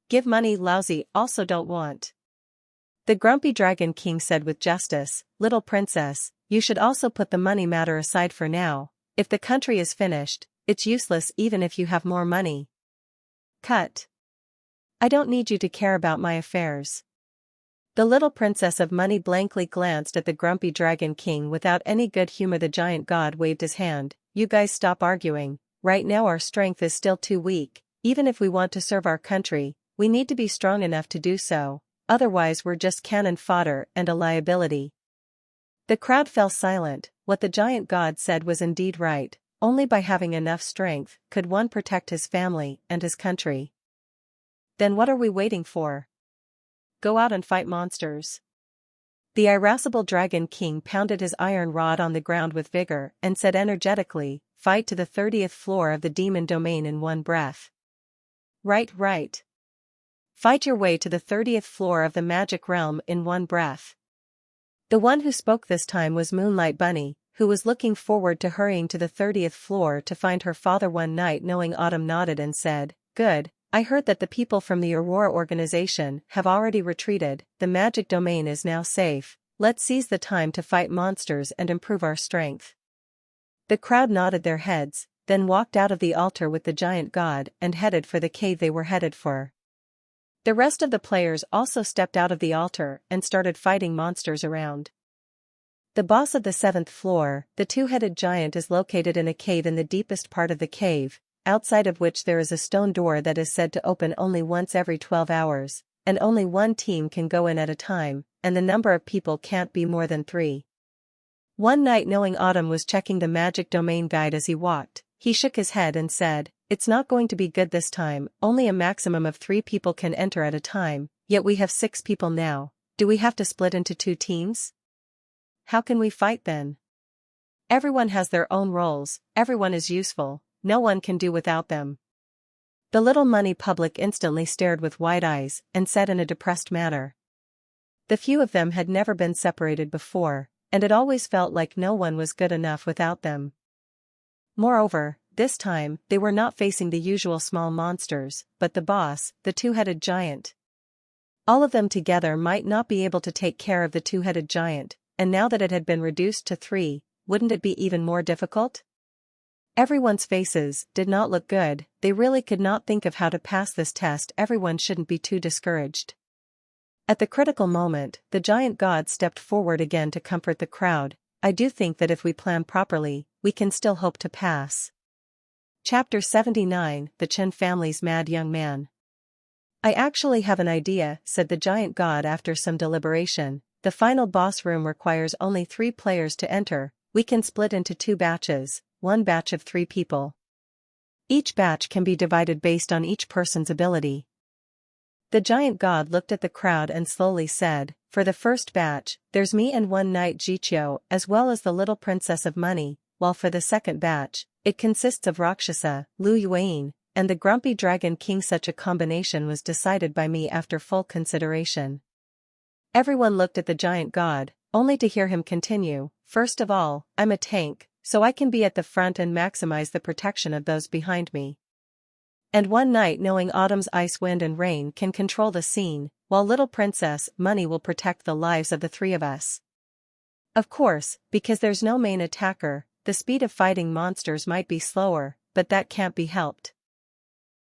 Give money, lousy, also don't want. The grumpy Dragon King said with justice, little princess, you should also put the money matter aside for now. If the country is finished, it's useless even if you have more money. Cut. I don't need you to care about my affairs. The little princess of money blankly glanced at the grumpy Dragon King without any good humor. The giant god waved his hand. You guys stop arguing. Right now our strength is still too weak. Even if we want to serve our country, we need to be strong enough to do so. Otherwise we're just cannon fodder and a liability. The crowd fell silent. What the giant god said was indeed right. Only by having enough strength could one protect his family and his country. Then what are we waiting for? Go out and fight monsters. The irascible Dragon King pounded his iron rod on the ground with vigor and said energetically, fight to the 30th floor of the demon domain in one breath. Right, right. Fight your way to the 30th floor of the magic realm in one breath. The one who spoke this time was Moonlight Bunny, who was looking forward to hurrying to the 30th floor to find her father one night. Knowing Autumn nodded and said, good, I heard that the people from the Aurora organization have already retreated. The magic domain is now safe. Let's seize the time to fight monsters and improve our strength. The crowd nodded their heads, then walked out of the altar with the giant god and headed for the cave they were headed for. The rest of the players also stepped out of the altar and started fighting monsters around. The boss of the 7th floor, the two-headed giant, is located in a cave in the deepest part of the cave, outside of which there is a stone door that is said to open only once every 12 hours, and only one team can go in at a time, and the number of people can't be more than 3. One night, knowing Autumn was checking the magic domain guide as he walked, he shook his head and said, it's not going to be good this time. Only a maximum of 3 people can enter at a time, yet we have 6 people now. Do we have to split into 2 teams? How can we fight then? Everyone has their own roles, everyone is useful, no one can do without them. The little money public instantly stared with wide eyes and said in a depressed manner. The few of them had never been separated before, and it always felt like no one was good enough without them. Moreover, this time, they were not facing the usual small monsters, but the boss, the two-headed giant. All of them together might not be able to take care of the two-headed giant, and now that it had been reduced to 3, wouldn't it be even more difficult? Everyone's faces did not look good, they really could not think of how to pass this test. Everyone shouldn't be too discouraged. At the critical moment, the giant god stepped forward again to comfort the crowd. I do think that if we plan properly, we can still hope to pass. Chapter 79, The Chen Family's Mad Young Man. I actually have an idea, said the giant god after some deliberation. The final boss room requires only 3 players to enter. We can split into 2 batches, 1 batch of 3 people. Each batch can be divided based on each person's ability. The giant god looked at the crowd and slowly said, for the first batch, there's me and 1 knight Jiqiu as well as the little princess of money, while for the second batch, it consists of Rakshasa, Lu Yuan, and the grumpy dragon king. Such a combination was decided by me after full consideration. Everyone looked at the giant god, only to hear him continue, first of all, I'm a tank, so I can be at the front and maximize the protection of those behind me. And 1 knight knowing autumn's ice, wind and rain can control the scene, while little princess money will protect the lives of the 3 of us. Of course, because there's no main attacker, the speed of fighting monsters might be slower, but that can't be helped.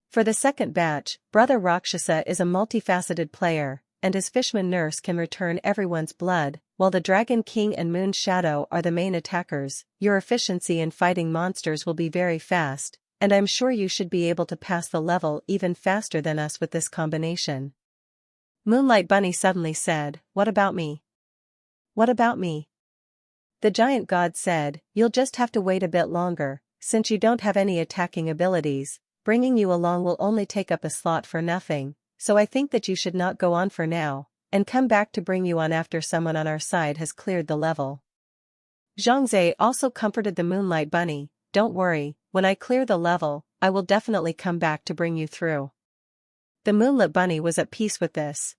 For the second batch, Brother Rakshasa is a multifaceted player, and his fishman nurse can return everyone's blood, while the Dragon King and Moon Shadow are the main attackers. Your efficiency in fighting monsters will be very fast, and I'm sure you should be able to pass the level even faster than us with this combination. Moonlight Bunny suddenly said, what about me? What about me? The giant god said, you'll just have to wait a bit longer, since you don't have any attacking abilities, bringing you along will only take up a slot for nothing. So I think that you should not go on for now, and come back to bring you on after someone on our side has cleared the level. Zhangzhe also comforted the Moonlight Bunny, don't worry, when I clear the level, I will definitely come back to bring you through. The Moonlit Bunny was at peace with this.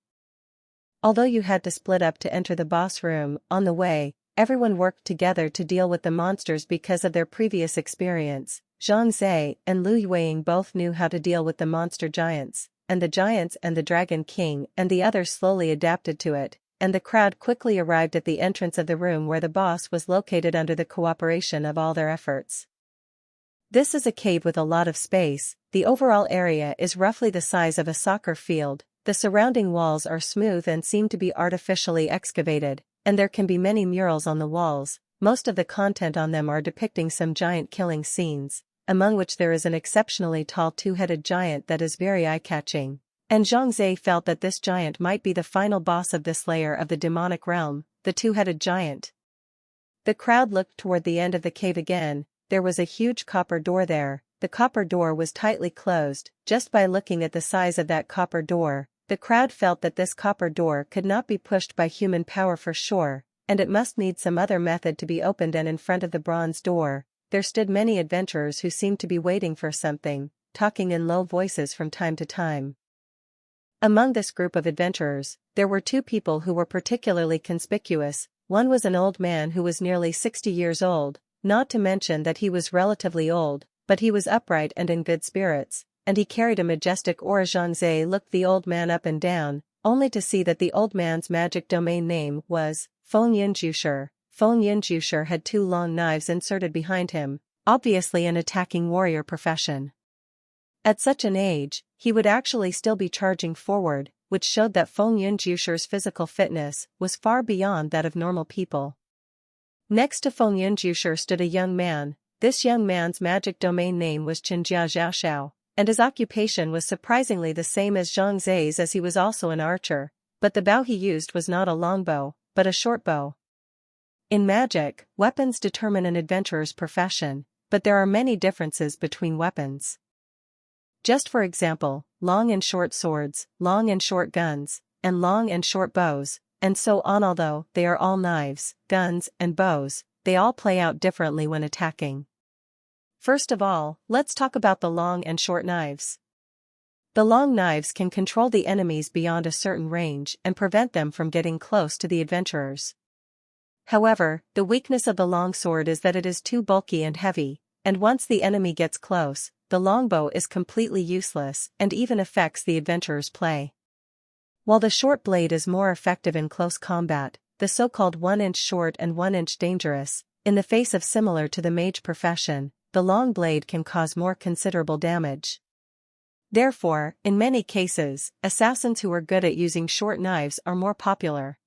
Although you had to split up to enter the boss room, on the way, everyone worked together to deal with the monsters because of their previous experience. Zhangzhe and Lu Yuang both knew how to deal with the monster giants, and the giants and the Dragon King and the others slowly adapted to it, and the crowd quickly arrived at the entrance of the room where the boss was located under the cooperation of all their efforts. This is a cave with a lot of space. The overall area is roughly the size of a soccer field, the surrounding walls are smooth and seem to be artificially excavated, and there can be many murals on the walls. Most of the content on them are depicting some giant killing scenes, among which there is an exceptionally tall 2-headed giant that is very eye-catching, and Zhangzhe felt that this giant might be the final boss of this layer of the demonic realm, the 2-headed giant. The crowd looked toward the end of the cave again. There was a huge copper door there. The copper door was tightly closed. Just by looking at the size of that copper door, the crowd felt that this copper door could not be pushed by human power for sure, and it must need some other method to be opened. And in front of the bronze door, there stood many adventurers who seemed to be waiting for something, talking in low voices from time to time. Among this group of adventurers, there were 2 people who were particularly conspicuous. One was an old man who was nearly 60 years old, not to mention that he was relatively old, but he was upright and in good spirits, and he carried a majestic aura. Zhangzhe looked the old man up and down, only to see that the old man's magic domain name was Feng Yinjushi. Feng Yinjushi had 2 long knives inserted behind him, obviously an attacking warrior profession. At such an age, he would actually still be charging forward, which showed that Feng Yinjushi's physical fitness was far beyond that of normal people. Next to Feng Yinjushi stood a young man. This young man's magic domain name was Qinjia Xiaoxiao, and his occupation was surprisingly the same as Zhangzhe's, as he was also an archer, but the bow he used was not a longbow, but a short bow. In magic, weapons determine an adventurer's profession, but there are many differences between weapons. Just for example, long and short swords, long and short guns, and long and short bows, and so on. Although they are all knives, guns, and bows, they all play out differently when attacking. First of all, let's talk about the long and short knives. The long knives can control the enemies beyond a certain range and prevent them from getting close to the adventurers. However, the weakness of the long sword is that it is too bulky and heavy, and once the enemy gets close, the longbow is completely useless and even affects the adventurer's play. While the short blade is more effective in close combat, the so-called 1-inch short and 1-inch dangerous, in the face of similar to the mage profession, the long blade can cause more considerable damage. Therefore, in many cases, assassins who are good at using short knives are more popular.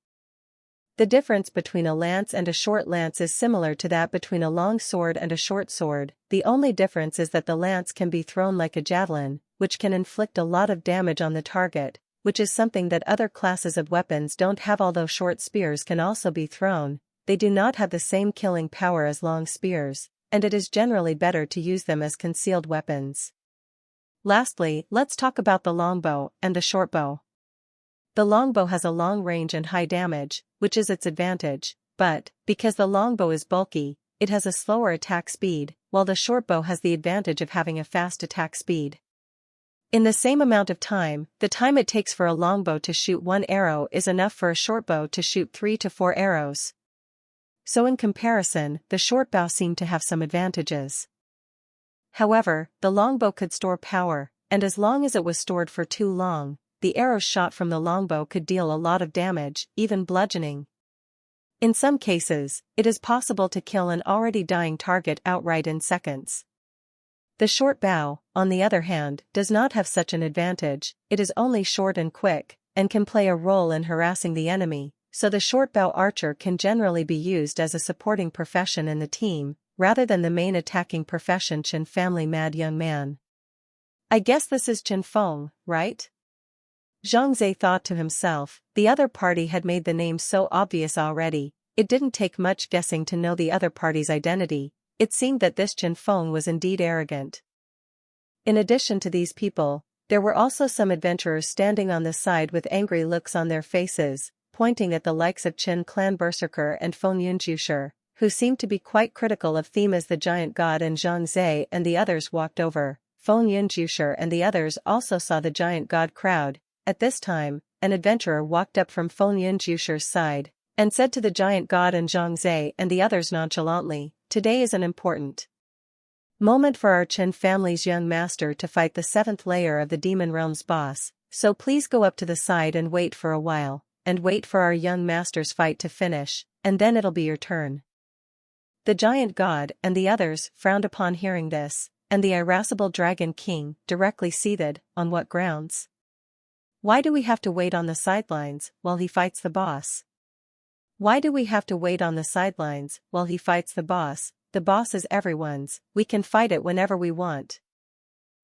The difference between a lance and a short lance is similar to that between a long sword and a short sword. The only difference is that the lance can be thrown like a javelin, which can inflict a lot of damage on the target, which is something that other classes of weapons don't have. Although short spears can also be thrown, they do not have the same killing power as long spears, and it is generally better to use them as concealed weapons. Lastly, let's talk about the longbow and the shortbow. The longbow has a long range and high damage, which is its advantage, but, because the longbow is bulky, it has a slower attack speed, while the shortbow has the advantage of having a fast attack speed. In the same amount of time, the time it takes for a longbow to shoot one arrow is enough for a shortbow to shoot 3 to 4 arrows. So in comparison, the shortbow seemed to have some advantages. However, the longbow could store power, and as long as it was stored for too long, the arrows shot from the longbow could deal a lot of damage, even bludgeoning. In some cases, it is possible to kill an already dying target outright in seconds. The short bow, on the other hand, does not have such an advantage. It is only short and quick, and can play a role in harassing the enemy, so the short bow archer can generally be used as a supporting profession in the team, rather than the main attacking profession. Chen family mad young man. I guess this is Chen Feng, right? Zhang Zhe thought to himself. The other party had made the name so obvious already, it didn't take much guessing to know the other party's identity. It seemed that this Chen Feng was indeed arrogant. In addition to these people, there were also some adventurers standing on the side with angry looks on their faces, pointing at the likes of Chen Clan Berserker and Feng Yunjusher, who seemed to be quite critical of them as the giant god, and Zhang Zhe and the others walked over. Feng Yunjusher and the others also saw the giant god crowd. At this time, an adventurer walked up from Feng Yunjusher's side, and said to the giant god and Zhang Zhe and the others nonchalantly, "Today is an important moment for our Chen family's young master to fight the 7th layer of the Demon Realm's boss, so please go up to the side and wait for a while, and wait for our young master's fight to finish, and then it'll be your turn." The giant god and the others frowned upon hearing this, and the irascible Dragon King directly seethed. On what grounds? Why do we have to wait on the sidelines while he fights the boss? Why do we have to wait on the sidelines while he fights the boss? The boss is everyone's, we can fight it whenever we want.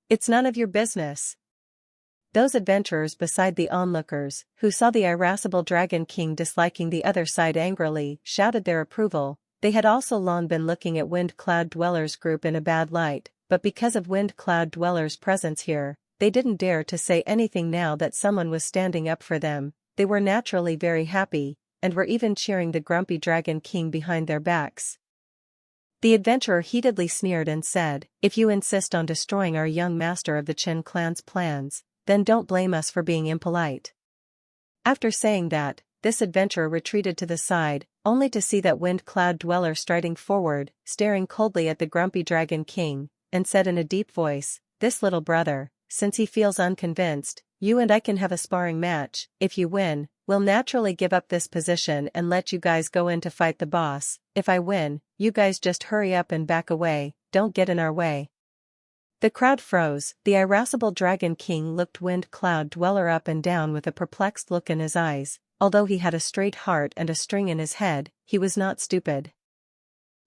It's none of your business. Those adventurers beside the onlookers, who saw the irascible Dragon King disliking the other side angrily, shouted their approval. They had also long been looking at Wind Cloud Dwellers' group in a bad light, but because of Wind Cloud Dwellers' presence here, they didn't dare to say anything now that someone was standing up for them. They were naturally very happy, and were even cheering the grumpy Dragon King behind their backs. The adventurer heatedly sneered and said, "If you insist on destroying our young master of the Chen clan's plans, then don't blame us for being impolite." After saying that, this adventurer retreated to the side, only to see that Wind Cloud Dweller striding forward, staring coldly at the grumpy Dragon King, and said in a deep voice, "This little brother, since he feels unconvinced, you and I can have a sparring match. If you win, we'll naturally give up this position and let you guys go in to fight the boss. If I win, you guys just hurry up and back away, don't get in our way." The crowd froze. The irascible Dragon King looked Wind Cloud Dweller up and down with a perplexed look in his eyes. Although he had a straight heart and a string in his head, he was not stupid.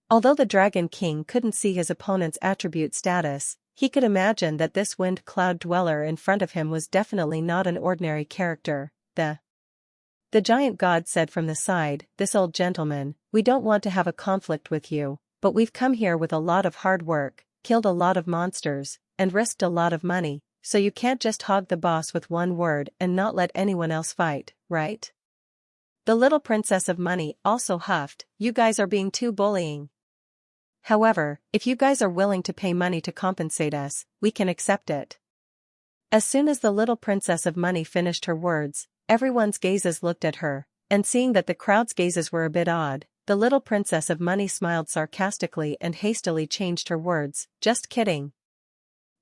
Although the Dragon King couldn't see his opponent's attribute status, he could imagine that this Wind Cloud Dweller in front of him was definitely not an ordinary character. The giant god said from the side, "This old gentleman, we don't want to have a conflict with you, but we've come here with a lot of hard work, killed a lot of monsters, and risked a lot of money, so you can't just hog the boss with one word and not let anyone else fight, right?" The little princess of money also huffed, "You guys are being too bullying. However, if you guys are willing to pay money to compensate us, we can accept it." As soon as the little princess of money finished her words, everyone's gazes looked at her, and seeing that the crowd's gazes were a bit odd, the little princess of money smiled sarcastically and hastily changed her words, "Just kidding.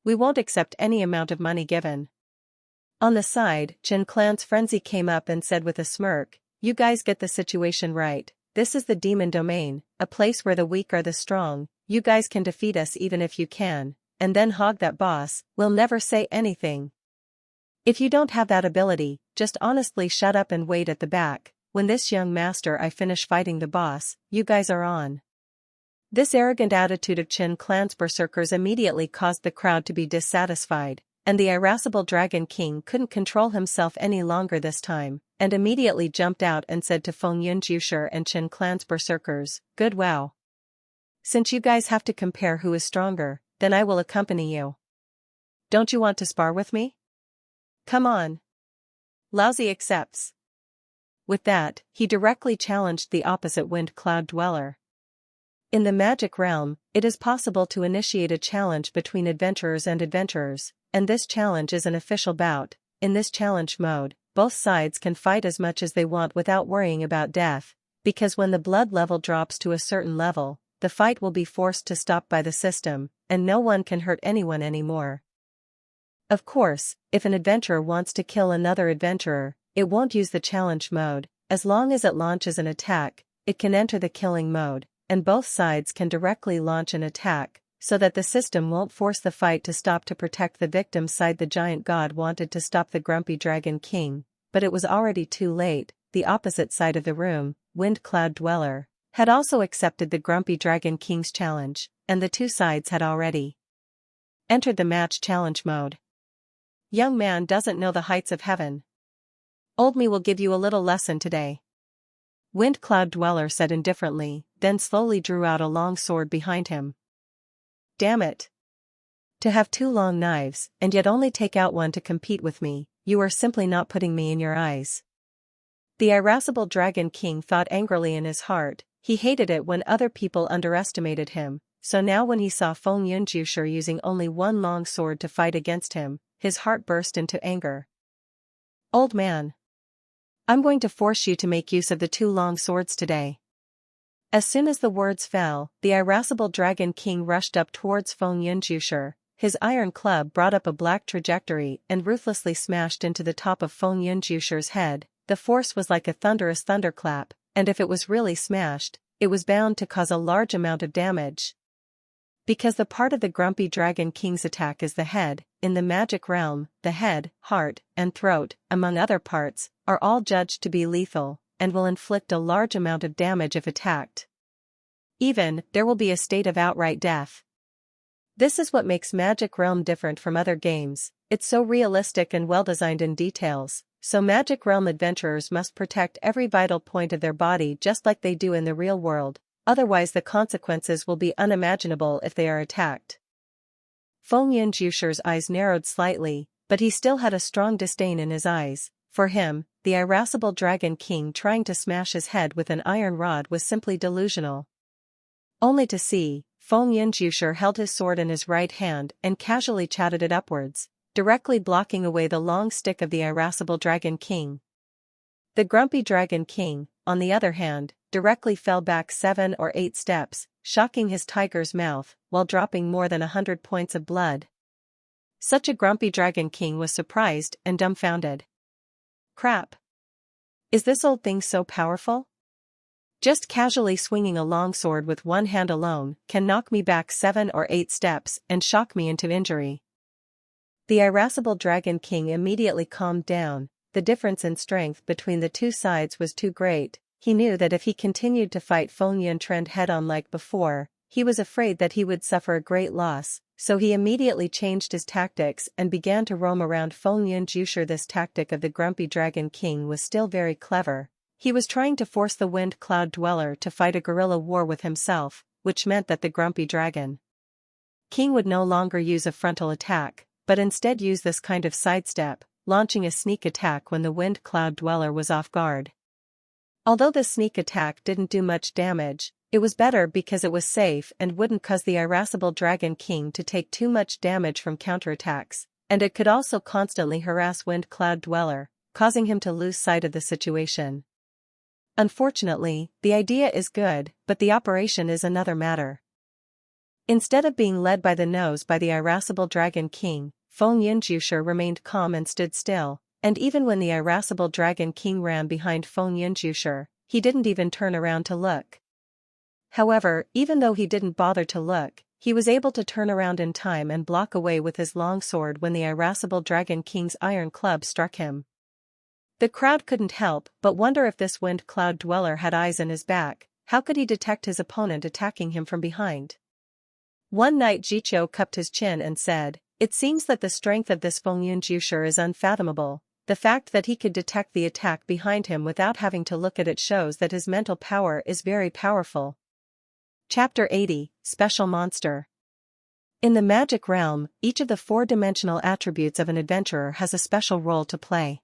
We won't accept any amount of money given. On the side, Chin Clan's frenzy came up and said with a smirk, "You guys get the situation right. This is the demon domain, a place where the weak are the strong. You guys can defeat us even if you can, and then hog that boss. We'll never say anything. If you don't have that ability, just honestly shut up and wait at the back. When this young master I finish fighting the boss, you guys are on." This arrogant attitude of Chin Clan's berserkers immediately caused the crowd to be dissatisfied, and the irascible Dragon King couldn't control himself any longer this time, and immediately jumped out and said to Feng Yunjushi and Chin Clan's berserkers, "Good wow. Since you guys have to compare who is stronger, then I will accompany you. Don't you want to spar with me? Come on." Laozi accepts. With that, he directly challenged the opposite Wind Cloud Dweller. In the magic realm, it is possible to initiate a challenge between adventurers, and this challenge is an official bout. In this challenge mode, both sides can fight as much as they want without worrying about death, because when the blood level drops to a certain level, the fight will be forced to stop by the system, and no one can hurt anyone anymore. Of course, if an adventurer wants to kill another adventurer, it won't use the challenge mode. As long as it launches an attack, it can enter the killing mode, and both sides can directly launch an attack, so that the system won't force the fight to stop to protect the victim's side. The giant god wanted to stop the grumpy Dragon King, but it was already too late. The opposite side of the room, Wind Cloud Dweller, had also accepted the grumpy Dragon King's challenge, and the two sides had already entered the match challenge mode. Young man doesn't know the heights of heaven. Old me will give you a little lesson today. Wind Cloud Dweller said indifferently, then slowly drew out a long sword behind him. Damn it. To have two long knives, and yet only take out one to compete with me, you are simply not putting me in your eyes. The irascible Dragon King thought angrily in his heart. He hated it when other people underestimated him, so now when he saw Feng Yunjushi using only one long sword to fight against him, his heart burst into anger. Old man. I'm going to force you to make use of the two long swords today. As soon as the words fell, the irascible Dragon King rushed up towards Feng Yunjushi. His iron club brought up a black trajectory and ruthlessly smashed into the top of Feng Yunjushi's head. The force was like a thunderous thunderclap, and if it was really smashed, it was bound to cause a large amount of damage. Because the part of the grumpy Dragon King's attack is the head, in the magic realm, the head, heart, and throat, among other parts, are all judged to be lethal, and will inflict a large amount of damage if attacked. Even, there will be a state of outright death. This is what makes Magic Realm different from other games. It's so realistic and well-designed in details, so Magic Realm adventurers must protect every vital point of their body just like they do in the real world, otherwise the consequences will be unimaginable if they are attacked. Feng Yunjushi's eyes narrowed slightly, but he still had a strong disdain in his eyes. For him, the irascible Dragon King trying to smash his head with an iron rod was simply delusional. Only to see, Feng Yunjushi held his sword in his right hand and casually chatted it upwards, directly blocking away the long stick of the irascible Dragon King. The grumpy Dragon King, on the other hand, directly fell back 7 or 8 steps, shocking his tiger's mouth, while dropping more than 100 points of blood. Such a grumpy Dragon King was surprised and dumbfounded. Crap. Is this old thing so powerful? Just casually swinging a longsword with one hand alone can knock me back 7 or 8 steps and shock me into injury. The irascible Dragon King immediately calmed down. The difference in strength between the two sides was too great. He knew that if he continued to fight Feng Yunjushi head-on like before, he was afraid that he would suffer a great loss, so he immediately changed his tactics and began to roam around Feng Yunjushi. This tactic of the grumpy Dragon King was still very clever. He was trying to force the Wind Cloud Dweller to fight a guerrilla war with himself, which meant that the grumpy Dragon King would no longer use a frontal attack, but instead use this kind of sidestep, launching a sneak attack when the Wind Cloud Dweller was off guard. Although the sneak attack didn't do much damage, it was better because it was safe and wouldn't cause the irascible Dragon King to take too much damage from counterattacks, and it could also constantly harass Wind Cloud Dweller, causing him to lose sight of the situation. Unfortunately, the idea is good, but the operation is another matter. Instead of being led by the nose by the irascible Dragon King, Feng Yunjusher remained calm and stood still, and even when the irascible Dragon King ran behind Feng Yunjusher, he didn't even turn around to look. However, even though he didn't bother to look, he was able to turn around in time and block away with his long sword when the irascible Dragon King's iron club struck him. The crowd couldn't help but wonder if this Wind Cloud Dweller had eyes in his back. How could he detect his opponent attacking him from behind? One night Jiqiu cupped his chin and said, "It seems that the strength of this Feng Yunjusher is unfathomable. The fact that he could detect the attack behind him without having to look at it shows that his mental power is very powerful." Chapter 80, Special Monster. In the magic realm, each of the four-dimensional attributes of an adventurer has a special role to play.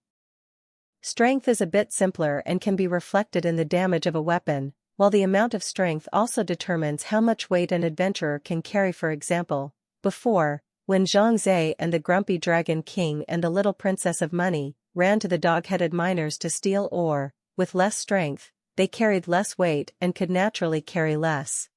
Strength is a bit simpler and can be reflected in the damage of a weapon, while the amount of strength also determines how much weight an adventurer can carry. For example, before, when Zhang Zhe and the Grumpy Dragon King and the Little Princess of Money ran to the dog-headed miners to steal ore, with less strength, they carried less weight and could naturally carry less.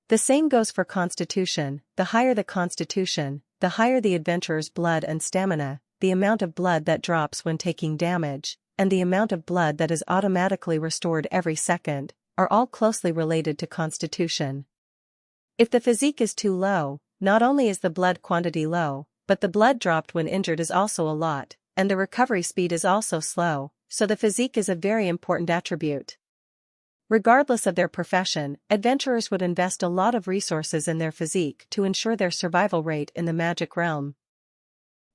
The same goes for constitution. The higher the constitution, the higher the adventurer's blood and stamina. The amount of blood that drops when taking damage, and the amount of blood that is automatically restored every second, are all closely related to constitution. If the physique is too low, not only is the blood quantity low, but the blood dropped when injured is also a lot, and the recovery speed is also slow, so the physique is a very important attribute. Regardless of their profession, adventurers would invest a lot of resources in their physique to ensure their survival rate in the magic realm.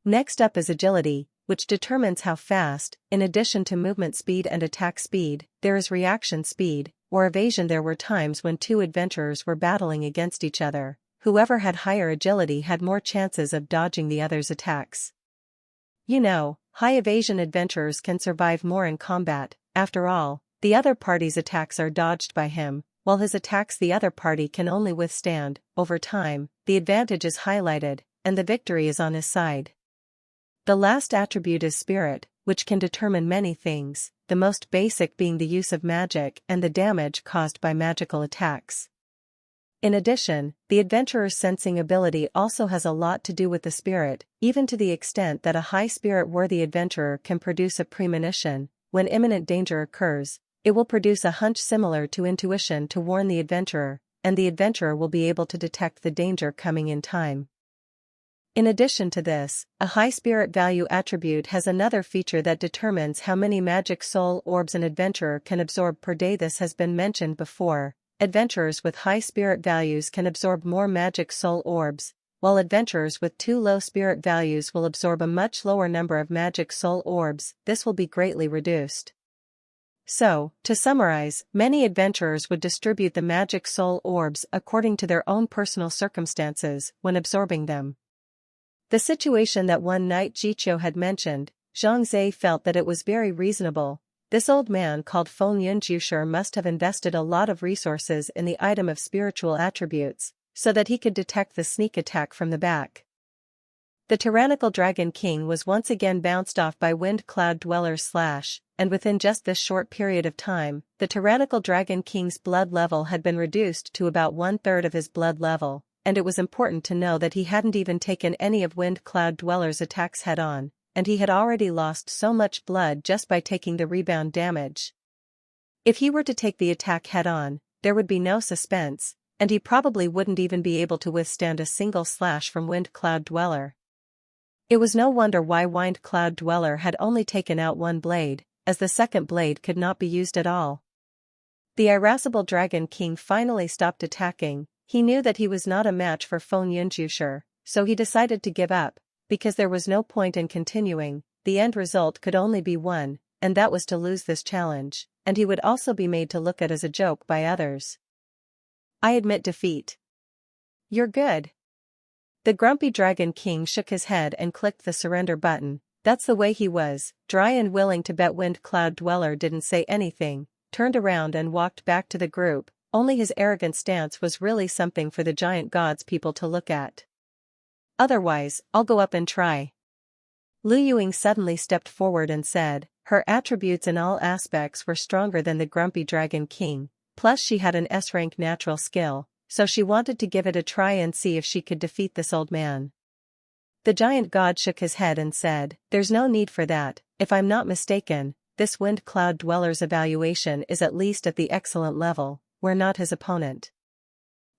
Next up is agility, which determines how fast, in addition to movement speed and attack speed, there is reaction speed, or evasion. There were times when two adventurers were battling against each other. Whoever had higher agility had more chances of dodging the other's attacks. High evasion adventurers can survive more in combat. After all, the other party's attacks are dodged by him, while his attacks the other party can only withstand. Over time, the advantage is highlighted, and the victory is on his side. The last attribute is spirit, which can determine many things, the most basic being the use of magic and the damage caused by magical attacks. In addition, the adventurer's sensing ability also has a lot to do with the spirit, even to the extent that a high spirit-worthy adventurer can produce a premonition. When imminent danger occurs, it will produce a hunch similar to intuition to warn the adventurer, and the adventurer will be able to detect the danger coming in time. In addition to this, a high spirit value attribute has another feature that determines how many magic soul orbs an adventurer can absorb per day. This has been mentioned before. Adventurers with high spirit values can absorb more magic soul orbs, while adventurers with too low spirit values will absorb a much lower number of magic soul orbs. This will be greatly reduced. So, to summarize, many adventurers would distribute the magic soul orbs according to their own personal circumstances when absorbing them. The situation that one night Jiqiu had mentioned, Zhang Zhe felt that it was very reasonable. This old man called Feng Yunjusher must have invested a lot of resources in the item of spiritual attributes, so that he could detect the sneak attack from the back. The tyrannical Dragon King was once again bounced off by Wind Cloud Dweller's slash, and within just this short period of time, the tyrannical Dragon King's blood level had been reduced to about 1/3 of his blood level, and it was important to know that he hadn't even taken any of Wind Cloud Dweller's attacks head-on, and he had already lost so much blood just by taking the rebound damage. If he were to take the attack head-on, there would be no suspense, and he probably wouldn't even be able to withstand a single slash from Wind Cloud Dweller. It was no wonder why Wind Cloud Dweller had only taken out one blade, as the second blade could not be used at all. The irascible Dragon King finally stopped attacking. He knew that he was not a match for Feng Yunjusher, so he decided to give up, because there was no point in continuing. The end result could only be one, and that was to lose this challenge, and he would also be made to look at as a joke by others. "I admit defeat." "You're good." The grumpy Dragon King shook his head and clicked the surrender button. That's the way he was, dry and willing to bet. Wind Cloud Dweller didn't say anything, turned around and walked back to the group. Only his arrogant stance was really something for the giant gods people to look at. "Otherwise, I'll go up and try." Lu Yuying suddenly stepped forward and said, her attributes in all aspects were stronger than the grumpy Dragon King, plus she had an S-rank natural skill, so she wanted to give it a try and see if she could defeat this old man. The giant god shook his head and said, "There's no need for that. If I'm not mistaken, this wind cloud dweller's evaluation is at least at the excellent level. We're not his opponent."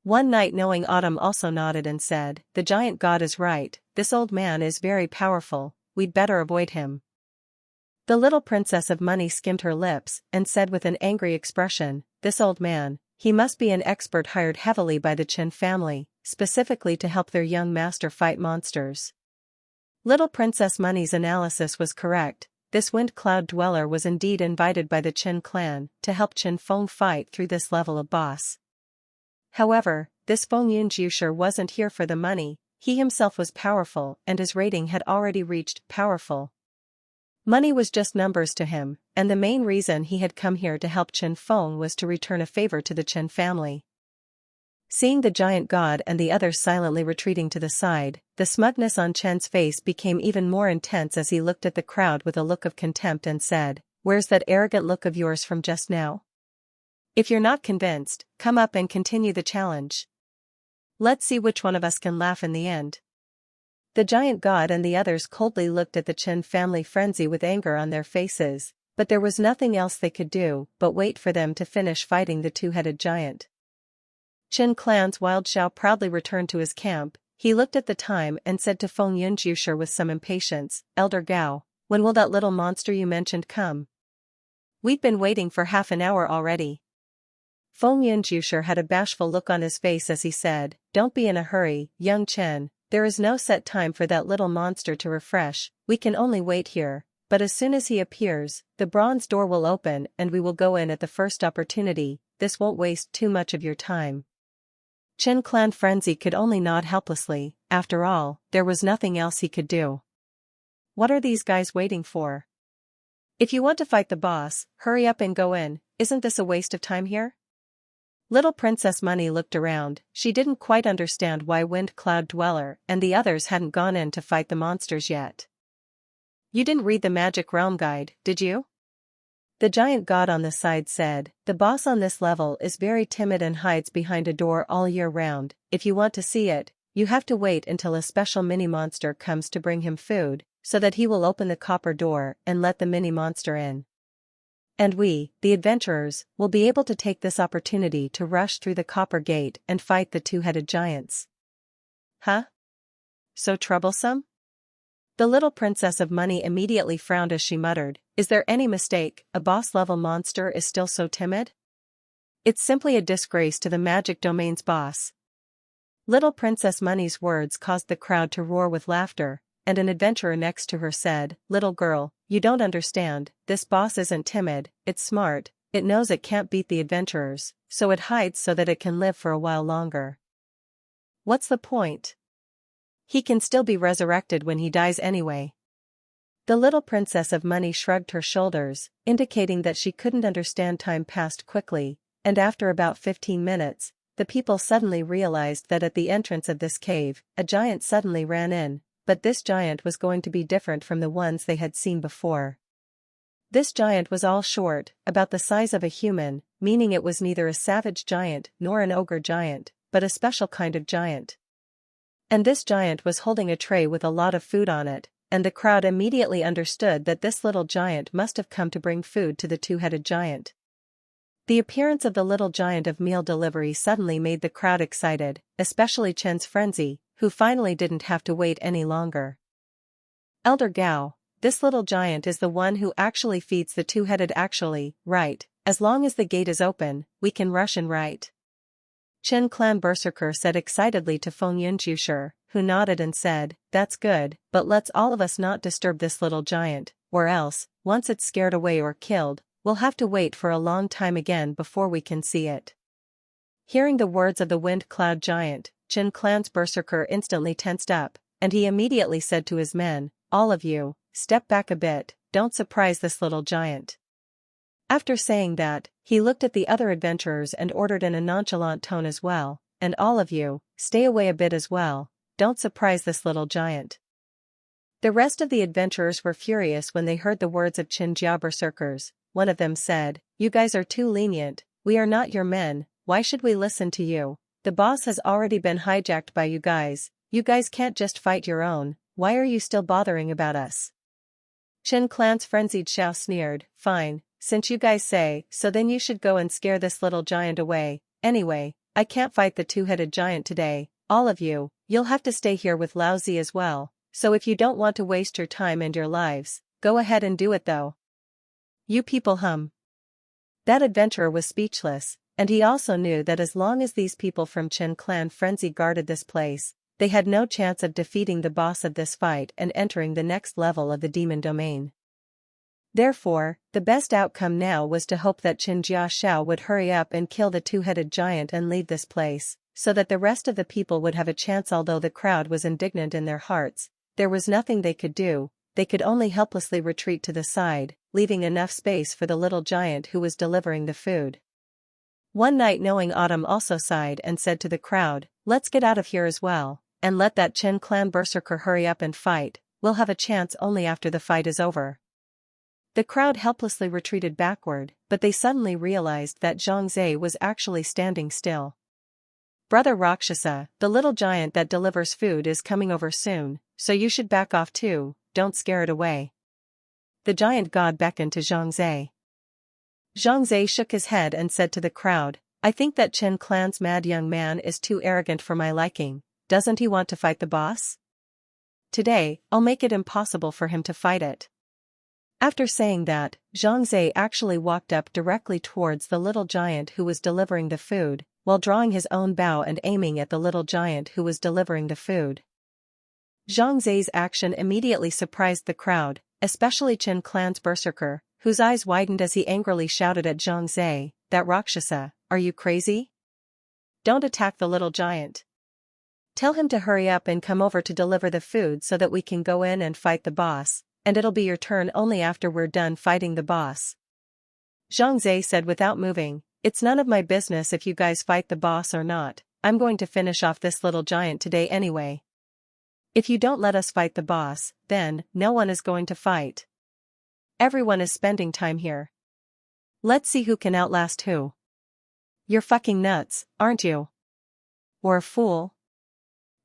One Night Knowing Autumn also nodded and said, "The giant god is right, this old man is very powerful, we'd better avoid him." The little princess of money skimmed her lips and said with an angry expression, "This old man, he must be an expert hired heavily by the Qin family, specifically to help their young master fight monsters." Little Princess Money's analysis was correct. This wind cloud dweller was indeed invited by the Qin clan to help Qin Feng fight through this level of boss. However, this Feng Yunjiusher wasn't here for the money, he himself was powerful and his rating had already reached powerful. Money was just numbers to him, and the main reason he had come here to help Qin Feng was to return a favor to the Qin family. Seeing the giant god and the others silently retreating to the side, the smugness on Chen's face became even more intense as he looked at the crowd with a look of contempt and said, "Where's that arrogant look of yours from just now? If you're not convinced, come up and continue the challenge. Let's see which one of us can laugh in the end." The giant god and the others coldly looked at the Qin family frenzy with anger on their faces, but there was nothing else they could do but wait for them to finish fighting the two-headed giant. Qin clan's Wild Xiao proudly returned to his camp. He looked at the time and said to Feng Yunjiusher with some impatience, "Elder Gao, when will that little monster you mentioned come? We've been waiting for half an hour already." Feng Yunjiusher had a bashful look on his face as he said, "Don't be in a hurry, young Chen, there is no set time for that little monster to refresh, we can only wait here, but as soon as he appears, the bronze door will open and we will go in at the first opportunity, this won't waste too much of your time." Qin clan frenzy could only nod helplessly. After all, there was nothing else he could do. What are these guys waiting for? If you want to fight the boss, hurry up and go in, isn't this a waste of time here? Little Princess Money looked around, she didn't quite understand why Wind Cloud Dweller and the others hadn't gone in to fight the monsters yet. "You didn't read the Magic Realm Guide, did you?" The giant god on the side said, "The boss on this level is very timid and hides behind a door all year round. If you want to see it, you have to wait until a special mini-monster comes to bring him food, so that he will open the copper door and let the mini-monster in. And we, the adventurers, will be able to take this opportunity to rush through the copper gate and fight the two-headed giants." "Huh? So troublesome?" The little Princess of Money immediately frowned as she muttered, "Is there any mistake, a boss-level monster is still so timid? It's simply a disgrace to the magic domain's boss." Little Princess Money's words caused the crowd to roar with laughter, and an adventurer next to her said, "Little girl, you don't understand, this boss isn't timid, it's smart, it knows it can't beat the adventurers, so it hides so that it can live for a while longer." "What's the point? He can still be resurrected when he dies anyway." The little Princess of Money shrugged her shoulders, indicating that she couldn't understand. Time passed quickly, and after about 15 minutes, the people suddenly realized that at the entrance of this cave, a giant suddenly ran in, but this giant was going to be different from the ones they had seen before. This giant was all short, about the size of a human, meaning it was neither a savage giant nor an ogre giant, but a special kind of giant. And this giant was holding a tray with a lot of food on it, and the crowd immediately understood that this little giant must have come to bring food to the two-headed giant. The appearance of the little giant of meal delivery suddenly made the crowd excited, especially Chen's frenzy, who finally didn't have to wait any longer. "Elder Gao, this little giant is the one who actually feeds the two-headed. Actually, right, as long as the gate is open, we can rush in, right?" Qin Clan Berserker said excitedly to Feng Yunjiusher, who nodded and said, "That's good, but let's all of us not disturb this little giant, or else, once it's scared away or killed, we'll have to wait for a long time again before we can see it." Hearing the words of the Wind Cloud Giant, Qin Clan's Berserker instantly tensed up, and he immediately said to his men, "All of you, step back a bit, don't surprise this little giant." After saying that, he looked at the other adventurers and ordered in a nonchalant tone as well, "And all of you, stay away a bit as well, don't surprise this little giant." The rest of the adventurers were furious when they heard the words of Qin Jia Berserkers. One of them said, "You guys are too lenient, we are not your men, why should we listen to you? The boss has already been hijacked by you guys can't just fight your own, why are you still bothering about us? Chen Clan's frenzied Xiao sneered, fine, since you guys say so then you should go and scare this little giant away. Anyway, I can't fight the two-headed giant today, all of you, you'll have to stay here with Lao Zi as well, so if you don't want to waste your time and your lives, go ahead and do it though. You people That adventurer was speechless, and he also knew that as long as these people from Chen Clan frenzy guarded this place, they had no chance of defeating the boss of this fight and entering the next level of the demon domain. Therefore, the best outcome now was to hope that Qin Jiaxiao would hurry up and kill the two-headed giant and leave this place, so that the rest of the people would have a chance. Although the crowd was indignant in their hearts, there was nothing they could do, they could only helplessly retreat to the side, leaving enough space for the little giant who was delivering the food. One night Knowing Autumn also sighed and said to the crowd, let's get out of here as well, and let that Chen Clan berserker hurry up and fight, we'll have a chance only after the fight is over. The crowd helplessly retreated backward, but they suddenly realized that Zhang Zhe was actually standing still. Brother Rakshasa, the little giant that delivers food is coming over soon, so you should back off too, don't scare it away. The giant god beckoned to Zhang Zhe. Zhang Zhe shook his head and said to the crowd, I think that Chen Clan's mad young man is too arrogant for my liking, doesn't he want to fight the boss? Today, I'll make it impossible for him to fight it. After saying that, Zhang Zhe actually walked up directly towards the little giant who was delivering the food, while drawing his own bow and aiming at the little giant who was delivering the food. Zhang Zhe's action immediately surprised the crowd, especially Chen Clan's berserker, whose eyes widened as he angrily shouted at Zhang Zhe, that Rakshasa, are you crazy? Don't attack the little giant. Tell him to hurry up and come over to deliver the food so that we can go in and fight the boss, and it'll be your turn only after we're done fighting the boss. Zhang Zhe said without moving, it's none of my business if you guys fight the boss or not, I'm going to finish off this little giant today anyway. If you don't let us fight the boss, then no one is going to fight. Everyone is spending time here. Let's see who can outlast who. You're fucking nuts, aren't you? Or a fool?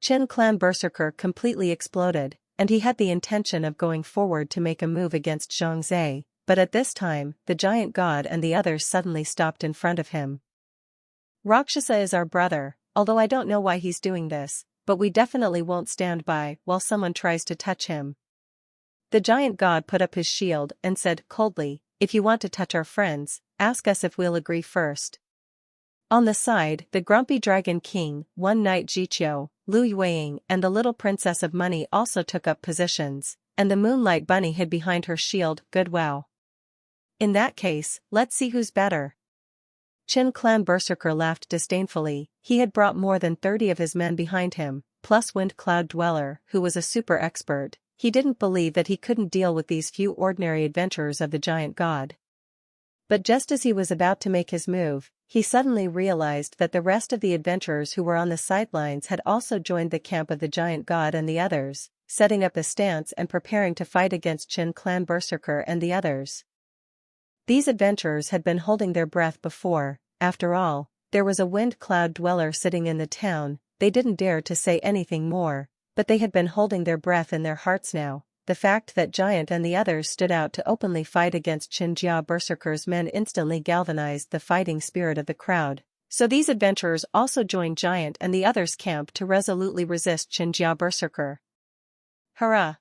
Chen Clan berserker completely exploded, and he had the intention of going forward to make a move against Zhang Zhe, but at this time, the giant god and the others suddenly stopped in front of him. Rakshasa is our brother, although I don't know why he's doing this, but we definitely won't stand by while someone tries to touch him. The giant god put up his shield and said coldly, if you want to touch our friends, ask us if we'll agree first. On the side, the grumpy dragon king, One Knight Jiqiu, Lu Yueying and the little princess of money also took up positions, and the moonlight bunny hid behind her shield. Good wow. In that case, let's see who's better. Chen Clan berserker laughed disdainfully, he had brought more than 30 of his men behind him, plus Wind Cloud Dweller, who was a super expert. He didn't believe that he couldn't deal with these few ordinary adventurers of the giant god. But just as he was about to make his move, he suddenly realized that the rest of the adventurers who were on the sidelines had also joined the camp of the giant god and the others, setting up a stance and preparing to fight against Chen Clan berserker and the others. These adventurers had been holding their breath before, after all, there was a Wind Cloud Dweller sitting in the town, they didn't dare to say anything more, but they had been holding their breath in their hearts now. The fact that Giant and the others stood out to openly fight against Qinjia berserker's men instantly galvanized the fighting spirit of the crowd, so these adventurers also joined Giant and the others' camp to resolutely resist Qinjia berserker. Hurrah!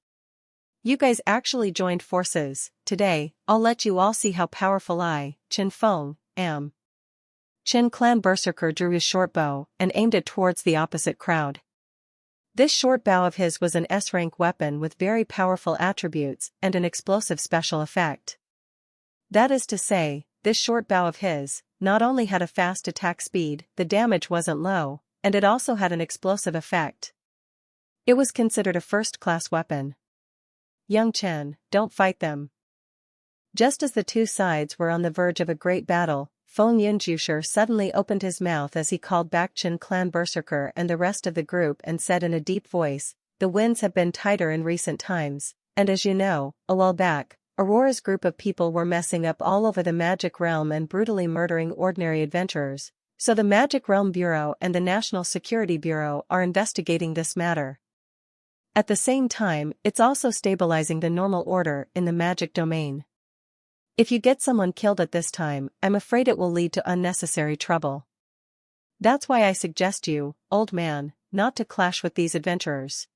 You guys actually joined forces. Today, I'll let you all see how powerful I, Qin Feng, am. Qin Clan berserker drew his short bow and aimed it towards the opposite crowd. This short bow of his was an S-rank weapon with very powerful attributes and an explosive special effect. That is to say, this short bow of his not only had a fast attack speed, the damage wasn't low, and it also had an explosive effect. It was considered a first-class weapon. Young Chen, don't fight them. Just as the two sides were on the verge of a great battle, Feng Yunjusher suddenly opened his mouth as he called back Qin Clan berserker and the rest of the group and said in a deep voice, the winds have been tighter in recent times, and as you know, a while back, Aurora's group of people were messing up all over the Magic Realm and brutally murdering ordinary adventurers, so the Magic Realm Bureau and the National Security Bureau are investigating this matter. At the same time, it's also stabilizing the normal order in the magic domain. If you get someone killed at this time, I'm afraid it will lead to unnecessary trouble. That's why I suggest you, old man, not to clash with these adventurers.